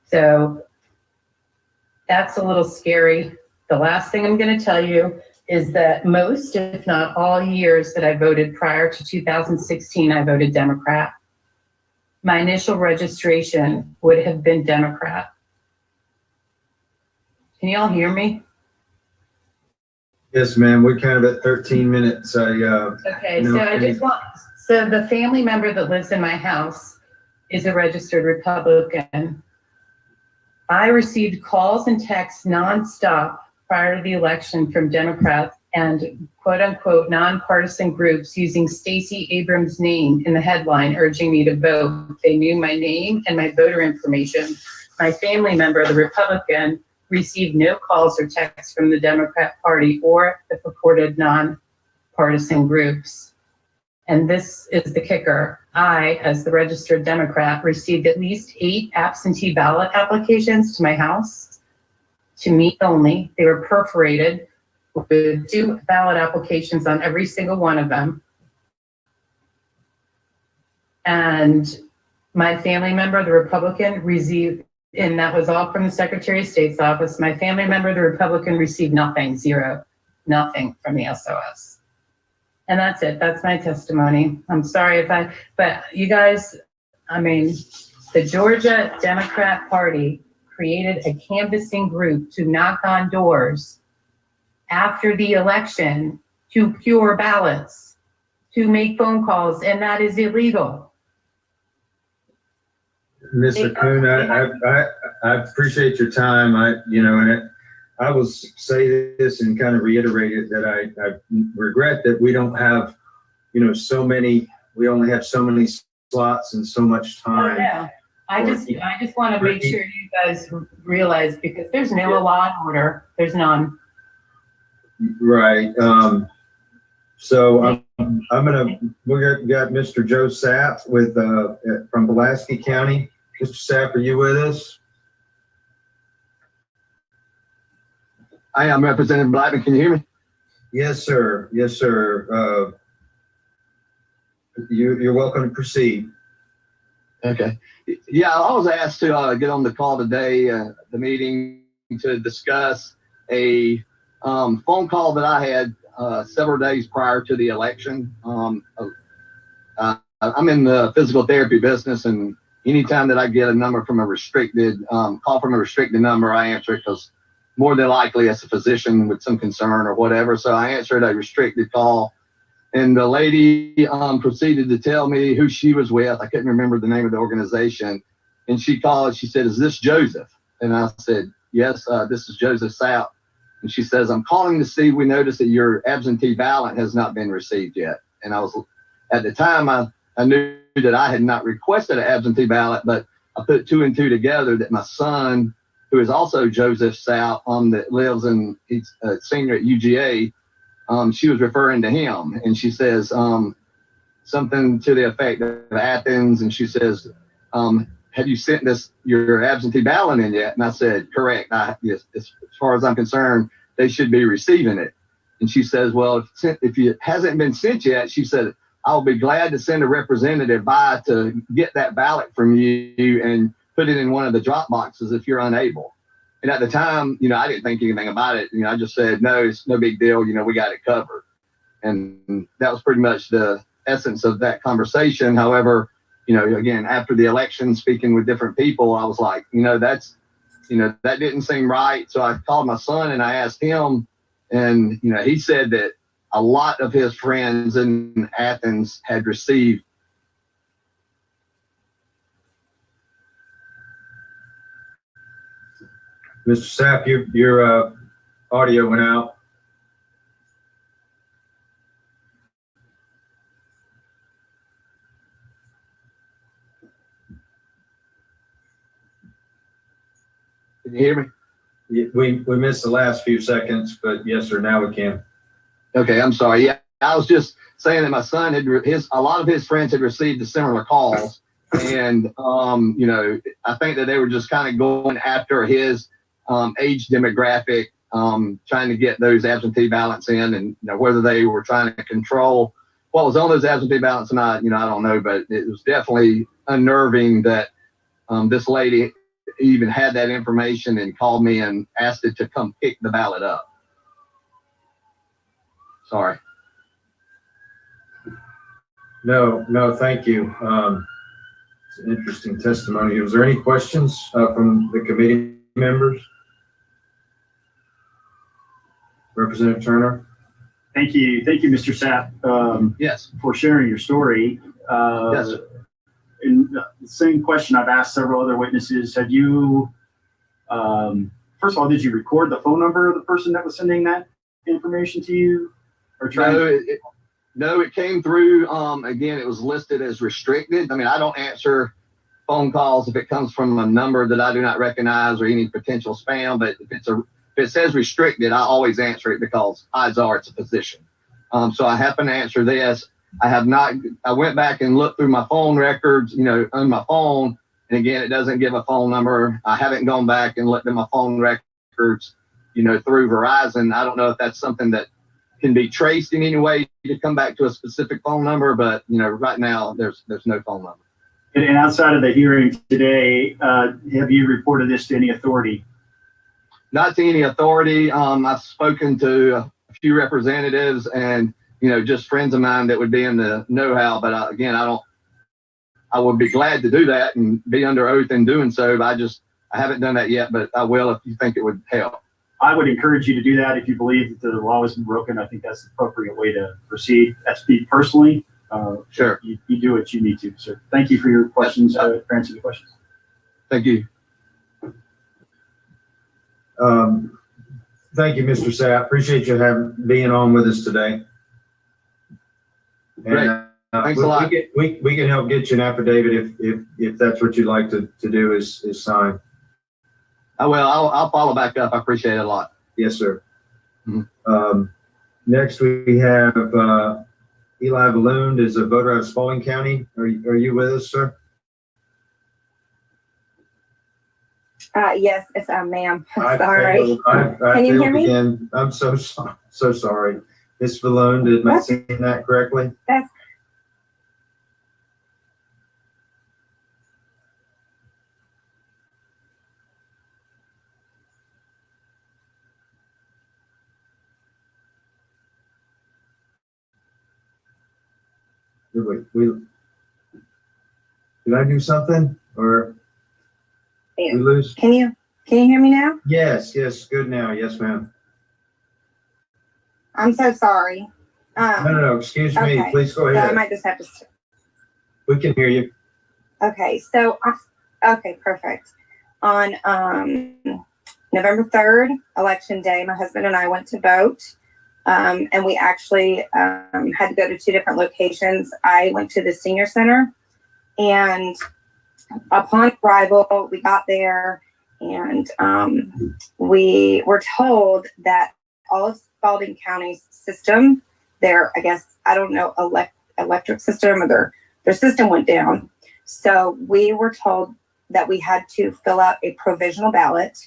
So that's a little scary. The last thing I'm going to tell you is that most, if not all years that I voted prior to 2016, I voted Democrat. My initial registration would have been Democrat. Can you all hear me? Yes, ma'am. We're kind of at 13 minutes. Okay, so I just want, so the family member that lives in my house is a registered Republican. I received calls and texts nonstop prior to the election from Democrats and quote unquote nonpartisan groups using Stacey Abrams' name in the headline urging me to vote. They knew my name and my voter information. My family member, the Republican, received no calls or texts from the Democrat Party or the purported nonpartisan groups. And this is the kicker. I, as the registered Democrat, received at least 8 absentee ballot applications to my house, to me only. They were perforated with 2 ballot applications on every single one of them. And my family member, the Republican, received, and that was all from the Secretary of State's office. My family member, the Republican, received nothing, 0, nothing from the SOS. And that's it. That's my testimony. I'm sorry but you guys, I mean, the Georgia Democrat Party created a canvassing group to knock on doors after the election to cure ballots, to make phone calls, and that is illegal. Mr. Kuhn, I appreciate your time. I will say this and kind of reiterate it that I regret that we don't have, so many, we only have so many slots and so much time. Yeah. I just want to make sure you guys realize, because there's no law and order, there's none. Right. So we got Mr. Joe Sapp with from Pulaski County. Mr. Sapp, are you with us? I am Representative Blackman. Can you hear me? Yes, sir. Yes, sir. You're welcome to proceed. Okay. Yeah, I was asked to get on the call today, the meeting, to discuss a phone call that I had several days prior to the election. I'm in the physical therapy business, and anytime that I get a number from a restricted, call from a restricted number, I answer it, because more than likely it's a physician with some concern or whatever. So I answered a restricted call, and the lady proceeded to tell me who she was with. I couldn't remember the name of the organization. And she called, she said, "Is this Joseph?" And I said, "Yes, this is Joseph Sapp." And she says, "I'm calling to see, we noticed that your absentee ballot has not been received yet." And I was, at the time, I I knew that I had not requested an absentee ballot, but I put two and two together that my son, who is also Joseph South, that lives in, he's a senior at UGA, she was referring to him, and she says something to the effect of Athens, and she says, have you sent your absentee ballot in yet? And I said, correct. Yes, as far as I'm concerned, they should be receiving it. And she says, well, if it hasn't been sent yet, she said, I'll be glad to send a representative by to get that ballot from you and put it in one of the drop boxes if you're unable. And at the time, I didn't think anything about it. I just said, no, it's no big deal. We got it covered. And that was pretty much the essence of that conversation. However, again, after the election, speaking with different people, I was like, that didn't seem right. So I called my son and I asked him, and, he said that a lot of his friends in Athens had received. Mr. Sapp, your audio went out. Can you hear me? We missed the last few seconds, but yes, sir, now we can. Okay, I'm sorry. Yeah, I was just saying that my son a lot of his friends had received the similar calls, and I think that they were just kind of going after his age demographic, trying to get those absentee ballots in, and whether they were trying to control what was on those absentee ballots or not, I don't know, but it was definitely unnerving that this lady even had that information and called me and asked it to come pick the ballot up. Sorry. No, thank you. It's an interesting testimony. Was there any questions from the committee members? Representative Turner? Thank you, Mr. Sapp, yes, for sharing your story. Yes, sir. And the same question I've asked several other witnesses. Have you, first of all, did you record the phone number of the person that was sending that information to you? Or No, it came through. Again, it was listed as restricted. I don't answer phone calls if it comes from a number that I do not recognize or any potential spam. But if it says restricted, I always answer it because odds are it's a position. So I happen to answer this. I went back and looked through my phone records, on my phone. And again, it doesn't give a phone number. I haven't gone back and looked at my phone records, through Verizon. I don't know if that's something that can be traced in any way to come back to a specific phone number, but right now there's no phone number. And outside of the hearing today, have you reported this to any authority? Not to any authority. I've spoken to a few representatives and just friends of mine that would be in the know-how, but I would be glad to do that and be under oath in doing so, but I haven't done that yet, but I will if you think it would help. I would encourage you to do that if you believe that the law has been broken. I think that's the appropriate way to proceed. That's me personally. Sure. You do what you need to, sir. Thank you for your questions, for answering the questions. Thank you. Thank you, Mr. Sapp. Appreciate you being on with us today. Great. Thanks a lot. We can help get you an affidavit if that's what you'd like to do is sign. I will. I'll follow back up. I appreciate it a lot. Yes, sir. Mm-hmm. Next, we have Eli Balloon is a voter out of Fulton County. Are you with us, sir? Yes, it's ma'am. I Sorry. Can you hear me? Again. I'm so sorry. Ms. Balloon, did I say that correctly? That's Did I do something or we lose? Can you hear me now? Yes, good now. Yes, ma'am. I'm so sorry. No, excuse me. Okay. Please go So ahead. I might just have to. We can hear you. Okay, so okay, perfect. On November 3rd, election day, my husband and I went to vote. And we actually had to go to 2 different locations. I went to the senior center, and upon arrival, we got there, and we were told that all of Fulton County's system, I guess, I don't know, electric system, or their system went down. So we were told that we had to fill out a provisional ballot,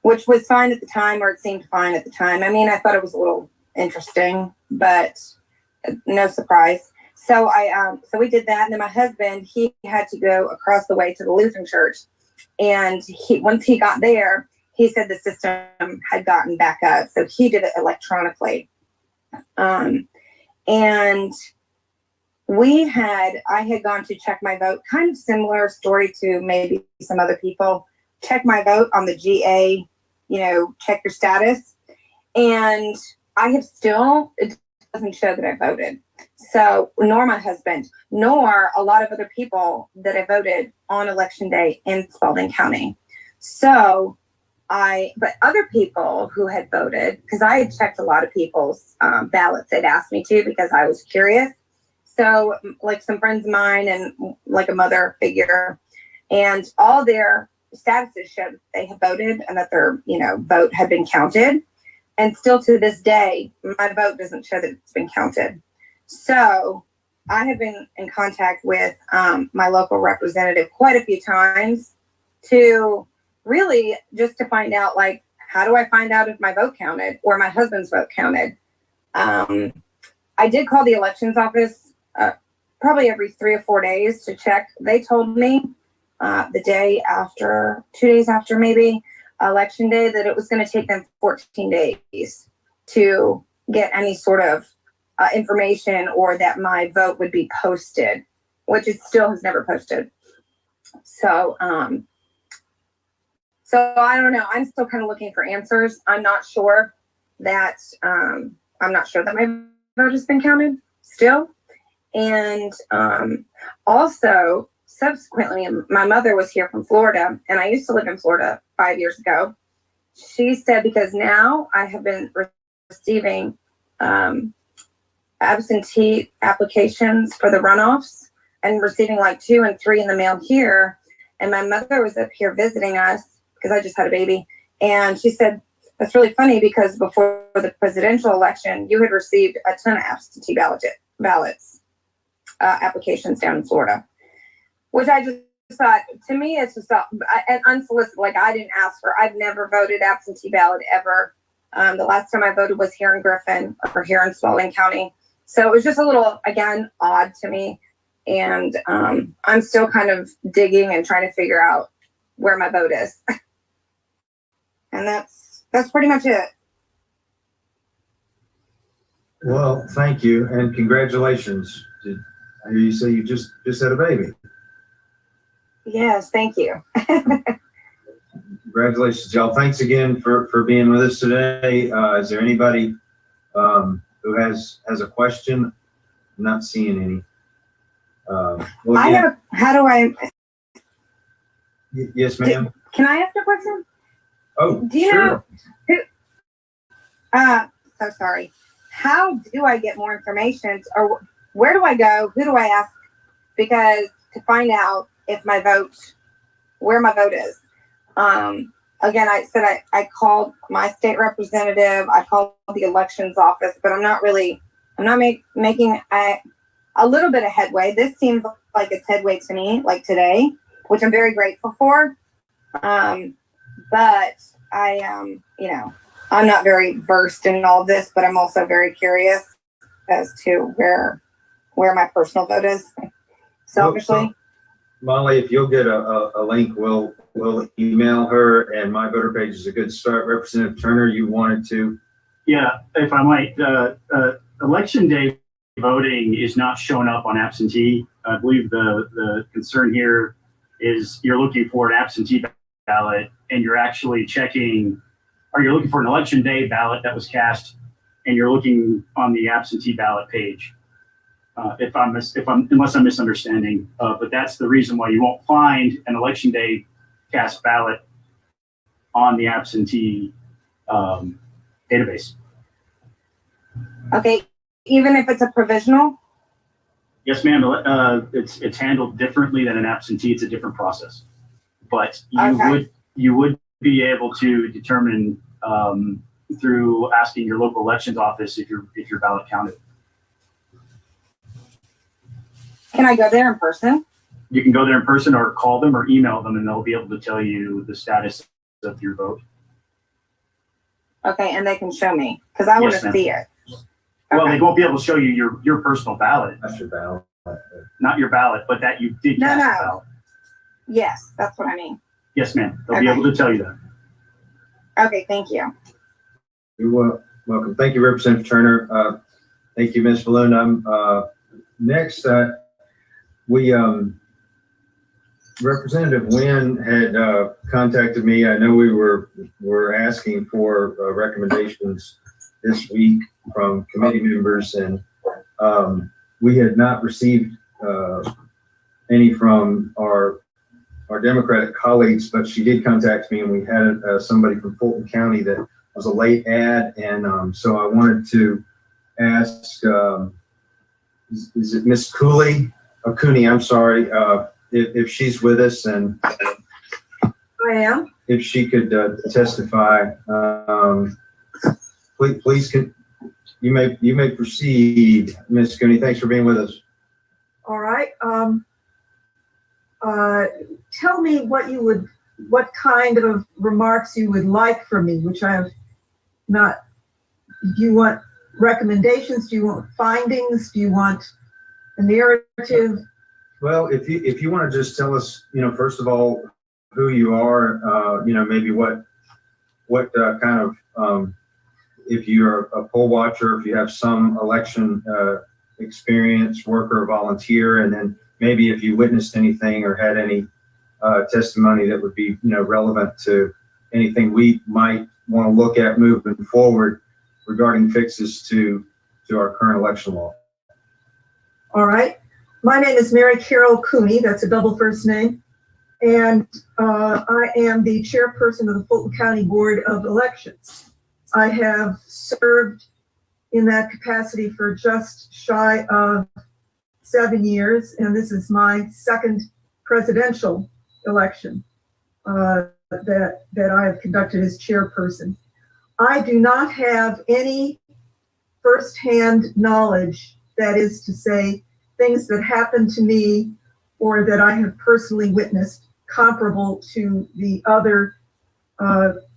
which was fine at the time, or it seemed fine at the time. I mean, I thought it was a little interesting, but no surprise. So so we did that. And then my husband, he had to go across the way to the Lutheran church. And once he got there, he said the system had gotten back up. So he did it electronically. And I had gone to check my vote, kind of similar story to maybe some other people. Check my vote on the GA, check your status. And it doesn't show that I voted. So, nor my husband, nor a lot of other people that I voted on election day in Spalding County. So, but other people who had voted, because I had checked a lot of people's ballots, they'd asked me to because I was curious. So, like some friends of mine and like a mother figure, and all their statuses showed that they had voted and that their, vote had been counted. And still to this day, my vote doesn't show that it's been counted. So I have been in contact with my local representative quite a few times to really just to find out, like, how do I find out if my vote counted or my husband's vote counted? I did call the elections office probably every 3 or 4 days to check. They told me the day after, 2 days after maybe, election day, that it was going to take them 14 days to get any sort of information, or that my vote would be posted, which it still has never posted. So, so I don't know. I'm still kind of looking for answers. I'm not sure that my vote has been counted still. And also, subsequently, my mother was here from Florida, and I used to live in Florida 5 years ago. She said, because now I have been receiving absentee applications for the runoffs and receiving like 2 and 3 in the mail here. And my mother was up here visiting us because I just had a baby. And she said, that's really funny because before the presidential election, you had received a ton of absentee ballots, applications down in Florida, which I just thought, to me, it's just an unsolicited, like I didn't ask for. I've never voted absentee ballot ever. The last time I voted was here in Griffin, or here in Spalding County. So it was just a little, again, odd to me. And I'm still kind of digging and trying to figure out where my vote is. And that's pretty much it. Well, thank you, and congratulations. I hear you say you just had a baby. Yes, thank you. Congratulations, y'all. Thanks again for being with us today. Is there anybody who has a question? I'm not seeing any. How do I? Yes, ma'am. Can I ask a question? Oh, do you sure. know? So sorry. How do I get more information, or where do I go? Who do I ask? Because to find out if my vote, where my vote is. Again, I said I called my state representative. I called the elections office, but I'm not making a little bit of headway. This seems like it's headway to me, like today, which I'm very grateful for. But I'm not very versed in all of this, but I'm also very curious as to where my personal vote is, selfishly. Molly, if you'll get a link, we'll email her, and my voter page is a good start. Representative Turner, you wanted to? Yeah, if I might, election day voting is not showing up on absentee. I believe the concern here is you're looking for an absentee ballot, and you're actually checking, or you're looking for an election day ballot that was cast, and you're looking on the absentee ballot page. Unless I'm misunderstanding, but that's the reason why you won't find an election day cast ballot on the absentee database. Okay, even if it's a provisional? Yes, ma'am. It's handled differently than an absentee. It's a different process, but you would be able to determine through asking your local elections office if your ballot counted. Can I go there in person? You can go there in person or call them or email them, and they'll be able to tell you the status of your vote. Okay, and they can show me because I want Yes, to ma'am. see it. Well, Okay. they won't be able to show you your personal ballot. That's your ballot. Not your ballot, but that you did cast a ballot. Yes, that's what I mean. Yes, ma'am. They'll be Okay. able to tell you that. Okay, thank you. You're welcome. Thank you, Representative Turner. Thank you, Ms. Balloon. Next, Representative Wynn had contacted me. I know we were asking for recommendations this week from committee members, and we had not received any from our Democratic colleagues, but she did contact me, and we had somebody from Fulton County that was a late ad, and so I wanted to ask, is it Miss Cooley? Cooney, I'm sorry, if she's with us, and I am. if she could testify. Please, you may proceed, Miss Cooney. Thanks for being with us. All right. Tell me what kind of remarks you would like from me, which I have not. Do you want recommendations? Do you want findings? Do you want a narrative? Well, if you want to just tell us, first of all, who you are, maybe what kind of, if you're a poll watcher, if you have some election experience, worker or volunteer, and then maybe if you witnessed anything or had any testimony that would be, relevant to anything we might want to look at moving forward regarding fixes to our current election law. All right. My name is Mary Carol Cooney. That's a double first name. And I am the chairperson of the Fulton County Board of Elections. I have served in that capacity for just shy of 7 years, and this is my second presidential election that I have conducted as chairperson. I do not have any firsthand knowledge, that is to say, things that happened to me or that I have personally witnessed comparable to the other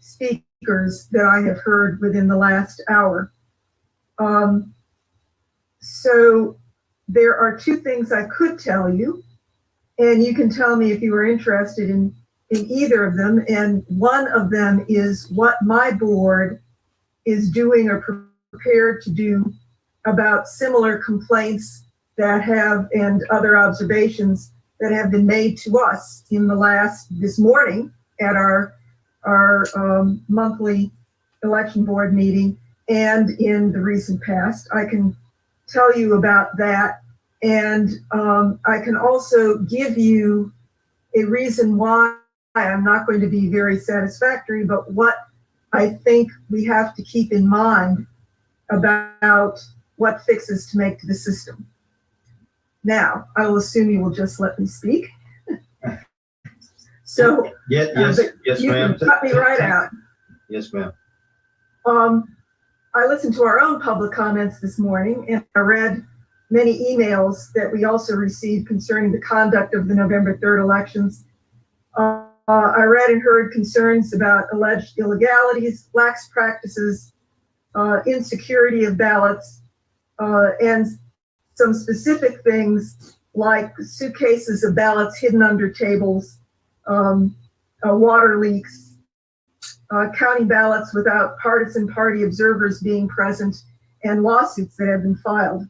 speakers that I have heard within the last hour. So there are two things I could tell you, and you can tell me if you are interested in either of them. And one of them is what my board is doing or prepared to do about similar complaints that have, and other observations that have been made to us this morning at our monthly election board meeting and in the recent past. I can tell you about that, and I can also give you a reason why I'm not going to be very satisfactory, but what I think we have to keep in mind about what fixes to make to the system. Now, I will assume you will just let me speak. So Yes, you ma'am. can cut me right out. Yes, ma'am. I listened to our own public comments this morning, and I read many emails that we also received concerning the conduct of the November 3rd elections. I read and heard concerns about alleged illegalities, lax practices, insecurity of ballots, and some specific things like suitcases of ballots hidden under tables, water leaks, counting ballots without partisan party observers being present, and lawsuits that have been filed.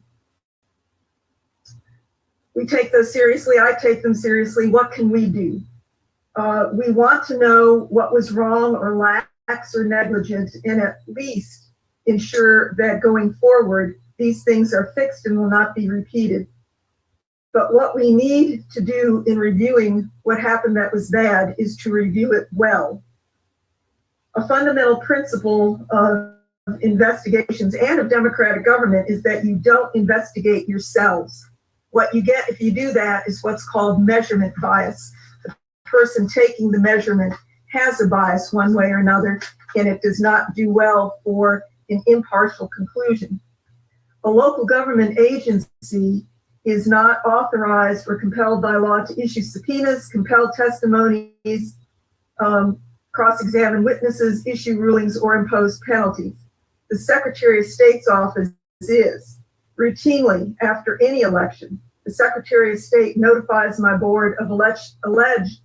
We take those seriously. I take them seriously. What can we do? We want to know what was wrong or lax or negligent, and at least ensure that going forward, these things are fixed and will not be repeated. But what we need to do in reviewing what happened that was bad is to review it well. A fundamental principle of investigations and of democratic government is that you don't investigate yourselves. What you get if you do that is what's called measurement bias. The person taking the measurement has a bias one way or another, and it does not do well for an impartial conclusion. A local government agency is not authorized or compelled by law to issue subpoenas, compel testimonies, cross-examine witnesses, issue rulings, or impose penalties. The Secretary of State's office is. Routinely, after any election, the Secretary of State notifies my board of alleged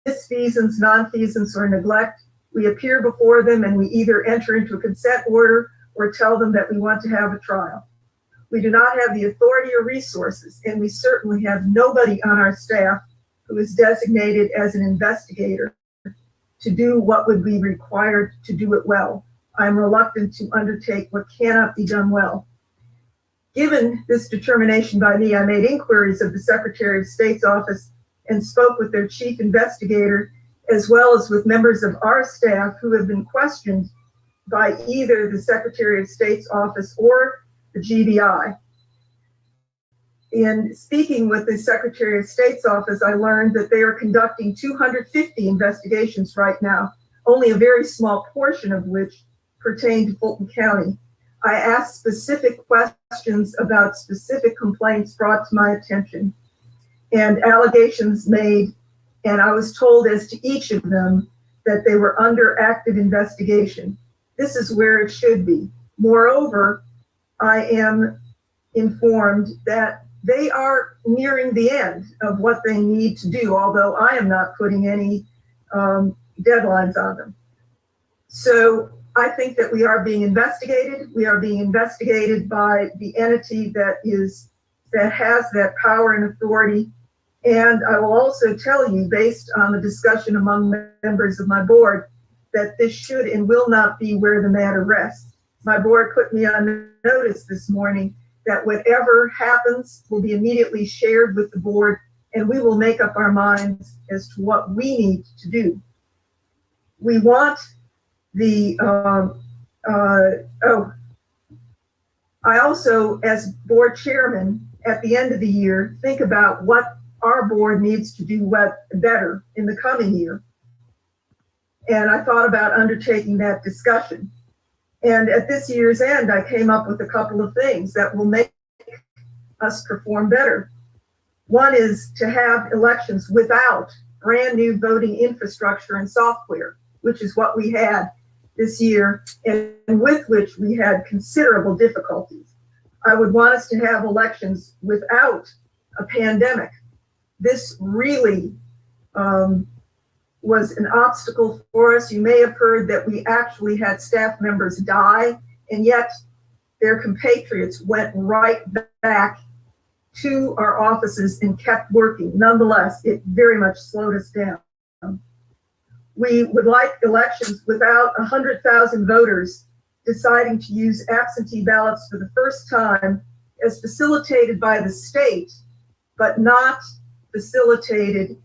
misfeasance, nonfeasance, or neglect. We appear before them and we either enter into a consent order or tell them that we want to have a trial. We do not have the authority or resources, and we certainly have nobody on our staff who is designated as an investigator to do what would be required to do it well. I'm reluctant to undertake what cannot be done well. Given this determination by me, I made inquiries of the Secretary of State's office and spoke with their chief investigator, as well as with members of our staff who have been questioned by either the Secretary of State's office or the GBI. In speaking with the Secretary of State's office, I learned that they are conducting 250 investigations right now, only a very small portion of which pertain to Fulton County. I asked specific questions about specific complaints brought to my attention and allegations made, and I was told as to each of them that they were under active investigation. This is where it should be. Moreover, I am informed that they are nearing the end of what they need to do, although I am not putting any deadlines on them. So I think that we are being investigated. We are being investigated by the entity that has that power and authority. And I will also tell you, based on the discussion among members of my board, that this should and will not be where the matter rests. My board put me on notice this morning that whatever happens will be immediately shared with the board, and we will make up our minds as to what we need to do. We want the, I also, as board chairman, at the end of the year, think about what our board needs to do better in the coming year. And I thought about undertaking that discussion. And at this year's end, I came up with a couple of things that will make us perform better. One is to have elections without brand new voting infrastructure and software, which is what we had this year and with which we had considerable difficulties. I would want us to have elections without a pandemic. This really was an obstacle for us. You may have heard that we actually had staff members die, and yet their compatriots went right back to our offices and kept working. Nonetheless, it very much slowed us down. We would like elections without 100,000 voters deciding to use absentee ballots for the first time as facilitated by the state, but not facilitated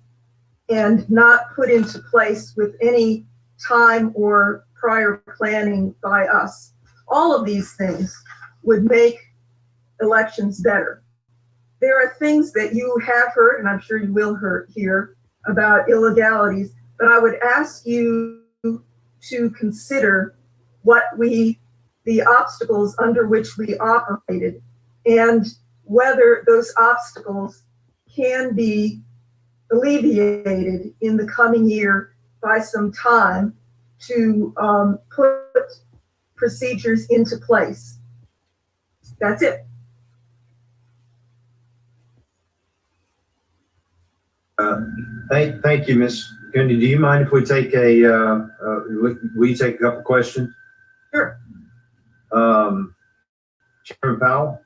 and not put into place with any time or prior planning by us. All of these things would make elections better. There are things that you have heard, and I'm sure you will hear about illegalities, but I would ask you to consider the obstacles under which we operated and whether those obstacles can be alleviated in the coming year by some time to put procedures into place. That's it. Thank you, Ms. Gundy. Do you mind if we take we take a couple questions? Sure. Chairman Powell,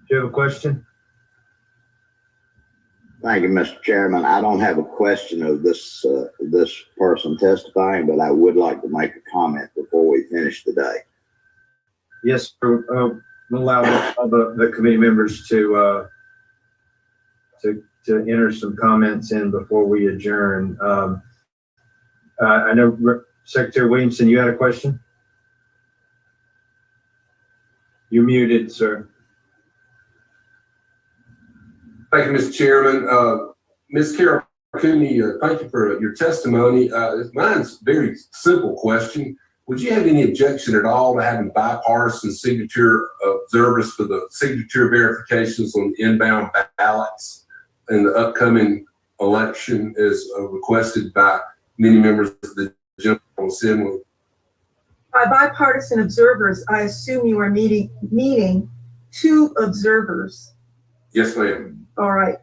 do you have a question? Thank you, Mr. Chairman. I don't have a question of this person testifying, but I would like to make a comment before we finish the day. Yes, we'll allow the committee members to enter some comments in before we adjourn. I know Secretary Williamson, you had a question? You're muted, sir. Thank you, Mr. Chairman. Ms. Carol Cooney, thank you for your testimony. Mine's a very simple question. Would you have any objection at all to having bipartisan signature observers for the signature verifications on inbound ballots in the upcoming election as requested by many members of the General Assembly? By bipartisan observers, I assume you are meaning two observers. Yes, ma'am. All right.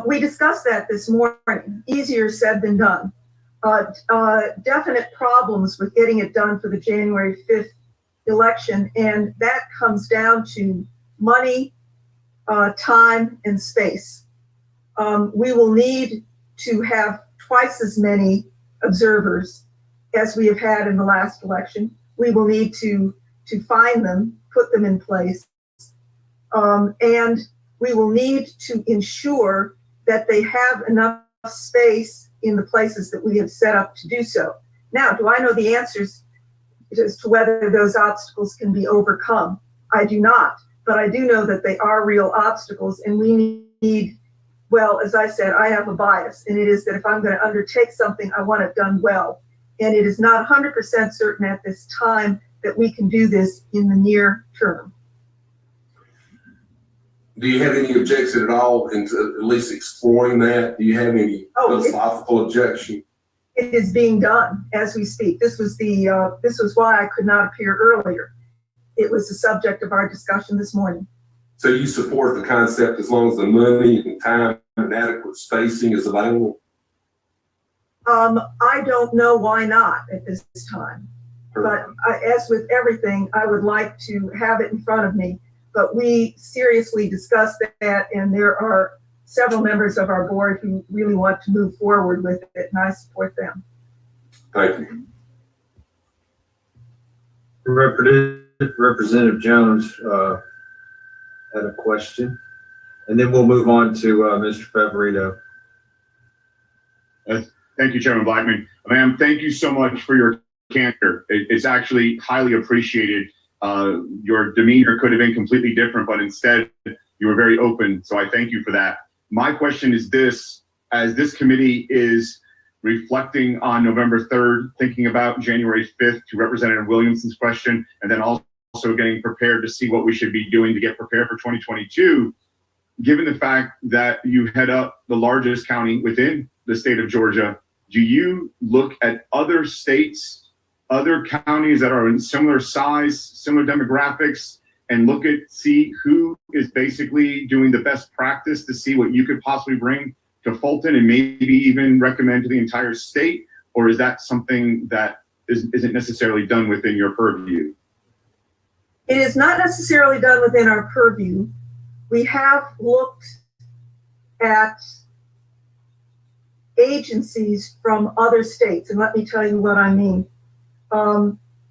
We discussed that this morning. Easier said than done. Definite problems with getting it done for the January 5th election, and that comes down to money, time, and space. We will need to have twice as many observers as we have had in the last election. We will need to find them, put them in place, and we will need to ensure that they have enough space in the places that we have set up to do so. Now, do I know the answers as to whether those obstacles can be overcome? I do not, but I do know that they are real obstacles, and we need, well, as I said, I have a bias, and it is that if I'm going to undertake something, I want it done well. And it is not 100% certain at this time that we can do this in the near term. Do you have any objection at all into at least exploring that? Do you have any philosophical objection? It is being done as we speak. This was why I could not appear earlier. It was the subject of our discussion this morning. So you support the concept as long as the money and time and adequate spacing is available? I don't know why not at this time. But as with everything, I would like to have it in front of me. But we seriously discussed that, and there are several members of our board who really want to move forward with it, and I support them. Thank you. Representative Jones had a question, and then we'll move on to Mr. Favorito. Thank you, Chairman Blackman. Ma'am, thank you so much for your candor. It's actually highly appreciated. Your demeanor could have been completely different, but instead you were very open. So I thank you for that. My question is this: as this committee is reflecting on November 3rd, thinking about January 5th to Representative Williamson's question, and then also getting prepared to see what we should be doing to get prepared for 2022, given the fact that you head up the largest county within the state of Georgia, do you look at other states, other counties that are in similar size, similar demographics, and see who is basically doing the best practice to see what you could possibly bring to Fulton and maybe even recommend to the entire state? Or is that something that isn't necessarily done within your purview? It is not necessarily done within our purview. We have looked at agencies from other states, and let me tell you what I mean.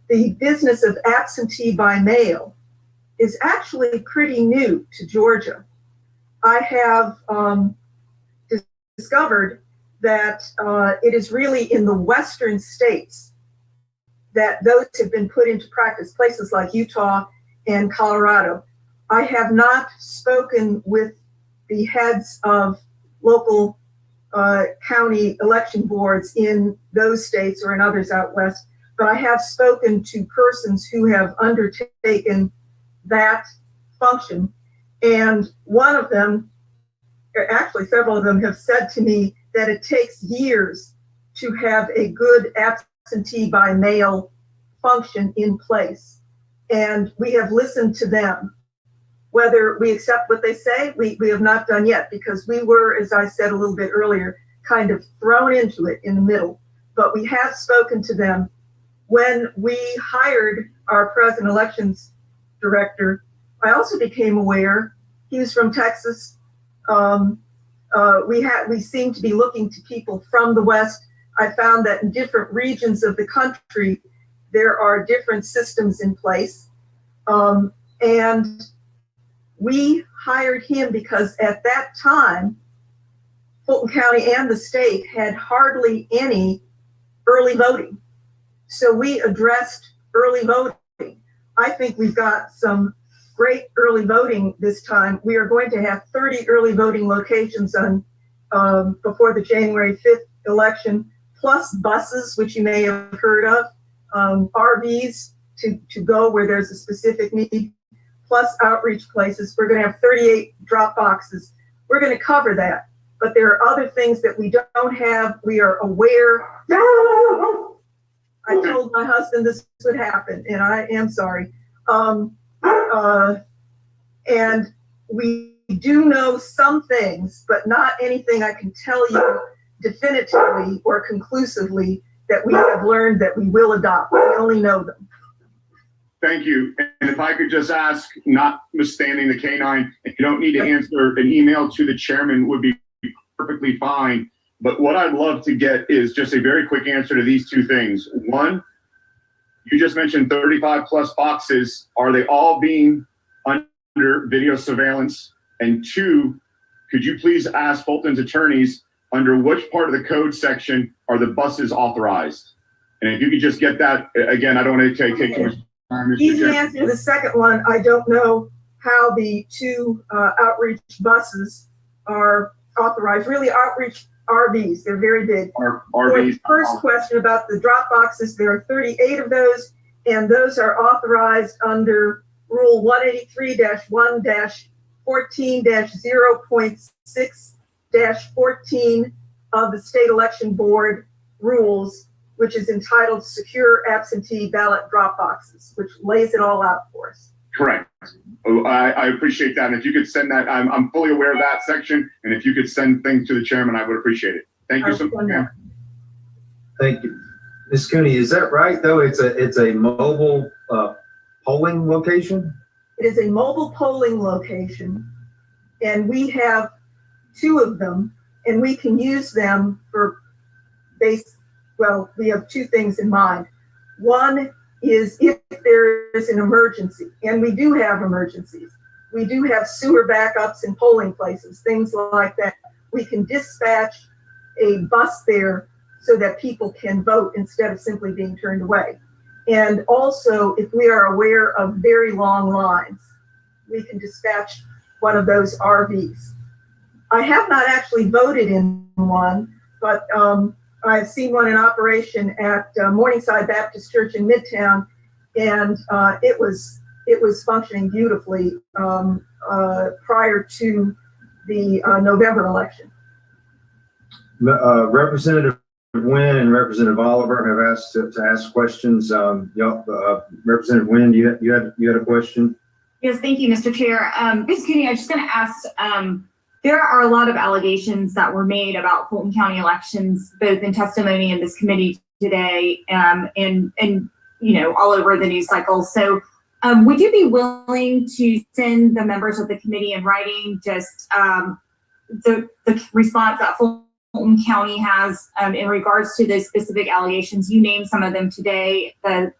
The business of absentee by mail is actually pretty new to Georgia. I have discovered that it is really in the western states that those have been put into practice, places like Utah and Colorado. I have not spoken with the heads of local county election boards in those states or in others out west, but I have spoken to persons who have undertaken that function. And one of them, actually several of them, have said to me that it takes years to have a good absentee by mail function in place. And we have listened to them. Whether we accept what they say, we have not done yet, because we were, as I said a little bit earlier, kind of thrown into it in the middle. But we have spoken to them. When we hired our present elections director, I also became aware he was from Texas. We seem to be looking to people from the West. I found that in different regions of the country, there are different systems in place. And we hired him because at that time, Fulton County and the state had hardly any early voting. So we addressed early voting. I think we've got some great early voting this time. We are going to have 30 early voting locations on before the January 5th election, plus buses, which you may have heard of, RVs to go where there's a specific need, plus outreach places. We're going to have 38 drop boxes. We're going to cover that. But there are other things that we don't have. We are aware. I told my husband this would happen, and I am sorry. And we do know some things, but not anything I can tell you definitively or conclusively that we have learned that we will adopt. We only know them. Thank you. And if I could just ask, notwithstanding the K-9, if you don't need to answer an email to the chairman would be perfectly fine. But what I'd love to get is just a very quick answer to these two things. One, you just mentioned 35 plus boxes. Are they all being under video surveillance? And two, could you please ask Fulton's attorneys under which part of the code section are the buses authorized? And if you could just get that, again, I don't want to take too much time. Easy answer to the second one. I don't know how the two outreach buses are authorized. Really, outreach RVs, they're very big. RVs. First question about the drop boxes, there are 38 of those, and those are authorized under Rule 183-1-14-0.6-14 of the State Election Board rules, which is entitled Secure Absentee Ballot Drop Boxes, which lays it all out for us. Correct. I appreciate that. And if you could send that, I'm fully aware of that section. And if you could send things to the chairman, I would appreciate it. Thank you so much, ma'am. Thank you. Ms. Cooney, is that right, though? It's a mobile polling location? It is a mobile polling location, and we have two of them, and we can use them for well, we have two things in mind. One is if there is an emergency, and we do have emergencies. We do have sewer backups in polling places, things like that. We can dispatch a bus there so that people can vote instead of simply being turned away. And also, if we are aware of very long lines, we can dispatch one of those RVs. I have not actually voted in one, but I've seen one in operation at Morningside Baptist Church in Midtown, and it was functioning beautifully prior to the November election. Representative Wynn and Representative Oliver have asked to ask questions. Representative Wynn, you had a question? Yes, thank you, Mr. Chair. Ms. Cooney, I was just going to ask, there are a lot of allegations that were made about Fulton County elections, both in testimony in this committee today and all over the news cycle. So would you be willing to send the members of the committee in writing just the response that Fulton County has in regards to those specific allegations? You named some of them today, the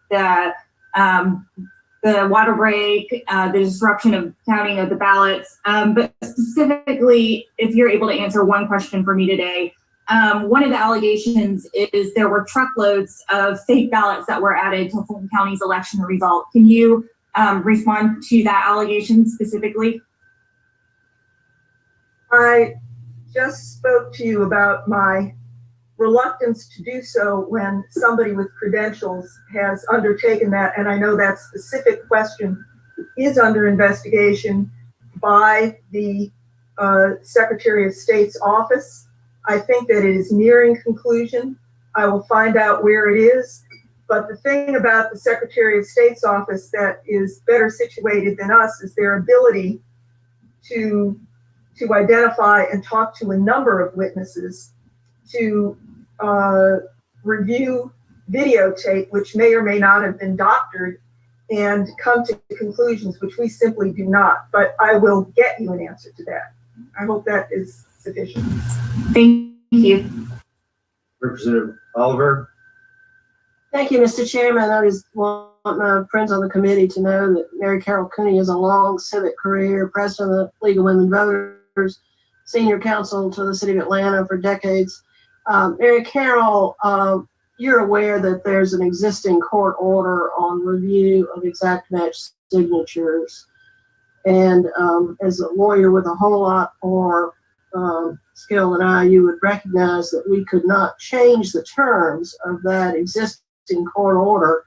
water break, the disruption of counting of the ballots. But specifically, if you're able to answer one question for me today, one of the allegations is there were truckloads of fake ballots that were added to Fulton County's election result. Can you respond to that allegation specifically? I just spoke to you about my reluctance to do so when somebody with credentials has undertaken that, and I know that specific question is under investigation by the Secretary of State's office. I think that it is nearing conclusion. I will find out where it is, but the thing about the Secretary of State's office that is better situated than us is their ability to identify and talk to a number of witnesses, to review videotape, which may or may not have been doctored, and come to conclusions which we simply do not. But I will get you an answer to that. I hope that is sufficient. Thank you. Representative Oliver. Thank you, Mr. Chairman. I just want my friends on the committee to know that Mary Carol Cooney has a long civic career, president of the League of Women Voters, senior counsel to the city of Atlanta for decades. Mary Carol you're aware that there's an existing court order on review of exact match signatures. And as a lawyer with a whole lot more skill than I, you would recognize that we could not change the terms of that existing court order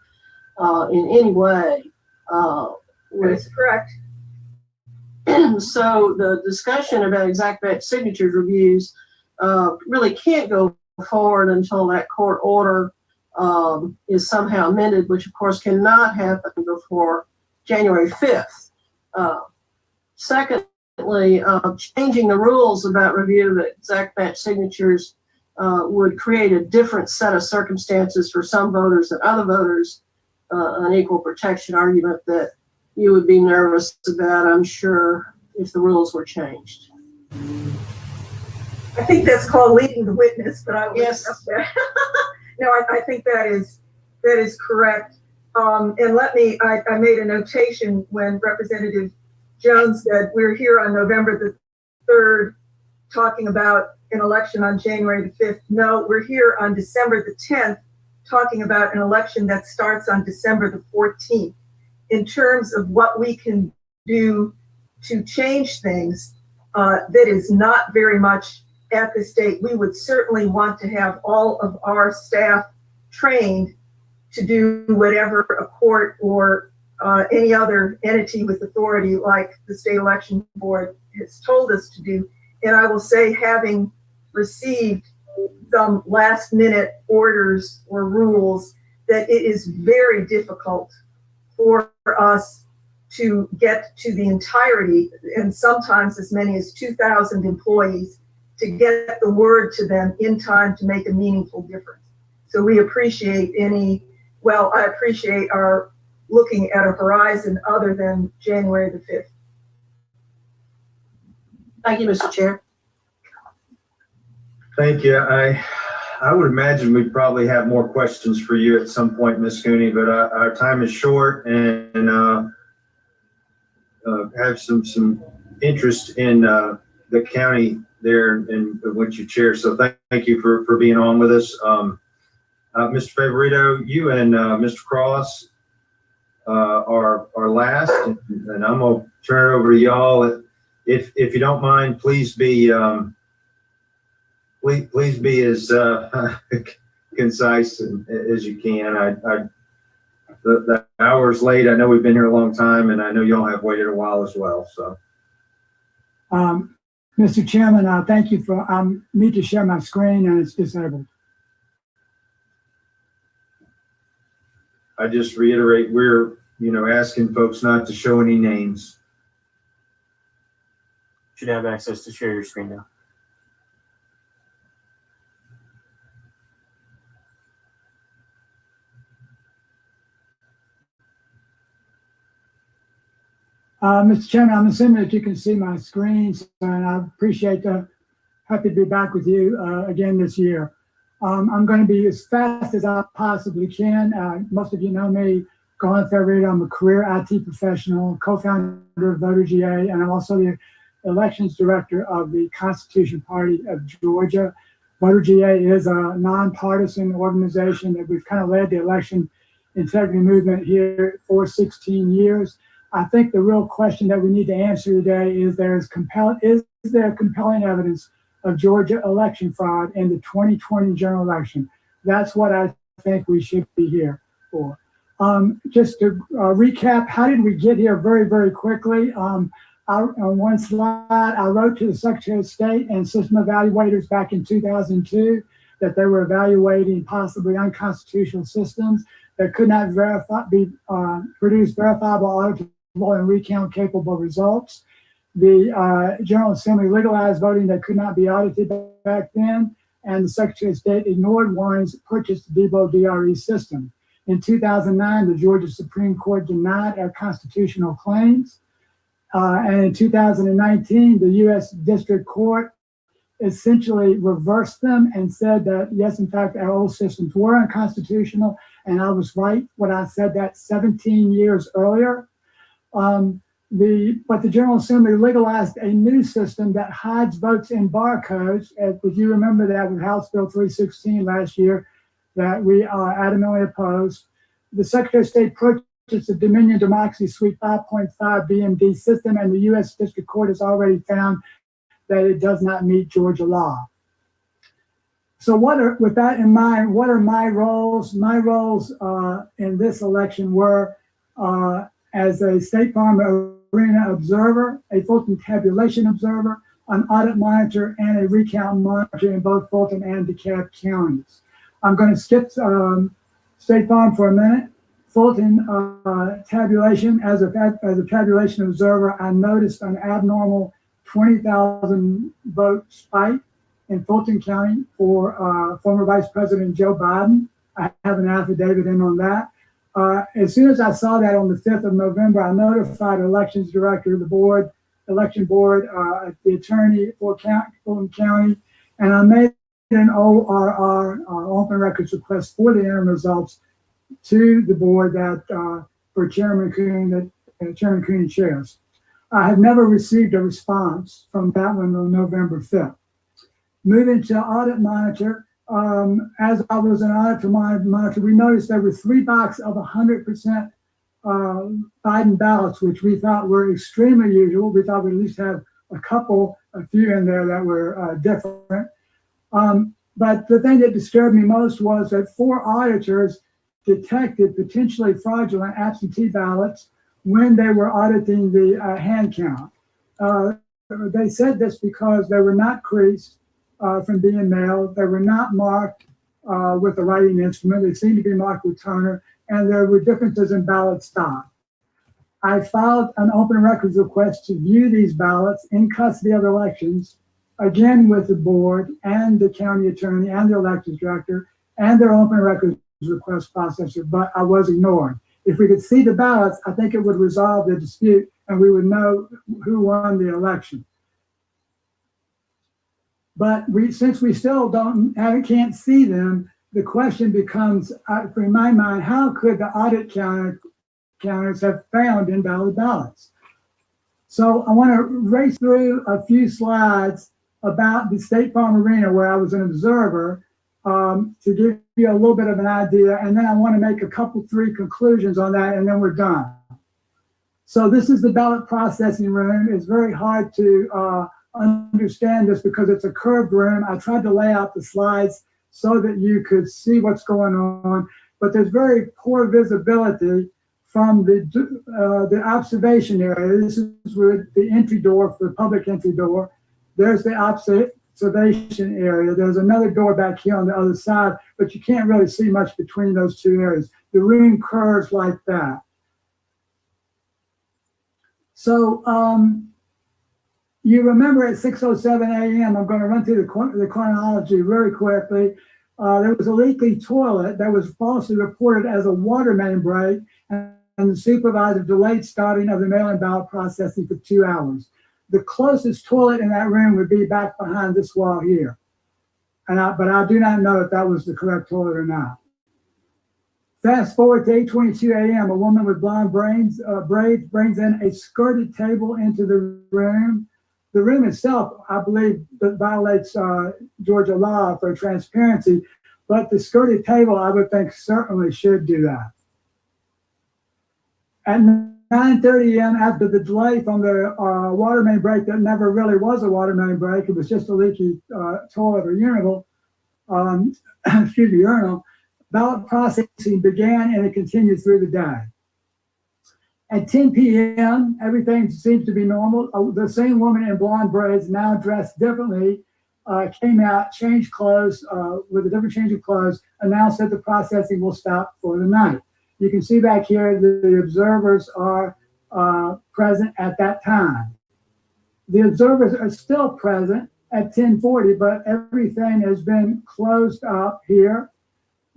in any way. That's correct. So the discussion about exact match signatures reviews really can't go forward until that court order is somehow amended, which of course cannot happen before January 5th. Secondly, changing the rules about review of exact match signatures would create a different set of circumstances for some voters than other voters, an equal protection argument that you would be nervous about, I'm sure, if the rules were changed. I think that's called leading the witness, but I will Yes. accept that. No, I think that is correct. And I made a notation when Representative Jones said we're here on November the 3rd talking about an election on January the 5th. No, we're here on December the 10th talking about an election that starts on December the 14th. In terms of what we can do to change things, that is not very much at this date. We would certainly want to have all of our staff trained to do whatever a court or any other entity with authority like the State Election Board has told us to do. And I will say, having received some last minute orders or rules, that it is very difficult for us to get to the entirety, and sometimes as many as 2,000 employees, to get the word to them in time to make a meaningful difference. So we appreciate I appreciate our looking at a horizon other than January the 5th. Thank you, Mr. Chair. Thank you. I would imagine we'd probably have more questions for you at some point, Ms. Cooney, but our time is short and have some interest in the county there and what you chair. So thank you for being on with us. Mr. Favorito, you and Mr. Cross are last, and I'm gonna turn it over to y'all. If you don't mind, please be as concise as you can. The hour's late. I know we've been here a long time, and I know y'all have waited a while as well. So, Mr. Chairman, thank you for need to share my screen, and it's disabled. I just reiterate, we're asking folks not to show any names. Should have access to share your screen now. Mr. Chairman, I'm assuming that you can see my screen, and I appreciate happy to be back with you again this year. I'm going to be as fast as I possibly can. Most of you know me, Jan Barton. I'm a career IT professional, co-founder of Voter GA, and I'm also the elections director of the Constitution Party of Georgia. Voter GA is a nonpartisan organization that we've kind of led the election integrity movement here for 16 years. I think the real question that we need to answer today is is there compelling evidence of Georgia election fraud in the 2020 general election? That's what I think we should be here for. Just to recap, how did we get here very, very quickly? On one slide, I wrote to the Secretary of State and system evaluators back in 2002 that they were evaluating possibly unconstitutional systems that could not produce verifiable, auditable, and recount capable results. The General Assembly legalized voting that could not be audited back then, and the Secretary of State ignored warnings to purchase the Debo DRE system. In 2009, the Georgia Supreme Court denied our constitutional claims. And in 2019, the U.S. District Court essentially reversed them and said that, yes, in fact, our old systems were unconstitutional. And I was right when I said that 17 years earlier. But the General Assembly legalized a new system that hides votes in barcodes. If you remember that with House Bill 316 last year, that we are adamantly opposed. The Secretary of State purchased the Dominion Democracy Suite 5.5 BMD system, and the U.S. District Court has already found that it does not meet Georgia law. So with that in mind, what are my roles? My roles in this election were as a State Farm Arena observer, a Fulton tabulation observer, an audit monitor, and a recount monitor in both Fulton and DeKalb counties. I'm going to skip State Farm for a minute. Fulton tabulation, as a tabulation observer, I noticed an abnormal 20,000 vote spike in Fulton County for former Vice President Joe Biden. I have an affidavit in on that. As soon as I saw that on the 5th of November, I notified elections director, the board, election board, the attorney for Fulton County, and I made an ORR, open records request for the interim results to the board that for Chairman Coon, that Chairman Coon chairs. I have never received a response from that one on November 5th. Moving to audit monitor, as I was an audit monitor, we noticed there were 3 boxes of 100% Biden ballots, which we thought were extremely usual. We thought we'd at least have a few in there that were different. But the thing that disturbed me most was that 4 auditors detected potentially fraudulent absentee ballots when they were auditing the hand count. They said this because they were not creased from being mailed. They were not marked with a writing instrument. They seemed to be marked with toner, and there were differences in ballot stock. I filed an open records request to view these ballots in custody of elections, again with the board and the county attorney and the elections director and their open records request processor, but I was ignored. If we could see the ballots, I think it would resolve the dispute and we would know who won the election. But since we still can't see them, the question becomes, in my mind, how could the audit counters have found invalid ballots? So I want to race through a few slides about the State Farm Arena where I was an observer to give you a little bit of an idea, and then I want to make a 3 conclusions on that, and then we're done. So this is the ballot processing room. It's very hard to understand this because it's a curved room. I tried to lay out the slides so that you could see what's going on, but there's very poor visibility from the observation area. This is where the entry door, for the public entry door. There's the observation area. There's another door back here on the other side, but you can't really see much between those 2 areas. The room curves like that. So you remember at 6:07 a.m., I'm going to run through the chronology very quickly. There was a leaky toilet that was falsely reported as a water main break, and the supervisor delayed starting of the mail-in ballot processing for 2 hours. The closest toilet in that room would be back behind this wall here. But I do not know if that was the correct toilet or not. Fast forward to 8:22 a.m., a woman with blonde braids brings in a skirted table into the room. The room itself, I believe, violates Georgia law for transparency, but the skirted table, I would think, certainly should do that. At 9:30 a.m., after the delay from the water main break that never really was a water main break, it was just a leaky toilet or urinal, urinal, ballot processing began and it continued through the day. At 10 p.m., everything seems to be normal. The same woman in blonde braids, now dressed differently, came out, changed clothes with a different change of clothes, announced that the processing will stop for the night. You can see back here the observers are present at that time. The observers are still present at 10:40, but everything has been closed up here.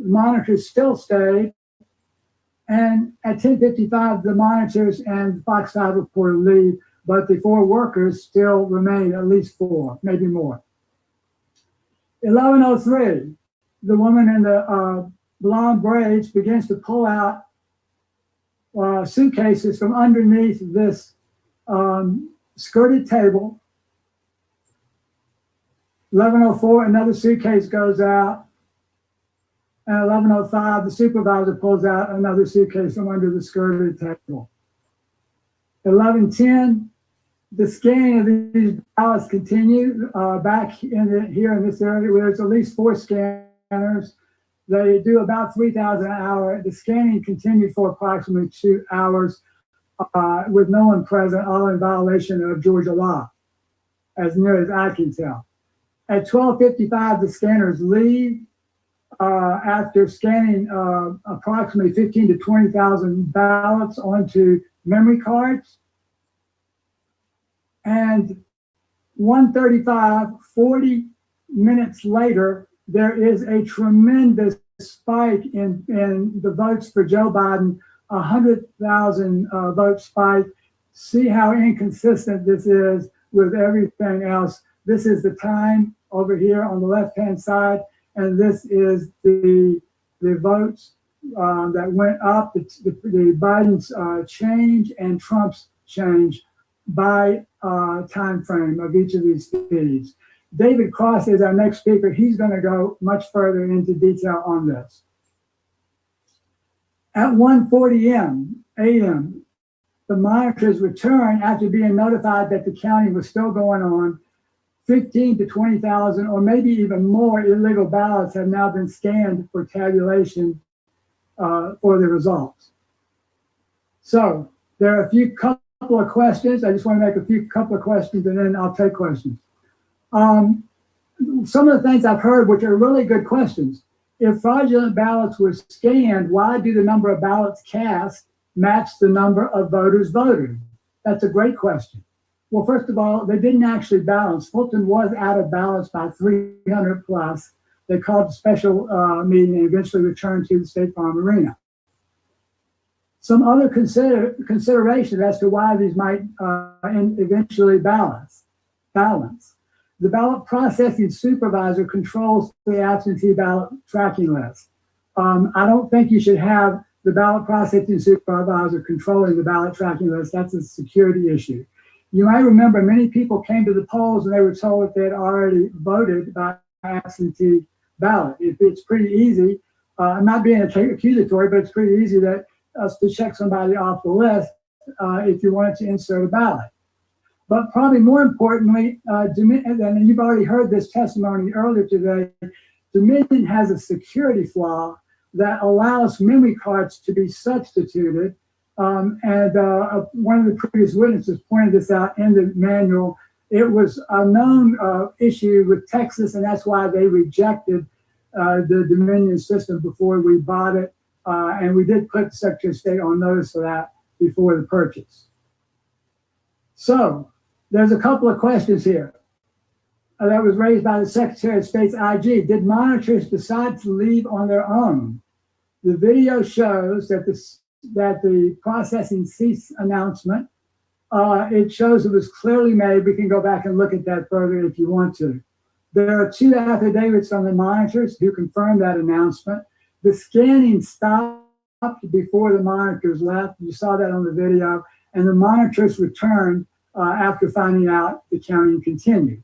The monitors still stayed. And at 10:55, the monitors and Fox 5 reporter leave, but the 4 workers still remain, at least 4, maybe more. 11:03, the woman in the blonde braids begins to pull out suitcases from underneath this skirted table. 11:04, another suitcase goes out. And 11:05, the supervisor pulls out another suitcase from under the skirt of the table. 11:10, the scanning of these ballots continue back here in this area where there's at least 4 scanners. They do about 3,000 an hour. The scanning continued for approximately 2 hours with no one present, all in violation of Georgia law, as near as I can tell. At 12:55, the scanners leave after scanning approximately 15 to 20,000 ballots onto memory cards. And 1:35, 40 minutes later, there is a tremendous spike in the votes for Joe Biden, 100,000 vote spike. See how inconsistent this is with everything else. This is the time over here on the left-hand side, and this is the votes that went up, the Biden's change and Trump's change by time frame of each of these feeds. David Cross is our next speaker. He's going to go much further into detail on this. At 1:40 a.m., the monitors return after being notified that the county was still going on. 15 to 20,000 or maybe even more illegal ballots have now been scanned for tabulation for the results. So there are a couple of questions. I just want to make a couple of questions and then I'll take questions. Some of the things I've heard, which are really good questions. If fraudulent ballots were scanned, why do the number of ballots cast match the number of voters voted? That's a great question. Well, first of all, they didn't actually balance. Fulton was out of balance by 300 plus. They called a special meeting and eventually returned to the State Farm Arena. Some other considerations as to why these might eventually balance. The ballot processing supervisor controls the absentee ballot tracking list. I don't think you should have the ballot processing supervisor controlling the ballot tracking list. That's a security issue. You might remember many people came to the polls and they were told that they had already voted by absentee ballot. It's pretty easy. I'm not being accusatory, but it's pretty easy to check somebody off the list if you wanted to insert a ballot. But probably more importantly, and you've already heard this testimony earlier today, Dominion has a security flaw that allows memory cards to be substituted. One of the previous witnesses pointed this out in the manual. It was a known issue with Texas, and that's why they rejected the Dominion system before we bought it. And we did put the Secretary of State on notice of that before the purchase. So there's a couple of questions here that was raised by the Secretary of State's IG. Did monitors decide to leave on their own? The video shows that the processing cease announcement, it shows it was clearly made. We can go back and look at that further if you want to. There are 2 affidavits from the monitors who confirmed that announcement. The scanning stopped before the monitors left. You saw that on the video. And the monitors returned after finding out the counting continued.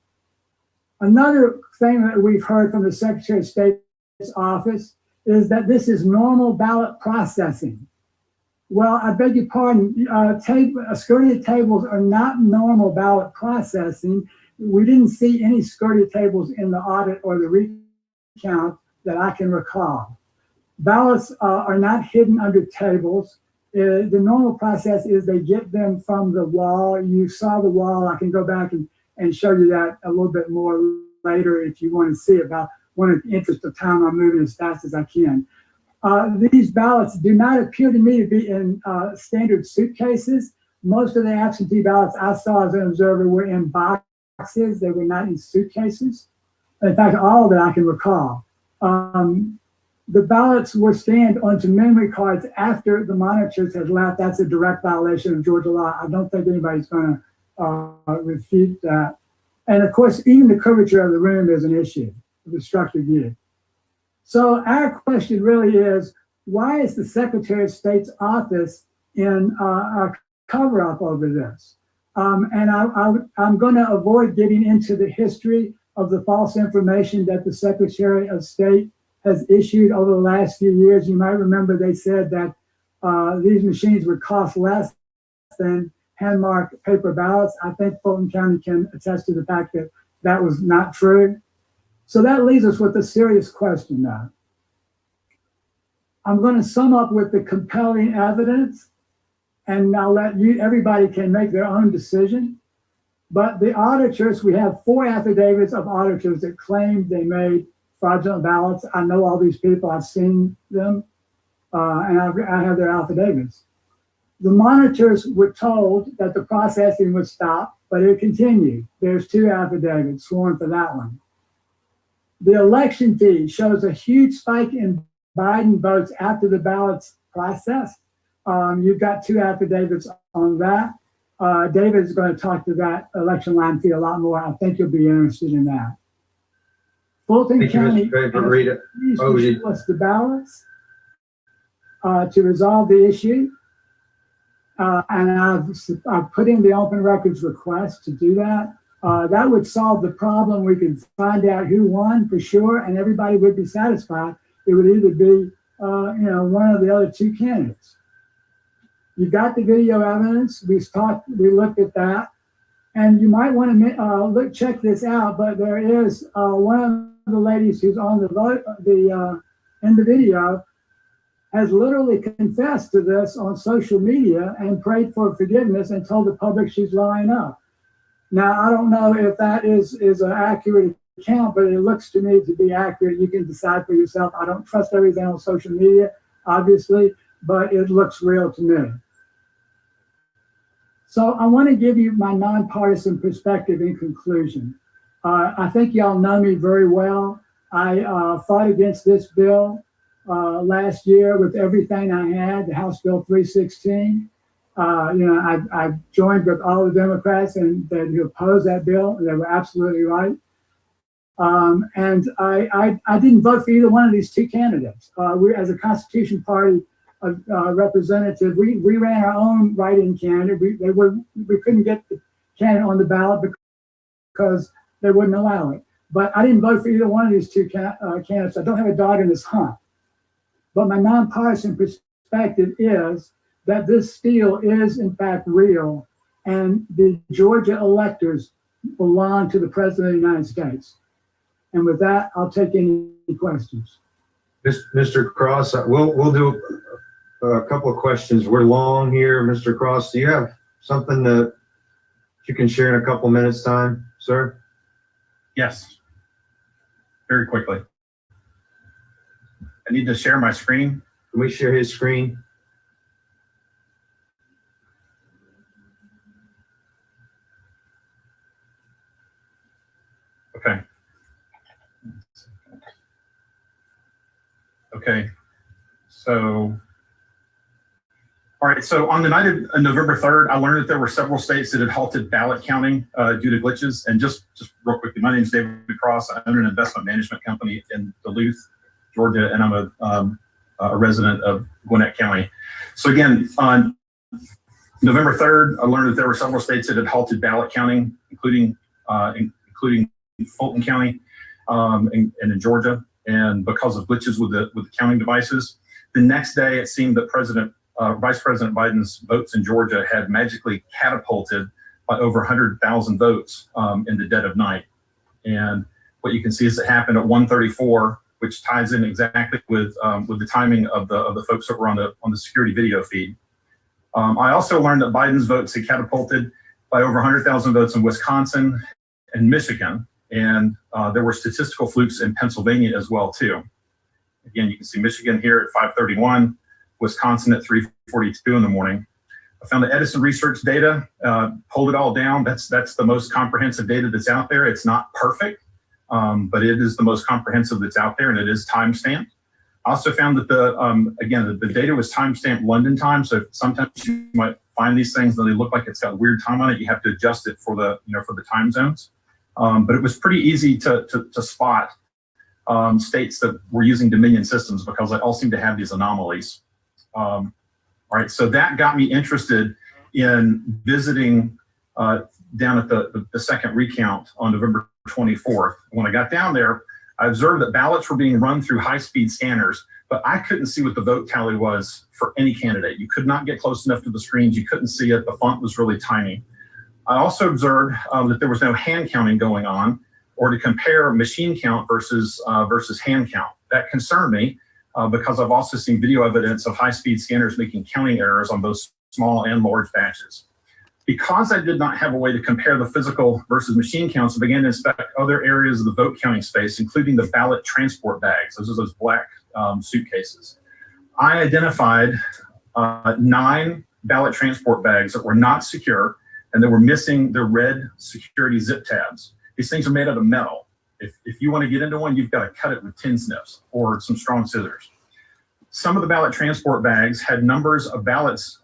Another thing that we've heard from the Secretary of State's office is that this is normal ballot processing. Well, I beg your pardon, skirted tables are not normal ballot processing. We didn't see any skirted tables in the audit or the recount that I can recall. Ballots are not hidden under tables. The normal process is they get them from the wall. You saw the wall. I can go back and show you that a little bit more later if you want to see it. But in the interest of time, I'm moving as fast as I can. These ballots do not appear to me to be in standard suitcases. Most of the absentee ballots I saw as an observer were in boxes. They were not in suitcases. In fact, all that I can recall. The ballots were scanned onto memory cards after the monitors had left. That's a direct violation of Georgia law. I don't think anybody's going to refute that. And of course, even the curvature of the room is an issue, of obstructive view. So our question really is, why is the Secretary of State's office in a cover-up over this? And I'm going to avoid getting into the history of the false information that the Secretary of State has issued over the last few years. You might remember they said that these machines would cost less than hand-marked paper ballots. I think Fulton County can attest to the fact that that was not true. So that leaves us with a serious question now. I'm going to sum up with the compelling evidence, and I'll let you, everybody can make their own decision. But the auditors, we have 4 affidavits of auditors that claim they made fraudulent ballots. I know all these people, I've seen them, and I have their affidavits. The monitors were told that the processing would stop, but it continued. There's 2 affidavits sworn for that one. The election feed shows a huge spike in Biden votes after the ballots processed. You've got 2 affidavits on that. David is going to talk to that election line fee a lot more. I think you'll be interested in that. Fulton County show us the ballots to resolve the issue. And I've put in the open records request to do that. That would solve the problem. We could find out who won for sure, and everybody would be satisfied. It would either be, one of the other 2 candidates. You got the video evidence. We looked at that, and you might want to check this out. But there is one of the ladies who's on in the video has literally confessed to this on social media and prayed for forgiveness and told the public she's lying up. Now, I don't know if that is an accurate account, but it looks to me to be accurate. You can decide for yourself. I don't trust everything on social media, obviously, but it looks real to me. So I want to give you my nonpartisan perspective in conclusion. I think y'all know me very well. I fought against this bill last year with everything I had, the House Bill 316. I joined with all the Democrats who opposed that bill. They were absolutely right. And I didn't vote for either one of these 2 candidates. We, as a Constitution Party representative, we ran our own write-in candidate. We couldn't get the candidate on the ballot because they wouldn't allow it. But I didn't vote for either one of these 2 candidates. I don't have a dog in this hunt. But my nonpartisan perspective is that this steal is in fact real, and the Georgia electors belong to the President of the United States. And with that, I'll take any questions. Mr. Cross, we'll do a couple of questions. We're long here. Mr. Cross, do you have something that you can share in a couple minutes time, sir? Yes, very quickly. I need to share my screen. Can we share his screen? Okay. Okay. So, all right. So on the night of November 3rd, I learned that there were several states that had halted ballot counting due to glitches. And just real quickly, my name is David Cross. I own an investment management company in Duluth, Georgia, and I'm a resident of Gwinnett County. So again, on November 3rd, I learned that there were several states that had halted ballot counting, including Fulton County and in Georgia, and because of glitches with the counting devices. The next day, it seemed that Vice President Biden's votes in Georgia had magically catapulted by over 100,000 votes in the dead of night. And what you can see is it happened at 1:34, which ties in exactly with the timing of the folks that were on the security video feed. I also learned that Biden's votes had catapulted by over 100,000 votes in Wisconsin and Michigan, and there were statistical flukes in Pennsylvania as well too. Again, you can see Michigan here at 5:31, Wisconsin at 3:42 in the morning. I found the Edison research data, pulled it all down. That's the most comprehensive data that's out there. It's not perfect, but it is the most comprehensive that's out there, and it is time-stamped. I also found that the data was time-stamped London time, so sometimes you might find these things and they look like it's got a weird time on it. You have to adjust it for the time zones. But it was pretty easy to spot states that were using Dominion systems because they all seem to have these anomalies. All right, so that got me interested in visiting down at the second recount on November 24th. When I got down there, I observed that ballots were being run through high-speed scanners, but I couldn't see what the vote tally was for any candidate. You could not get close enough to the screens. You couldn't see it. The font was really tiny. I also observed that there was no hand counting going on, or to compare machine count versus hand count. That concerned me because I've also seen video evidence of high-speed scanners making counting errors on both small and large batches. Because I did not have a way to compare the physical versus machine counts, I began to inspect other areas of the vote counting space, including the ballot transport bags. Those are those black suitcases. I identified 9 ballot transport bags that were not secure and that were missing the red security zip tabs. These things are made out of metal. If you want to get into one, you've got to cut it with tin snips or some strong scissors. Some of the ballot transport bags had numbers of ballots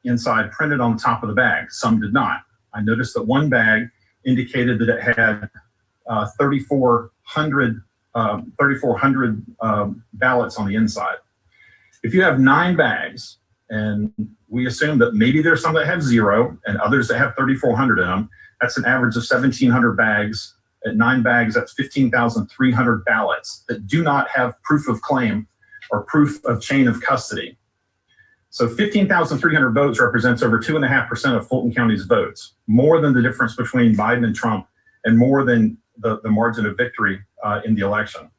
inside printed on the top of the bag. Some did not. I noticed that one bag indicated that it had 3,400 ballots on the inside. If you have 9 bags, and we assume that maybe there's some that have 0 and others that have 3,400 in them, that's an average of 1,700 bags. At 9 bags, that's 15,300 ballots that do not have proof of claim or proof of chain of custody. So 15,300 votes represents over 2.5% of Fulton County's votes, more than the difference between Biden and Trump, and more than the margin of victory in the election.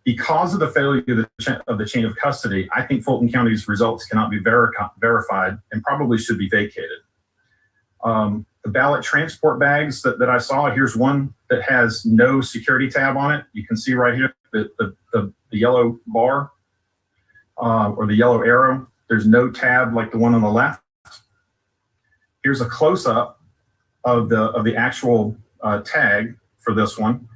Because of the failure of the chain of custody, I think Fulton County's results cannot be verified and probably should be vacated. The ballot transport bags that I saw, here's one that has no security tab on it. You can see right here the yellow bar or the yellow arrow. There's no tab like the one on the left. Here's a close-up of the actual tag for this one.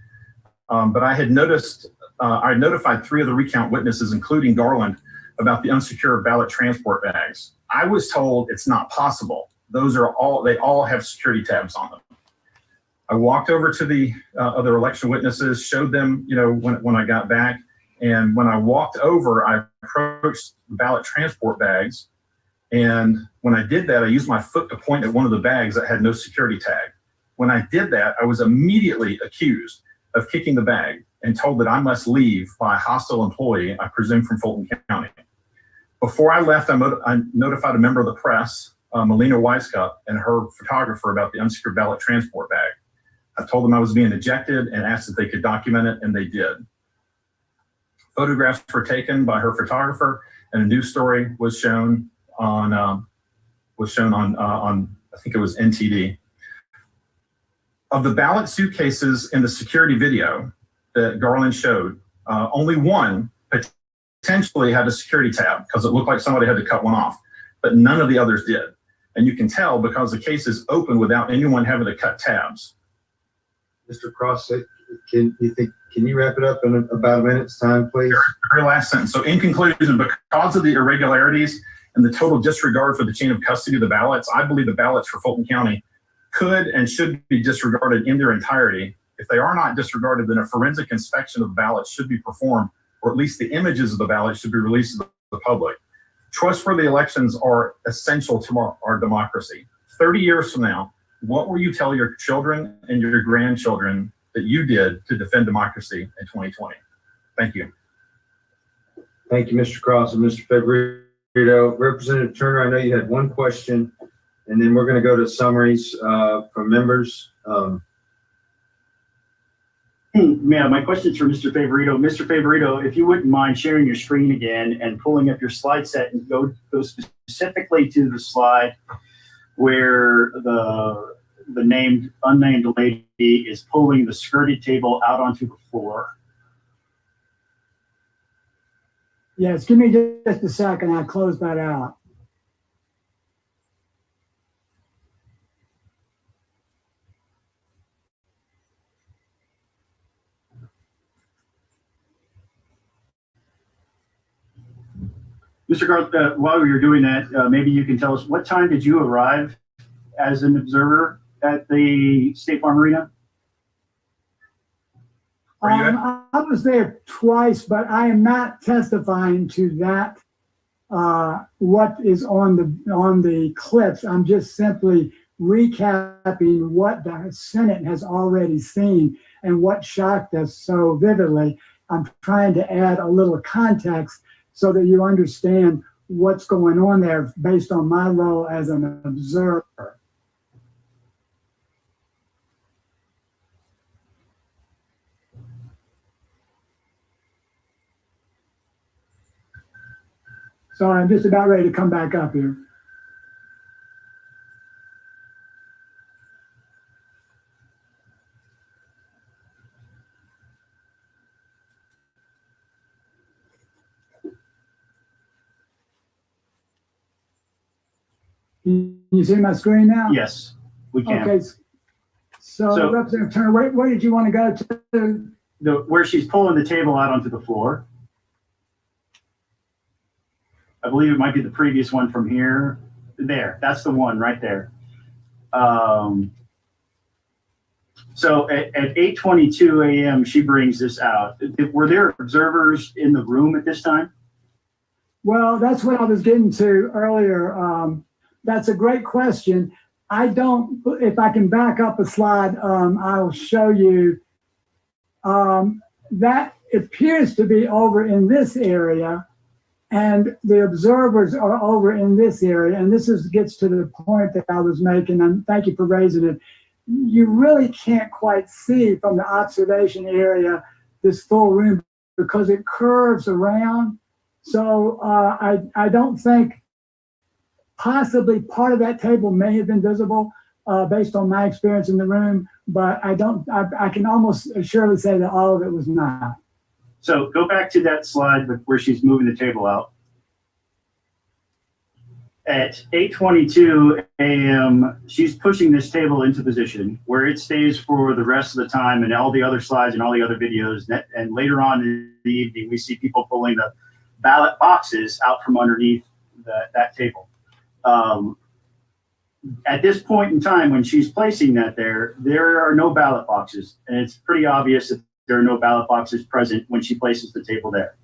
But I had noticed, I notified 3 of the recount witnesses, including Garland, about the unsecured ballot transport bags. I was told it's not possible. Those are they all have security tabs on them. I walked over to the other election witnesses, showed them, when I got back. And when I walked over, I approached the ballot transport bags. And when I did that, I used my foot to point at one of the bags that had no security tag. When I did that, I was immediately accused of kicking the bag and told that I must leave by a hostile employee, I presume from Fulton County. Before I left, I notified a member of the press, Melina Weiskup, and her photographer about the unsecured ballot transport bag. I told them I was being ejected and asked if they could document it, and they did. Photographs were taken by her photographer, and a news story was shown on I think it was NTD. Of the ballot suitcases in the security video that Garland showed, only one potentially had a security tab because it looked like somebody had to cut one off, but none of the others did. And you can tell because the case is open without anyone having to cut tabs. Mr. Cross, can you wrap it up in about a minute's time, please? Very last sentence. So in conclusion, because of the irregularities and the total disregard for the chain of custody of the ballots, I believe the ballots for Fulton County could and should be disregarded in their entirety. If they are not disregarded, then a forensic inspection of the ballots should be performed, or at least the images of the ballots should be released to the public. Trustworthy elections are essential to our democracy. 30 years from now, what will you tell your children and your grandchildren that you did to defend democracy in 2020? Thank you. Thank you, Mr. Cross and Mr. Favorito. Representative Turner, I know you had one question, and then we're going to go to summaries from members. Yeah, my question's for Mr. Favorito. Mr. Favorito, if you wouldn't mind sharing your screen again and pulling up your slide set and go specifically to the slide where the unnamed lady is pulling the skirted table out onto the floor. Yes, give me just a second. I'll close that out. Mr. Garth, while you're doing that, maybe you can tell us what time did you arrive as an observer at the State Farm Arena? I was there twice, but I am not testifying to that. What is on the clips? I'm just simply recapping what the Senate has already seen and what shocked us so vividly. I'm trying to add a little context so that you understand what's going on there based on my role as an observer. So I'm just about ready to come back up here. Can you see my screen now? Yes, we can. Okay. So Representative Turner, where did you want to go to? Where she's pulling the table out onto the floor. I believe it might be the previous one from here. There, that's the one right there. So at 8:22 a.m., she brings this out. Were there observers in the room at this time? Well, that's what I was getting to earlier. That's a great question. I don't, if I can back up a slide, I'll show you. That appears to be over in this area, and the observers are over in this area. And this gets to the point that I was making, and thank you for raising it. You really can't quite see from the observation area this full room because it curves around. So I don't think, possibly part of that table may have been visible based on my experience in the room, but I can almost surely say that all of it was not. So go back to that slide where she's moving the table out. At 8:22 a.m., she's pushing this table into position where it stays for the rest of the time, and all the other slides and all the other videos. And later on in the evening, we see people pulling the ballot boxes out from underneath that table. At this point in time, when she's placing that there are no ballot boxes, and it's pretty obvious that there are no ballot boxes present when she places the table there.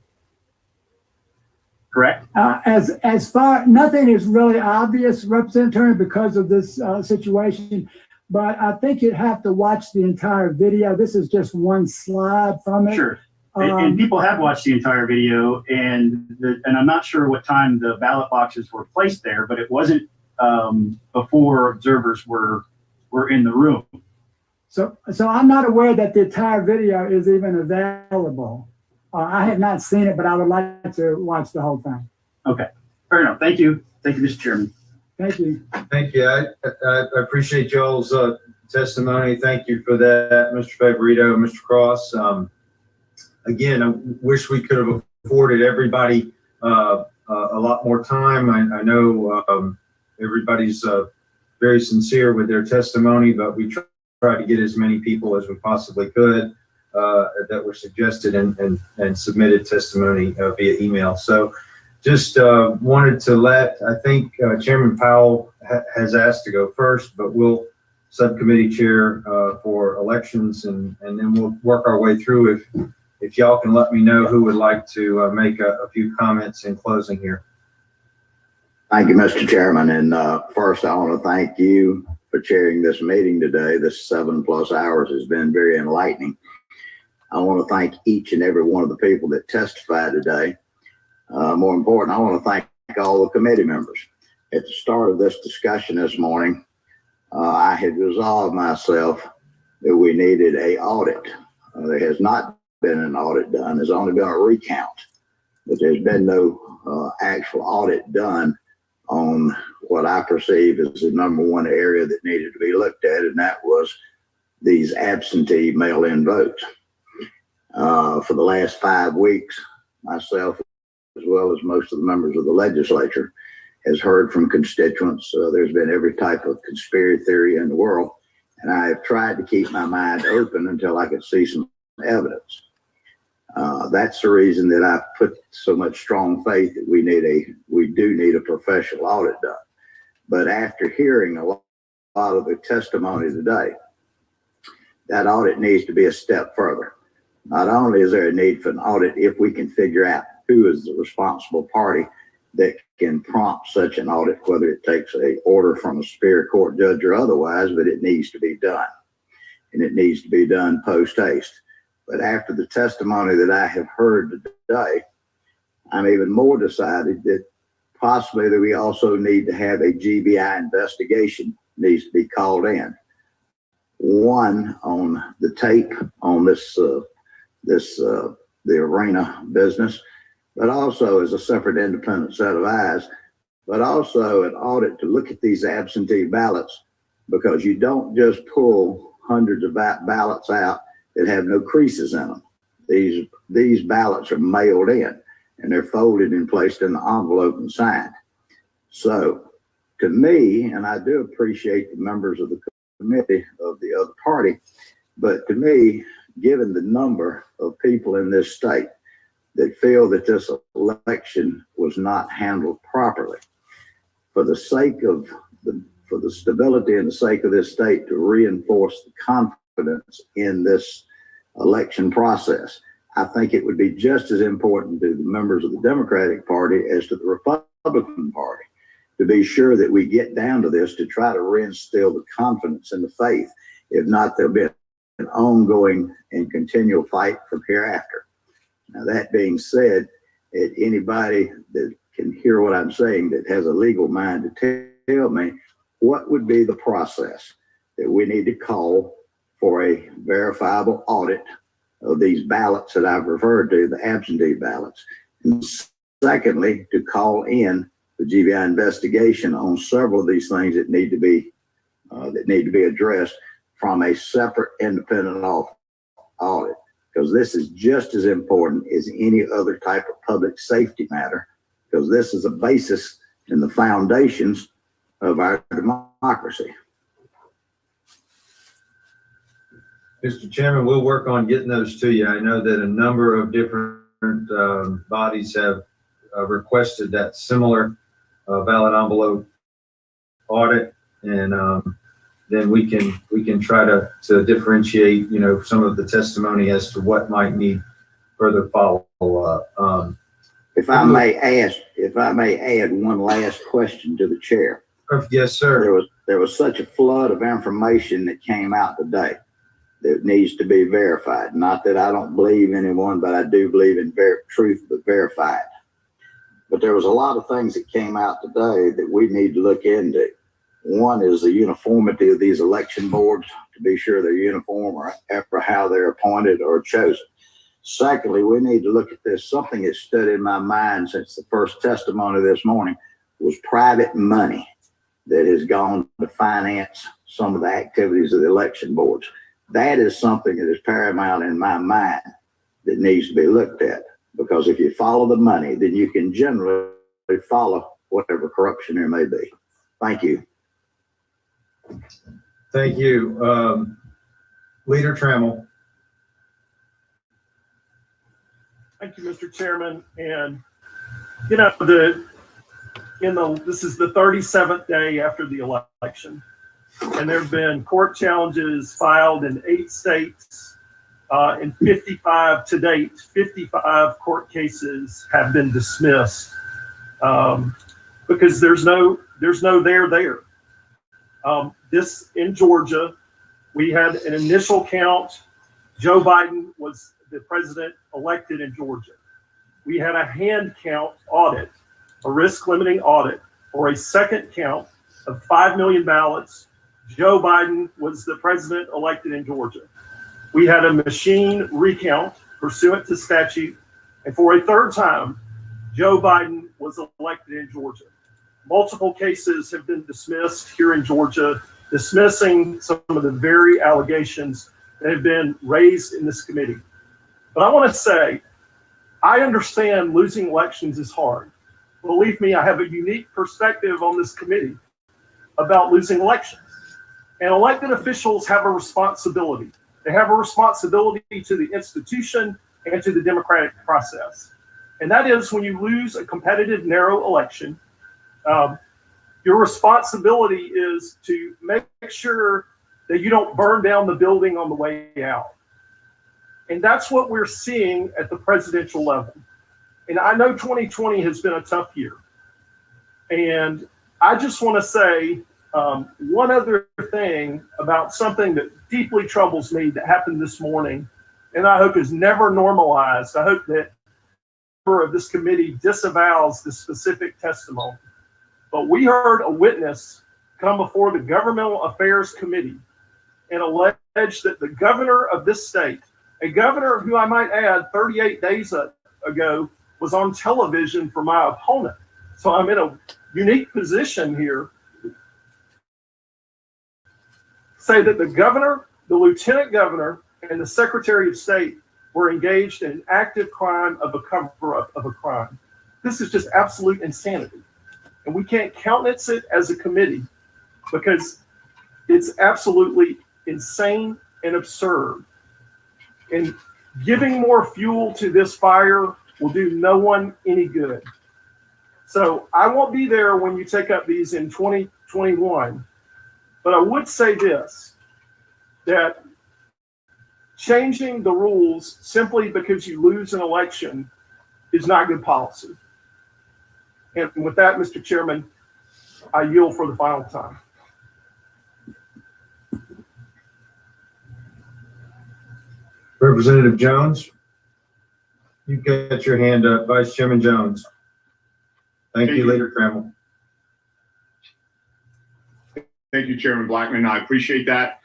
Correct? As far, nothing is really obvious, Representative Turner, because of this situation, but I think you'd have to watch the entire video. This is just one slide from it. Sure. And people have watched the entire video, and I'm not sure what time the ballot boxes were placed there, but it wasn't before observers were in the room. So I'm not aware that the entire video is even available. I have not seen it, but I would like to watch the whole thing. Okay, fair enough. Thank you. Thank you, Mr. Chairman. Thank you. Thank you. I appreciate Joel's testimony. Thank you for that, Mr. Favorito, Mr. Cross. Again, I wish we could have afforded everybody a lot more time. I know everybody's very sincere with their testimony, but we tried to get as many people as we possibly could that were suggested and submitted testimony via email. So just wanted to I think Chairman Powell has asked to go first, but we'll subcommittee chair for elections, and then we'll work our way through. If y'all can let me know who would like to make a few comments in closing here. Thank you, Mr. Chairman. And first, I want to thank you for chairing this meeting today. This 7+ hours has been very enlightening. I want to thank each and every one of the people that testified today. More important, I want to thank all the committee members. At the start of this discussion this morning, I had resolved myself that we needed an audit. There has not been an audit done. There's only been a recount, but there's been no actual audit done on what I perceive as the #1 area that needed to be looked at, and that was these absentee mail-in votes. For the last 5 weeks, myself, as well as most of the members of the legislature, has heard from constituents. There's been every type of conspiracy theory in the world, and I have tried to keep my mind open until I could see some evidence. That's the reason that I put so much strong faith that we do need a professional audit done. But after hearing a lot of the testimony today, that audit needs to be a step further. Not only is there a need for an audit if we can figure out who is the responsible party that can prompt such an audit, whether it takes a order from a superior court judge or otherwise, but it needs to be done. And it needs to be done post haste. But after the testimony that I have heard today, I'm even more decided that possibly that we also need to have a GBI investigation needs to be called in. One on the tape on the arena business, but also as a separate independent set of eyes, but also an audit to look at these absentee ballots, because you don't just pull hundreds of ballots out that have no creases in them. These ballots are mailed in and they're folded and placed in the envelope and signed. So to me, and I do appreciate the members of the committee of the other party, but to me, given the number of people in this state that feel that this election was not handled properly, for the sake of for the stability and the sake of this state, to reinforce the confidence in this election process, I think it would be just as important to the members of the Democratic Party as to the Republican Party to be sure that we get down to this to try to reinstill the confidence and the faith. If not, there'll be an ongoing and continual fight from hereafter. Now, that being said, anybody that can hear what I'm saying that has a legal mind to tell me what would be the process that we need to call for a verifiable audit of these ballots that I've referred to, the absentee ballots. And secondly, to call in the GBI investigation on several of these things that need to be addressed from a separate independent audit, because this is just as important as any other type of public safety matter, because this is a basis in the foundations of our democracy. Mr. Chairman, we'll work on getting those to you. I know that a number of different bodies have requested that similar ballot envelope audit, and then we can try to differentiate, some of the testimony as to what might need further follow up. If I may add one last question to the chair. Yes, sir. There was such a flood of information that came out today that needs to be verified. Not that I don't believe anyone, but I do believe in truth, but verified. But there was a lot of things that came out today that we need to look into. One is the uniformity of these election boards, to be sure they're uniform or after how they're appointed or chosen. Secondly, we need to look at this. Something that stood in my mind since the first testimony this morning was private money that has gone to finance some of the activities of the election boards. That is something that is paramount in my mind that needs to be looked at, because if you follow the money, then you can generally follow whatever corruption there may be. Thank you. Thank you. Leader Trammell. Thank you, Mr. Chairman. And this is the 37th day after the election, and there have been court challenges filed in 8 states, and 55 to date. 55 court cases have been dismissed because there's no there. This in Georgia, we had an initial count. Joe Biden was the president elected in Georgia. We had a hand count audit, a risk limiting audit for a second count of 5 million ballots. Joe Biden was the president elected in Georgia. We had a machine recount pursuant to statute. And for a third time, Joe Biden was elected in Georgia. Multiple cases have been dismissed here in Georgia, dismissing some of the very allegations that have been raised in this committee. But I want to say, I understand losing elections is hard. Believe me, I have a unique perspective on this committee about losing elections. And elected officials have a responsibility. They have a responsibility to the institution and to the democratic process. And that is, when you lose a competitive, narrow election, your responsibility is to make sure that you don't burn down the building on the way out. And that's what we're seeing at the presidential level. And I know 2020 has been a tough year. And I just want to say one other thing about something that deeply troubles me that happened this morning, and I hope is never normalized. I hope that a member of this committee disavows this specific testimony. But we heard a witness come before the Governmental Affairs Committee and allege that the governor of this state, a governor who I might add 38 days ago was on television for my opponent. So I'm in a unique position here. Say that the governor, the lieutenant governor, and the secretary of state were engaged in an active crime of a cover-up of a crime. This is just absolute insanity. And we can't countenance it as a committee because it's absolutely insane and absurd. And giving more fuel to this fire will do no one any good. So I won't be there when you take up these in 2021, but I would say this, that changing the rules simply because you lose an election is not good policy. And with that, Mr. Chairman, I yield for the final time. Representative Jones, you've got your hand up. Vice Chairman Jones. Thank you, Leader Trammell. Thank you, Chairman Blackman. I appreciate that.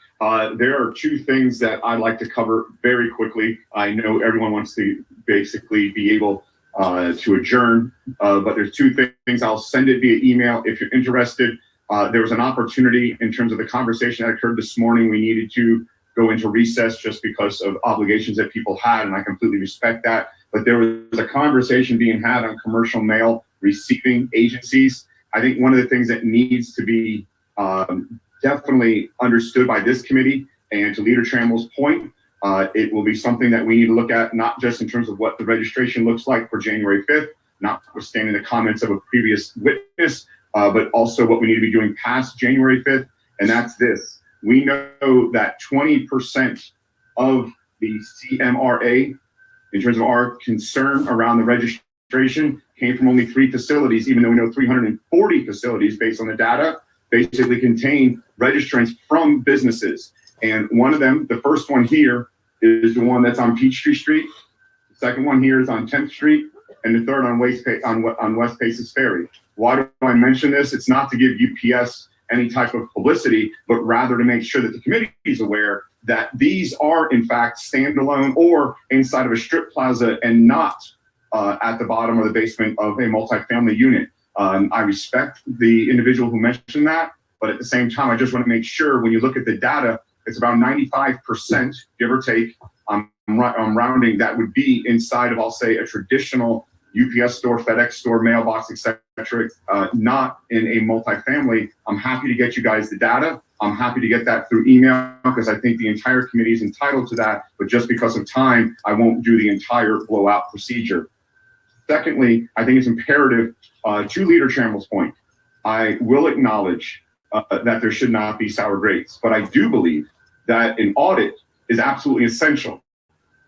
There are two things that I'd like to cover very quickly. I know everyone wants to basically be able to adjourn, but there's two things. I'll send it via email if you're interested. There was an opportunity in terms of the conversation that occurred this morning. We needed to go into recess just because of obligations that people had, and I completely respect that. But there was a conversation being had on commercial mail receiving agencies. I think one of the things that needs to be definitely understood by this committee, and to Leader Trammell's point, it will be something that we need to look at, not just in terms of what the registration looks like for January 5th, notwithstanding the comments of a previous witness, but also what we need to be doing past January 5th, and that's this. We know that 20% of the CMRA, in terms of our concern around the registration, came from only 3 facilities, even though we know 340 facilities based on the data basically contain registrants from businesses. And one of them, the first one here, is the one that's on Peachtree Street. The second one here is on 10th Street, and the third on West Paces Ferry. Why do I mention this? It's not to give UPS any type of publicity, but rather to make sure that the committee is aware that these are in fact standalone or inside of a strip plaza and not at the bottom or the basement of a multifamily unit. I respect the individual who mentioned that, but at the same time, I just want to make sure when you look at the data, it's about 95%, give or take, I'm rounding, that would be inside of, I'll say, a traditional UPS store, FedEx store, mailbox, etc., not in a multifamily. I'm happy to get you guys the data. I'm happy to get that through email because I think the entire committee is entitled to that, but just because of time, I won't do the entire blowout procedure. Secondly, I think it's imperative, to Leader Trammell's point, I will acknowledge that there should not be sour grapes, but I do believe that an audit is absolutely essential.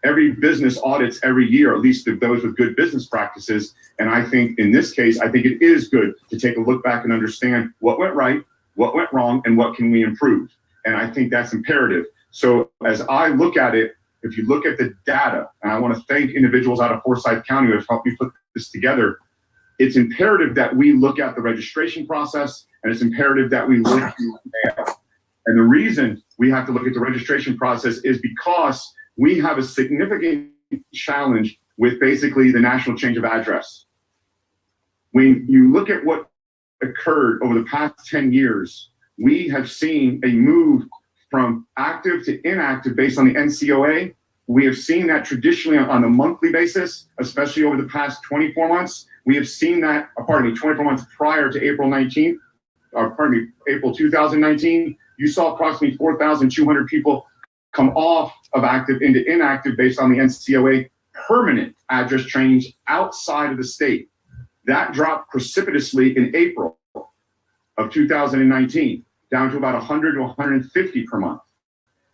Every business audits every year, at least those with good business practices. And I think in this case, I think it is good to take a look back and understand what went right, what went wrong, and what can we improve. And I think that's imperative. So as I look at it, if you look at the data, and I want to thank individuals out of Forsyth County who have helped me put this together, it's imperative that we look at the registration process, and it's imperative that we look at mail. And the reason we have to look at the registration process is because we have a significant challenge with basically the national change of address. When you look at what occurred over the past 10 years, we have seen a move from active to inactive based on the NCOA. We have seen that traditionally on a monthly basis, especially over the past 24 months. We have seen that, 24 months prior to April 19th, April 2019, you saw approximately 4,200 people come off of active into inactive based on the NCOA permanent address change outside of the state. That dropped precipitously in April of 2019, down to about 100 to 150 per month.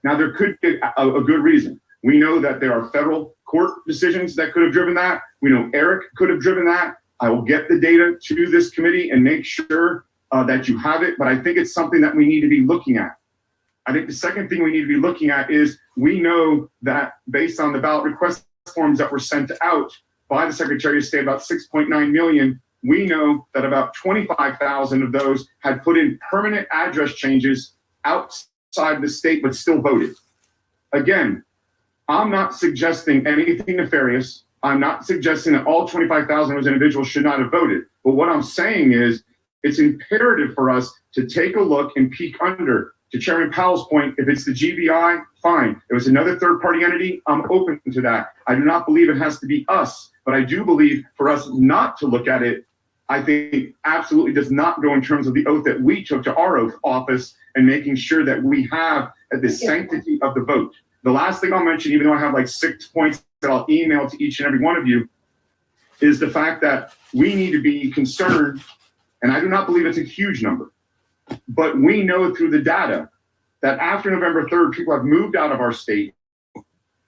Now, there could be a good reason. We know that there are federal court decisions that could have driven that. We know Eric could have driven that. I will get the data to this committee and make sure that you have it, but I think it's something that we need to be looking at. I think the second thing we need to be looking at is we know that based on the ballot request forms that were sent out by the Secretary of State, about 6.9 million, we know that about 25,000 of those had put in permanent address changes outside the state but still voted. Again, I'm not suggesting anything nefarious. I'm not suggesting that all 25,000 of those individuals should not have voted. But what I'm saying is it's imperative for us to take a look and peek under. To Chairman Powell's point, if it's the GBI, fine. If it's another third-party entity, I'm open to that. I do not believe it has to be us, but I do believe for us not to look at it, I think absolutely does not go in terms of the oath that we took to our oath office and making sure that we have the sanctity of the vote. The last thing I'll mention, even though I have like 6 points that I'll email to each and every one of you, is the fact that we need to be concerned, and I do not believe it's a huge number, but we know through the data that after November 3rd, people have moved out of our state,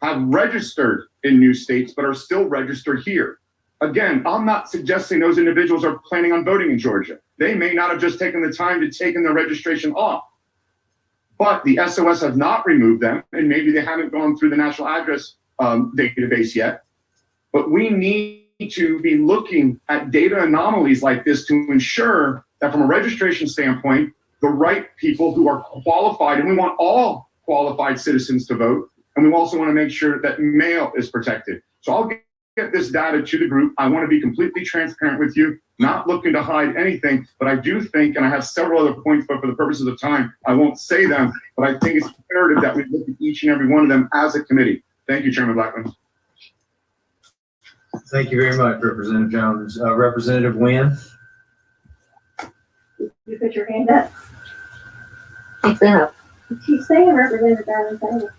have registered in new states, but are still registered here. Again, I'm not suggesting those individuals are planning on voting in Georgia. They may not have just taken the time to take their registration off, but the SOS has not removed them, and maybe they haven't gone through the national address database yet. But we need to be looking at data anomalies like this to ensure that from a registration standpoint, the right people who are qualified, and we want all qualified citizens to vote, and we also want to make sure that mail is protected. So I'll get this data to the group. I want to be completely transparent with you, not looking to hide anything, but I do think, and I have several other points, but for the purposes of time, I won't say them, but I think it's imperative that we look at each and every one of them as a committee. Thank you, Chairman Blackman. Thank you very much, Representative Jones. Representative Nguyen. You put your hand up. Keep up. Keep saying, Representative Barton.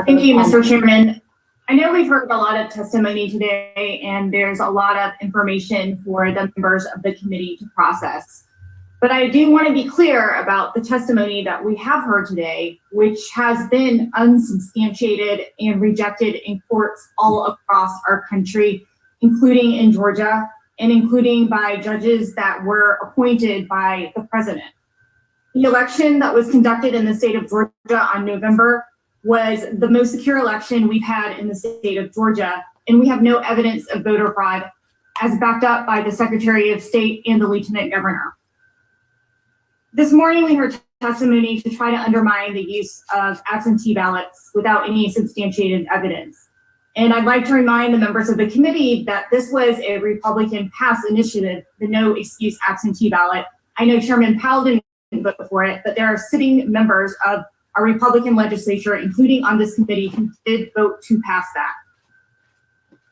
Thank you, Mr. Chairman. I know we've heard a lot of testimony today, and there's a lot of information for the members of the committee to process. But I do want to be clear about the testimony that we have heard today, which has been unsubstantiated and rejected in courts all across our country, including in Georgia, and including by judges that were appointed by the president. The election that was conducted in the state of Georgia on November was the most secure election we've had in the state of Georgia, and we have no evidence of voter fraud, as backed up by the Secretary of State and the Lieutenant Governor. This morning, we heard testimony to try to undermine the use of absentee ballots without any substantiated evidence. And I'd like to remind the members of the committee that this was a Republican passed initiative, the No Excuse Absentee Ballot. I know Chairman Powell didn't vote for it, but there are sitting members of our Republican legislature, including on this committee, who did vote to pass that.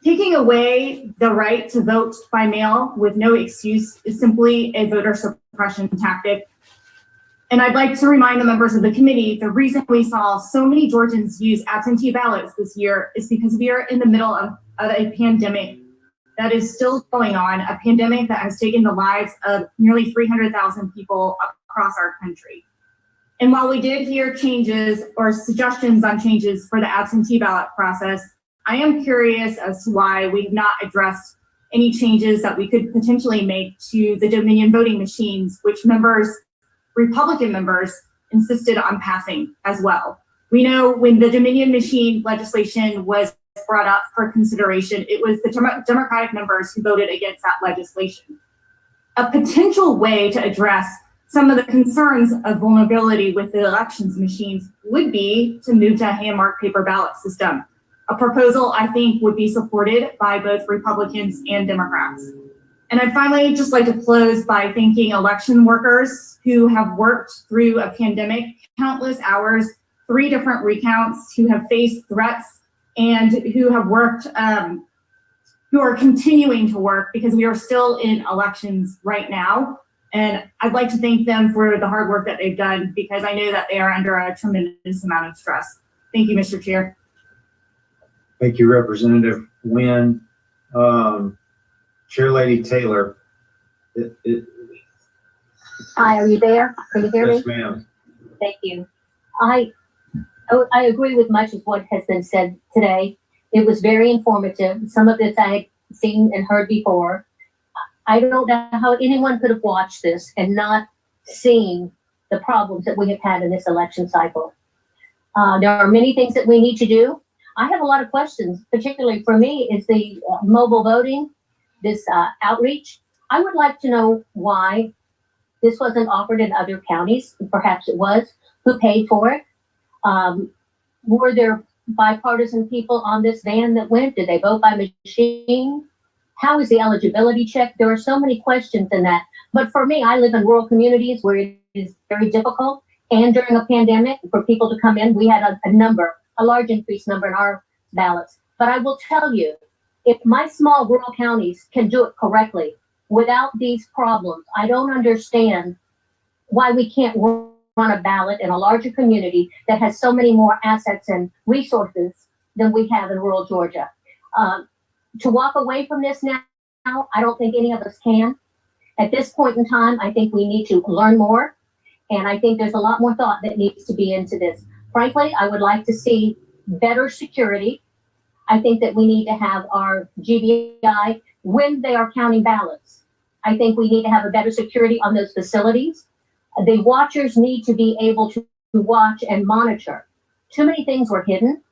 Taking away the right to vote by mail with no excuse is simply a voter suppression tactic. And I'd like to remind the members of the committee, the reason we saw so many Georgians use absentee ballots this year is because we are in the middle of a pandemic that is still going on, a pandemic that has taken the lives of nearly 300,000 people across our country. And while we did hear changes or suggestions on changes for the absentee ballot process, I am curious as to why we've not addressed any changes that we could potentially make to the Dominion voting machines, which Republican members insisted on passing as well. We know when the Dominion machine legislation was brought up for consideration, it was the Democratic members who voted against that legislation. A potential way to address some of the concerns of vulnerability with the elections machines would be to move to a hand-marked paper ballot system, a proposal I think would be supported by both Republicans and Democrats. And I'd finally just like to close by thanking election workers who have worked through a pandemic, countless hours, 3 different recounts, who have faced threats and who have worked, who are continuing to work because we are still in elections right now. And I'd like to thank them for the hard work that they've done because I know that they are under a tremendous amount of stress. Thank you, Mr. Chair. Thank you, Representative Nguyen. Chair Lady Taylor. Hi, are you there? Can you hear me? Yes, ma'am. Thank you. I agree with much of what has been said today. It was very informative. Some of this I had seen and heard before. I don't know how anyone could have watched this and not seen the problems that we have had in this election cycle. There are many things that we need to do. I have a lot of questions, particularly for me, is the mobile voting, this outreach. I would like to know why this wasn't offered in other counties. Perhaps it was. Who paid for it? Were there bipartisan people on this van that went? Did they vote by machine? How is the eligibility check? There are so many questions in that. But for me, I live in rural communities where it is very difficult. And during a pandemic, for people to come in, we had a large increased number in our ballots. But I will tell you, if my small rural counties can do it correctly without these problems, I don't understand why we can't run a ballot in a larger community that has so many more assets and resources than we have in rural Georgia. To walk away from this now, I don't think any of us can. At this point in time, I think we need to learn more. And I think there's a lot more thought that needs to be into this. Frankly, I would like to see better security. I think that we need to have our GBI when they are counting ballots. I think we need to have a better security on those facilities. The watchers need to be able to watch and monitor. Too many things were hidden.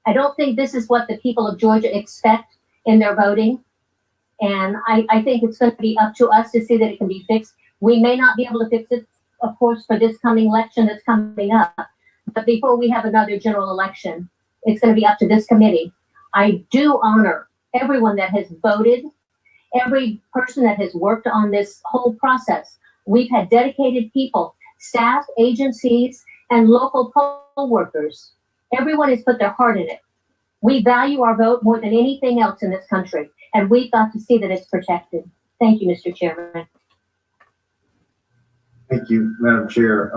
I don't think this is what the people of Georgia expect in their voting. And I think it's going to be up to us to see that it can be fixed. We may not be able to fix it, of course, for this coming election that's coming up. But before we have another general election, it's going to be up to this committee. I do honor everyone that has voted, every person that has worked on this whole process. We've had dedicated people, staff, agencies, and local poll workers. Everyone has put their heart in it. We value our vote more than anything else in this country, and we've got to see that it's protected. Thank you, Mr. Chairman. Thank you, Madam Chair.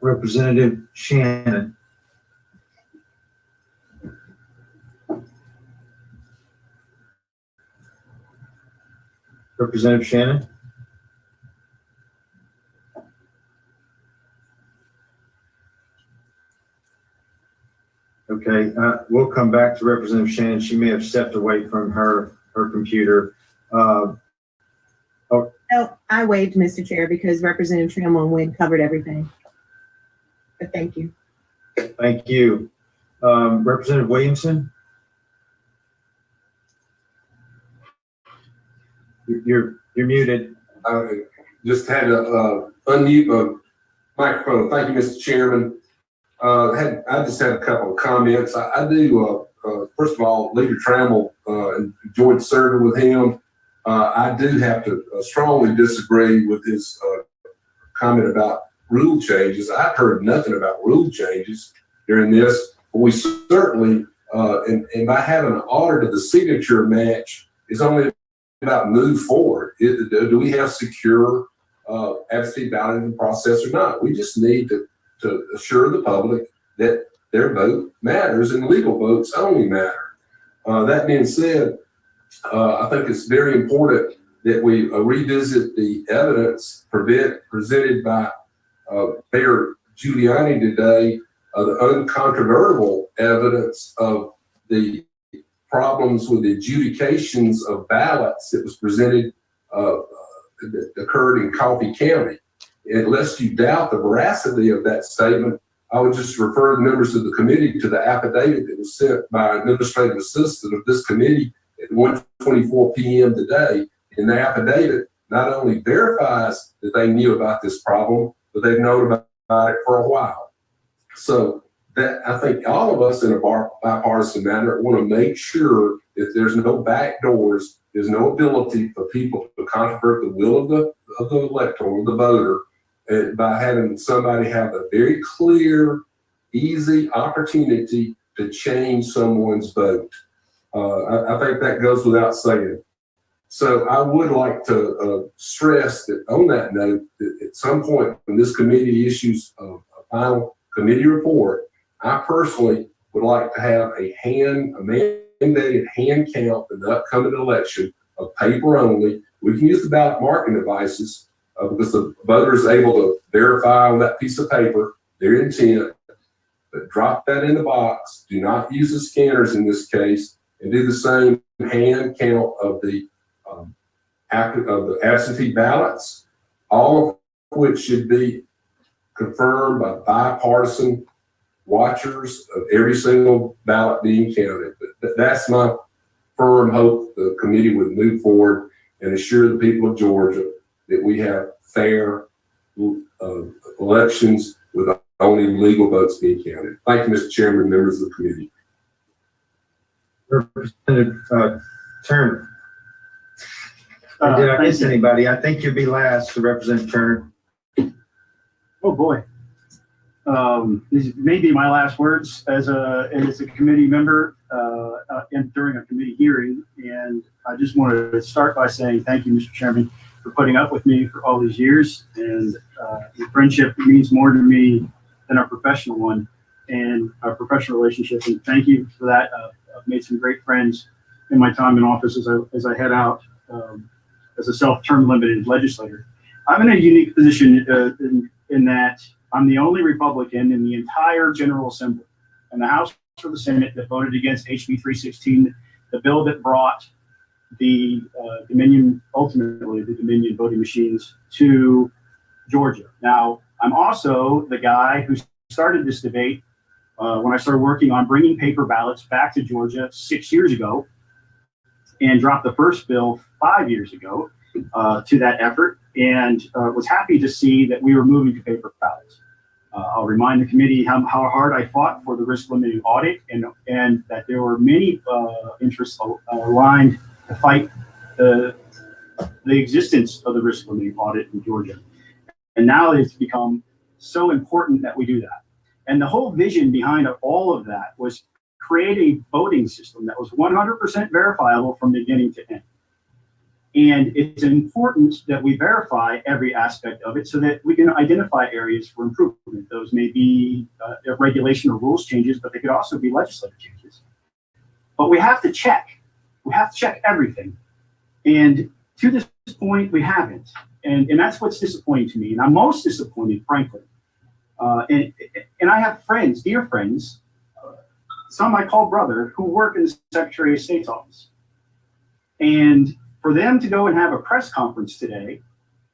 Representative Shannon. Representative Shannon. Okay, we'll come back to Representative Shannon. She may have stepped away from her computer. No, I waived, Mr. Chair, because Representative Trammell Wynn covered everything. But thank you. Thank you. Representative Williamson? You're muted. Just had to unmute my microphone. Thank you, Mr. Chairman. I just had a couple of comments. I do, first of all, Leader Trammell, enjoyed serving with him. I do have to strongly disagree with his comment about rule changes. I've heard nothing about rule changes during this. But we certainly, and by having an audit of the signature match is only about move forward. Do we have secure absentee balloting process or not? We just need to assure the public that their vote matters and legal votes only matter. That being said, I think it's very important that we revisit the evidence presented by Mayor Giuliani today, the uncontrovertible evidence of the problems with the adjudications of ballots that was presented that occurred in Coffee County. Unless you doubt the veracity of that statement, I would just refer the members of the committee to the affidavit that was sent by an administrative assistant of this committee at 1:24 p.m. today. And the affidavit not only verifies that they knew about this problem, but they've known about it for a while. So that I think all of us in a bipartisan manner want to make sure that there's no back doors, there's no ability for people to controvert the will of the elector or the voter by having somebody have a very clear, easy opportunity to change someone's vote. I think that goes without saying. So I would like to stress that on that note, that at some point when this committee issues a final committee report, I personally would like to have a mandated hand count in the upcoming election of paper only. We can use the ballot marking devices because the voter is able to verify on that piece of paper their intent, but drop that in the box. Do not use the scanners in this case, and do the same hand count of the of the absentee ballots, all of which should be confirmed by bipartisan watchers of every single ballot being counted. But that's my firm hope the committee would move forward and assure the people of Georgia that we have fair elections with only legal votes being counted. Thank you, Mr. Chairman, members of the committee. Representative Turner. Did I miss anybody? I think you'll be last to represent Turner. Oh, boy. These may be my last words as a committee member and during a committee hearing. And I just wanted to start by saying thank you, Mr. Chairman, for putting up with me for all these years. And your friendship means more to me than our professional one and our professional relationship. And thank you for that. I've made some great friends in my time in office as I head out as a self-term limited legislator. I'm in a unique position in that I'm the only Republican in the entire General Assembly and the House or the Senate that voted against HB 316, the bill that brought the Dominion voting machines to Georgia. Now, I'm also the guy who started this debate when I started working on bringing paper ballots back to Georgia 6 years ago and dropped the first bill 5 years ago to that effort, and was happy to see that we were moving to paper ballots. I'll remind the committee how hard I fought for the risk limiting audit and that there were many interests aligned to fight the existence of the risk limiting audit in Georgia. And now it's become so important that we do that. And the whole vision behind all of that was create a voting system that was 100% verifiable from beginning to end. And it's important that we verify every aspect of it so that we can identify areas for improvement. Those may be regulation or rules changes, but they could also be legislative changes. But we have to check. We have to check everything. And to this point, we haven't. And that's what's disappointing to me. And I'm most disappointed, frankly. And I have friends, dear friends, some I call brother, who work in the Secretary of State's office. And for them to go and have a press conference today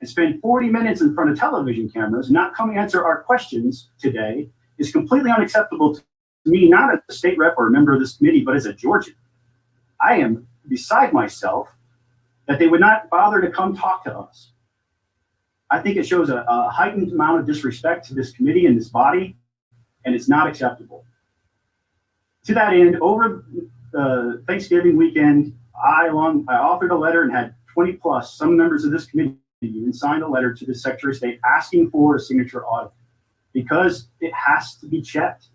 and spend 40 minutes in front of television cameras, not come answer our questions today, is completely unacceptable to me, not as a state rep or a member of this committee, but as a Georgian. I am beside myself that they would not bother to come talk to us. I think it shows a heightened amount of disrespect to this committee and this body, and it's not acceptable. To that end, over the Thanksgiving weekend, I authored a letter and had 20 plus, some members of this committee even signed a letter to the Secretary of State asking for a signature audit because it has to be checked.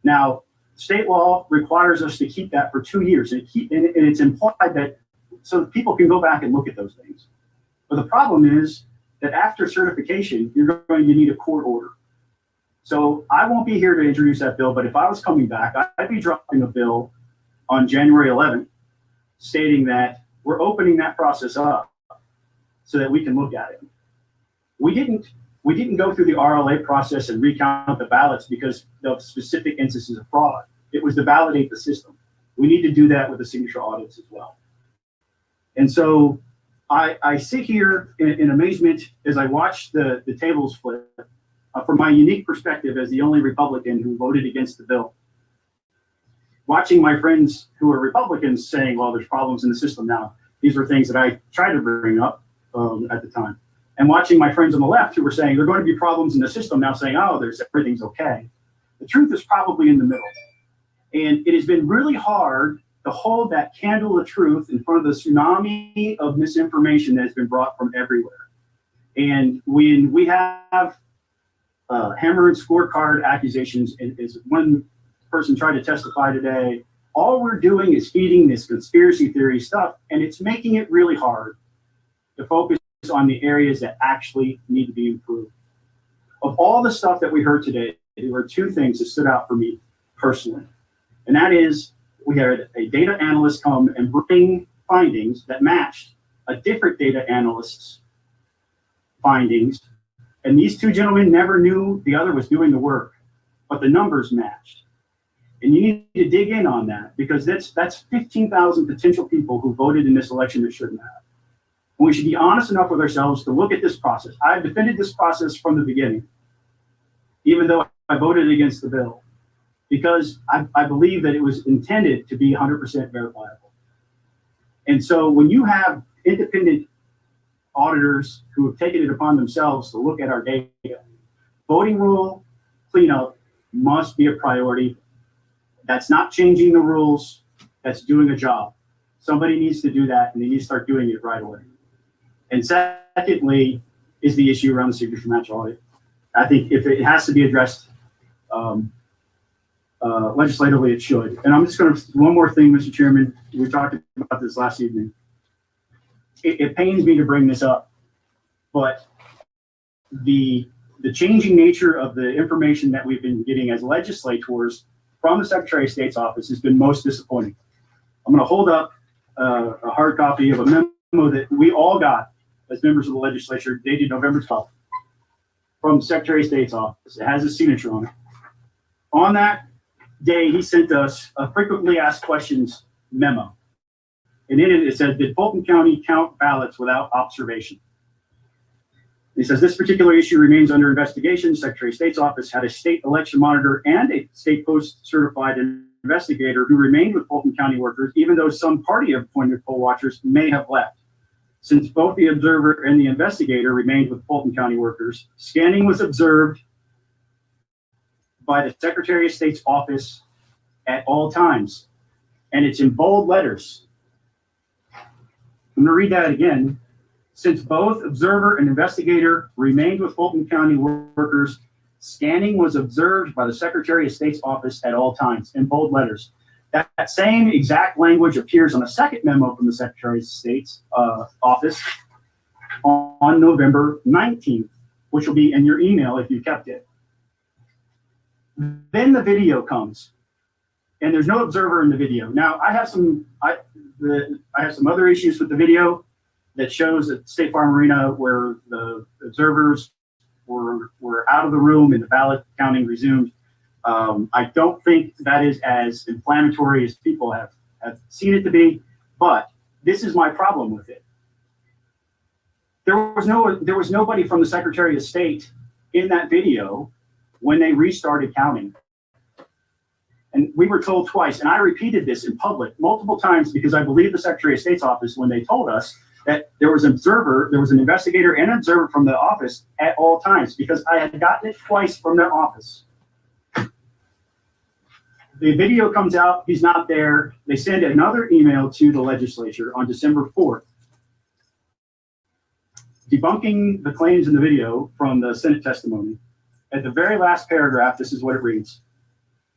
Now, state law requires us to keep that for 2 years, and it's implied that so that people can go back and look at those things. But the problem is that after certification, you're going to need a court order. So I won't be here to introduce that bill, but if I was coming back, I'd be dropping a bill on January 11th stating that we're opening that process up so that we can look at it. We didn't go through the RLA process and recount the ballots because of specific instances of fraud. It was to validate the system. We need to do that with the signature audits as well. And so I sit here in amazement as I watch the tables flip from my unique perspective as the only Republican who voted against the bill. Watching my friends who are Republicans saying, well, there's problems in the system now. These were things that I tried to bring up at the time. And watching my friends on the left who were saying, there are going to be problems in the system now saying, oh, everything's okay. The truth is probably in the middle. And it has been really hard to hold that candle of truth in front of the tsunami of misinformation that has been brought from everywhere. And when we have hammer and scorecard accusations, as one person tried to testify today, all we're doing is feeding this conspiracy theory stuff, and it's making it really hard to focus on the areas that actually need to be improved. Of all the stuff that we heard today, there were two things that stood out for me personally. And that is, we had a data analyst come and bring findings that matched a different data analyst's findings. And these two gentlemen never knew the other was doing the work, but the numbers matched. And you need to dig in on that because that's 15,000 potential people who voted in this election that shouldn't have. And we should be honest enough with ourselves to look at this process. I've defended this process from the beginning, even though I voted against the bill, because I believe that it was intended to be 100% verifiable. And so when you have independent auditors who have taken it upon themselves to look at our data, voting rule cleanup must be a priority. That's not changing the rules, that's doing a job. Somebody needs to do that, and they need to start doing it right away. And secondly is the issue around the signature match audit. I think if it has to be addressed legislatively, it should. And I'm just going to, one more thing, Mr. Chairman, we talked about this last evening. It pains me to bring this up, but the changing nature of the information that we've been getting as legislators from the Secretary of State's office has been most disappointing. I'm going to hold up a hard copy of a memo that we all got as members of the legislature dated November 12th from the Secretary of State's office. It has his signature on it. On that day, he sent us a frequently asked questions memo. And in it, it said, did Fulton County count ballots without observation? He says, this particular issue remains under investigation. Secretary of State's office had a state election monitor and a state post-certified investigator who remained with Fulton County workers, even though some party-appointed poll watchers may have left. Since both the observer and the investigator remained with Fulton County workers, scanning was observed by the Secretary of State's office at all times. And it's in bold letters. I'm going to read that again. Since both observer and investigator remained with Fulton County workers, scanning was observed by the Secretary of State's office at all times, in bold letters. That same exact language appears on a second memo from the Secretary of State's office on November 19th, which will be in your email if you kept it. Then the video comes, and there's no observer in the video. Now, I have some other issues with the video that shows at State Farm Arena where the observers were out of the room and the ballot counting resumed. I don't think that is as inflammatory as people have seen it to be, but this is my problem with it. There was nobody from the Secretary of State in that video when they restarted counting. And we were told twice, and I repeated this in public multiple times because I believe the Secretary of State's office when they told us that there was an investigator and an observer from the office at all times, because I had gotten it twice from their office. The video comes out, he's not there. They send another email to the legislature on December 4th, debunking the claims in the video from the Senate testimony. At the very last paragraph, this is what it reads.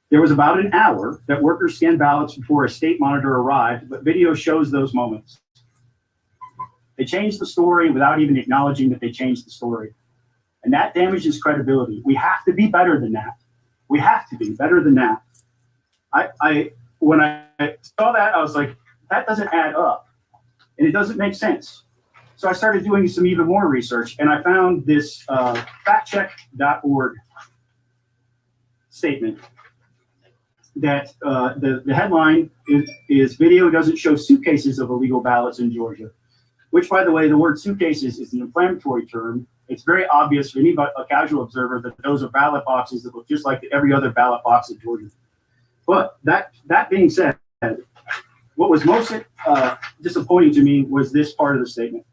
There was about an hour that workers scanned ballots before a state monitor arrived, but video shows those moments. They changed the story without even acknowledging that they changed the story. And that damages credibility. We have to be better than that. We have to be better than that. When I saw that, I was like, that doesn't add up. And it doesn't make sense. So I started doing some even more research, and I found this factcheck.org statement that the headline is video doesn't show suitcases of illegal ballots in Georgia, which, by the way, the word suitcases is an inflammatory term. It's very obvious for a casual observer that those are ballot boxes that look just like every other ballot box in Georgia. But that being said, what was most disappointing to me was this part of the statement.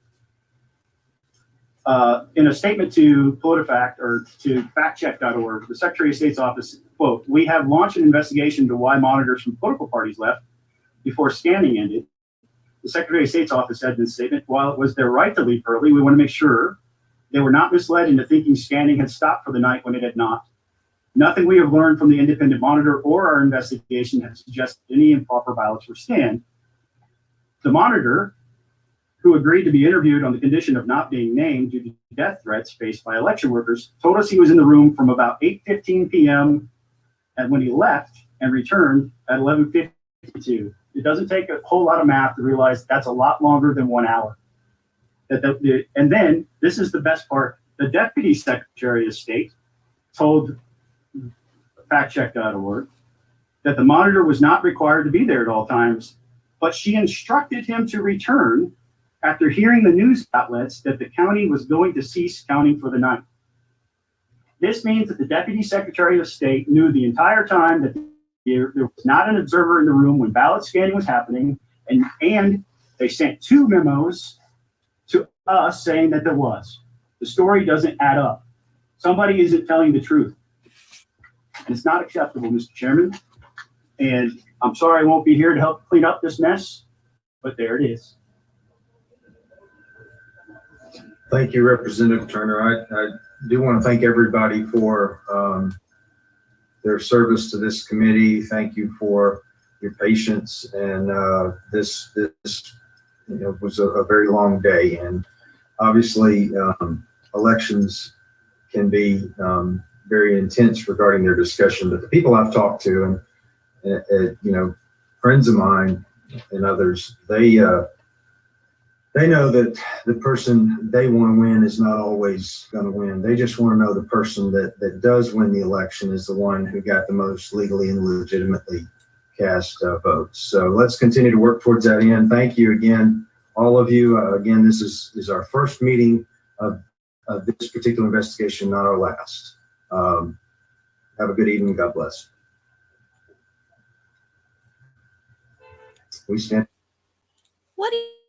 In a statement to PolitiFact or to factcheck.org, the Secretary of State's office, quote, we have launched an investigation into why monitors from political parties left before scanning ended. The Secretary of State's office said in this statement, while it was their right to leave early, we want to make sure they were not misled into thinking scanning had stopped for the night when it had not. Nothing we have learned from the independent monitor or our investigation has suggested any improper ballots were scanned. The monitor, who agreed to be interviewed on the condition of not being named due to death threats faced by election workers, told us he was in the room from about 8:15 p.m. and when he left and returned at 11:52. It doesn't take a whole lot of math to realize that's a lot longer than 1 hour. And then, this is the best part, the Deputy Secretary of State told factcheck.org that the monitor was not required to be there at all times, but she instructed him to return after hearing the news outlets that the county was going to cease counting for the night. This means that the Deputy Secretary of State knew the entire time that there was not an observer in the room when ballot scanning was happening, and they sent 2 memos to us saying that there was. The story doesn't add up. Somebody isn't telling the truth. And it's not acceptable, Mr. Chairman. And I'm sorry I won't be here to help clean up this mess, but there it is. Thank you, Representative Turner. I do want to thank everybody for their service to this committee. Thank you for your patience. And this was a very long day. And obviously, elections can be very intense regarding their discussion. But the people I've talked to, and friends of mine and others, they know that the person they want to win is not always going to win. They just want to know the person that does win the election is the one who got the most legally and legitimately cast votes. So let's continue to work towards that end. Thank you again, all of you. Again, this is our first meeting of this particular investigation, not our last. Have a good evening. God bless. We stand. What do you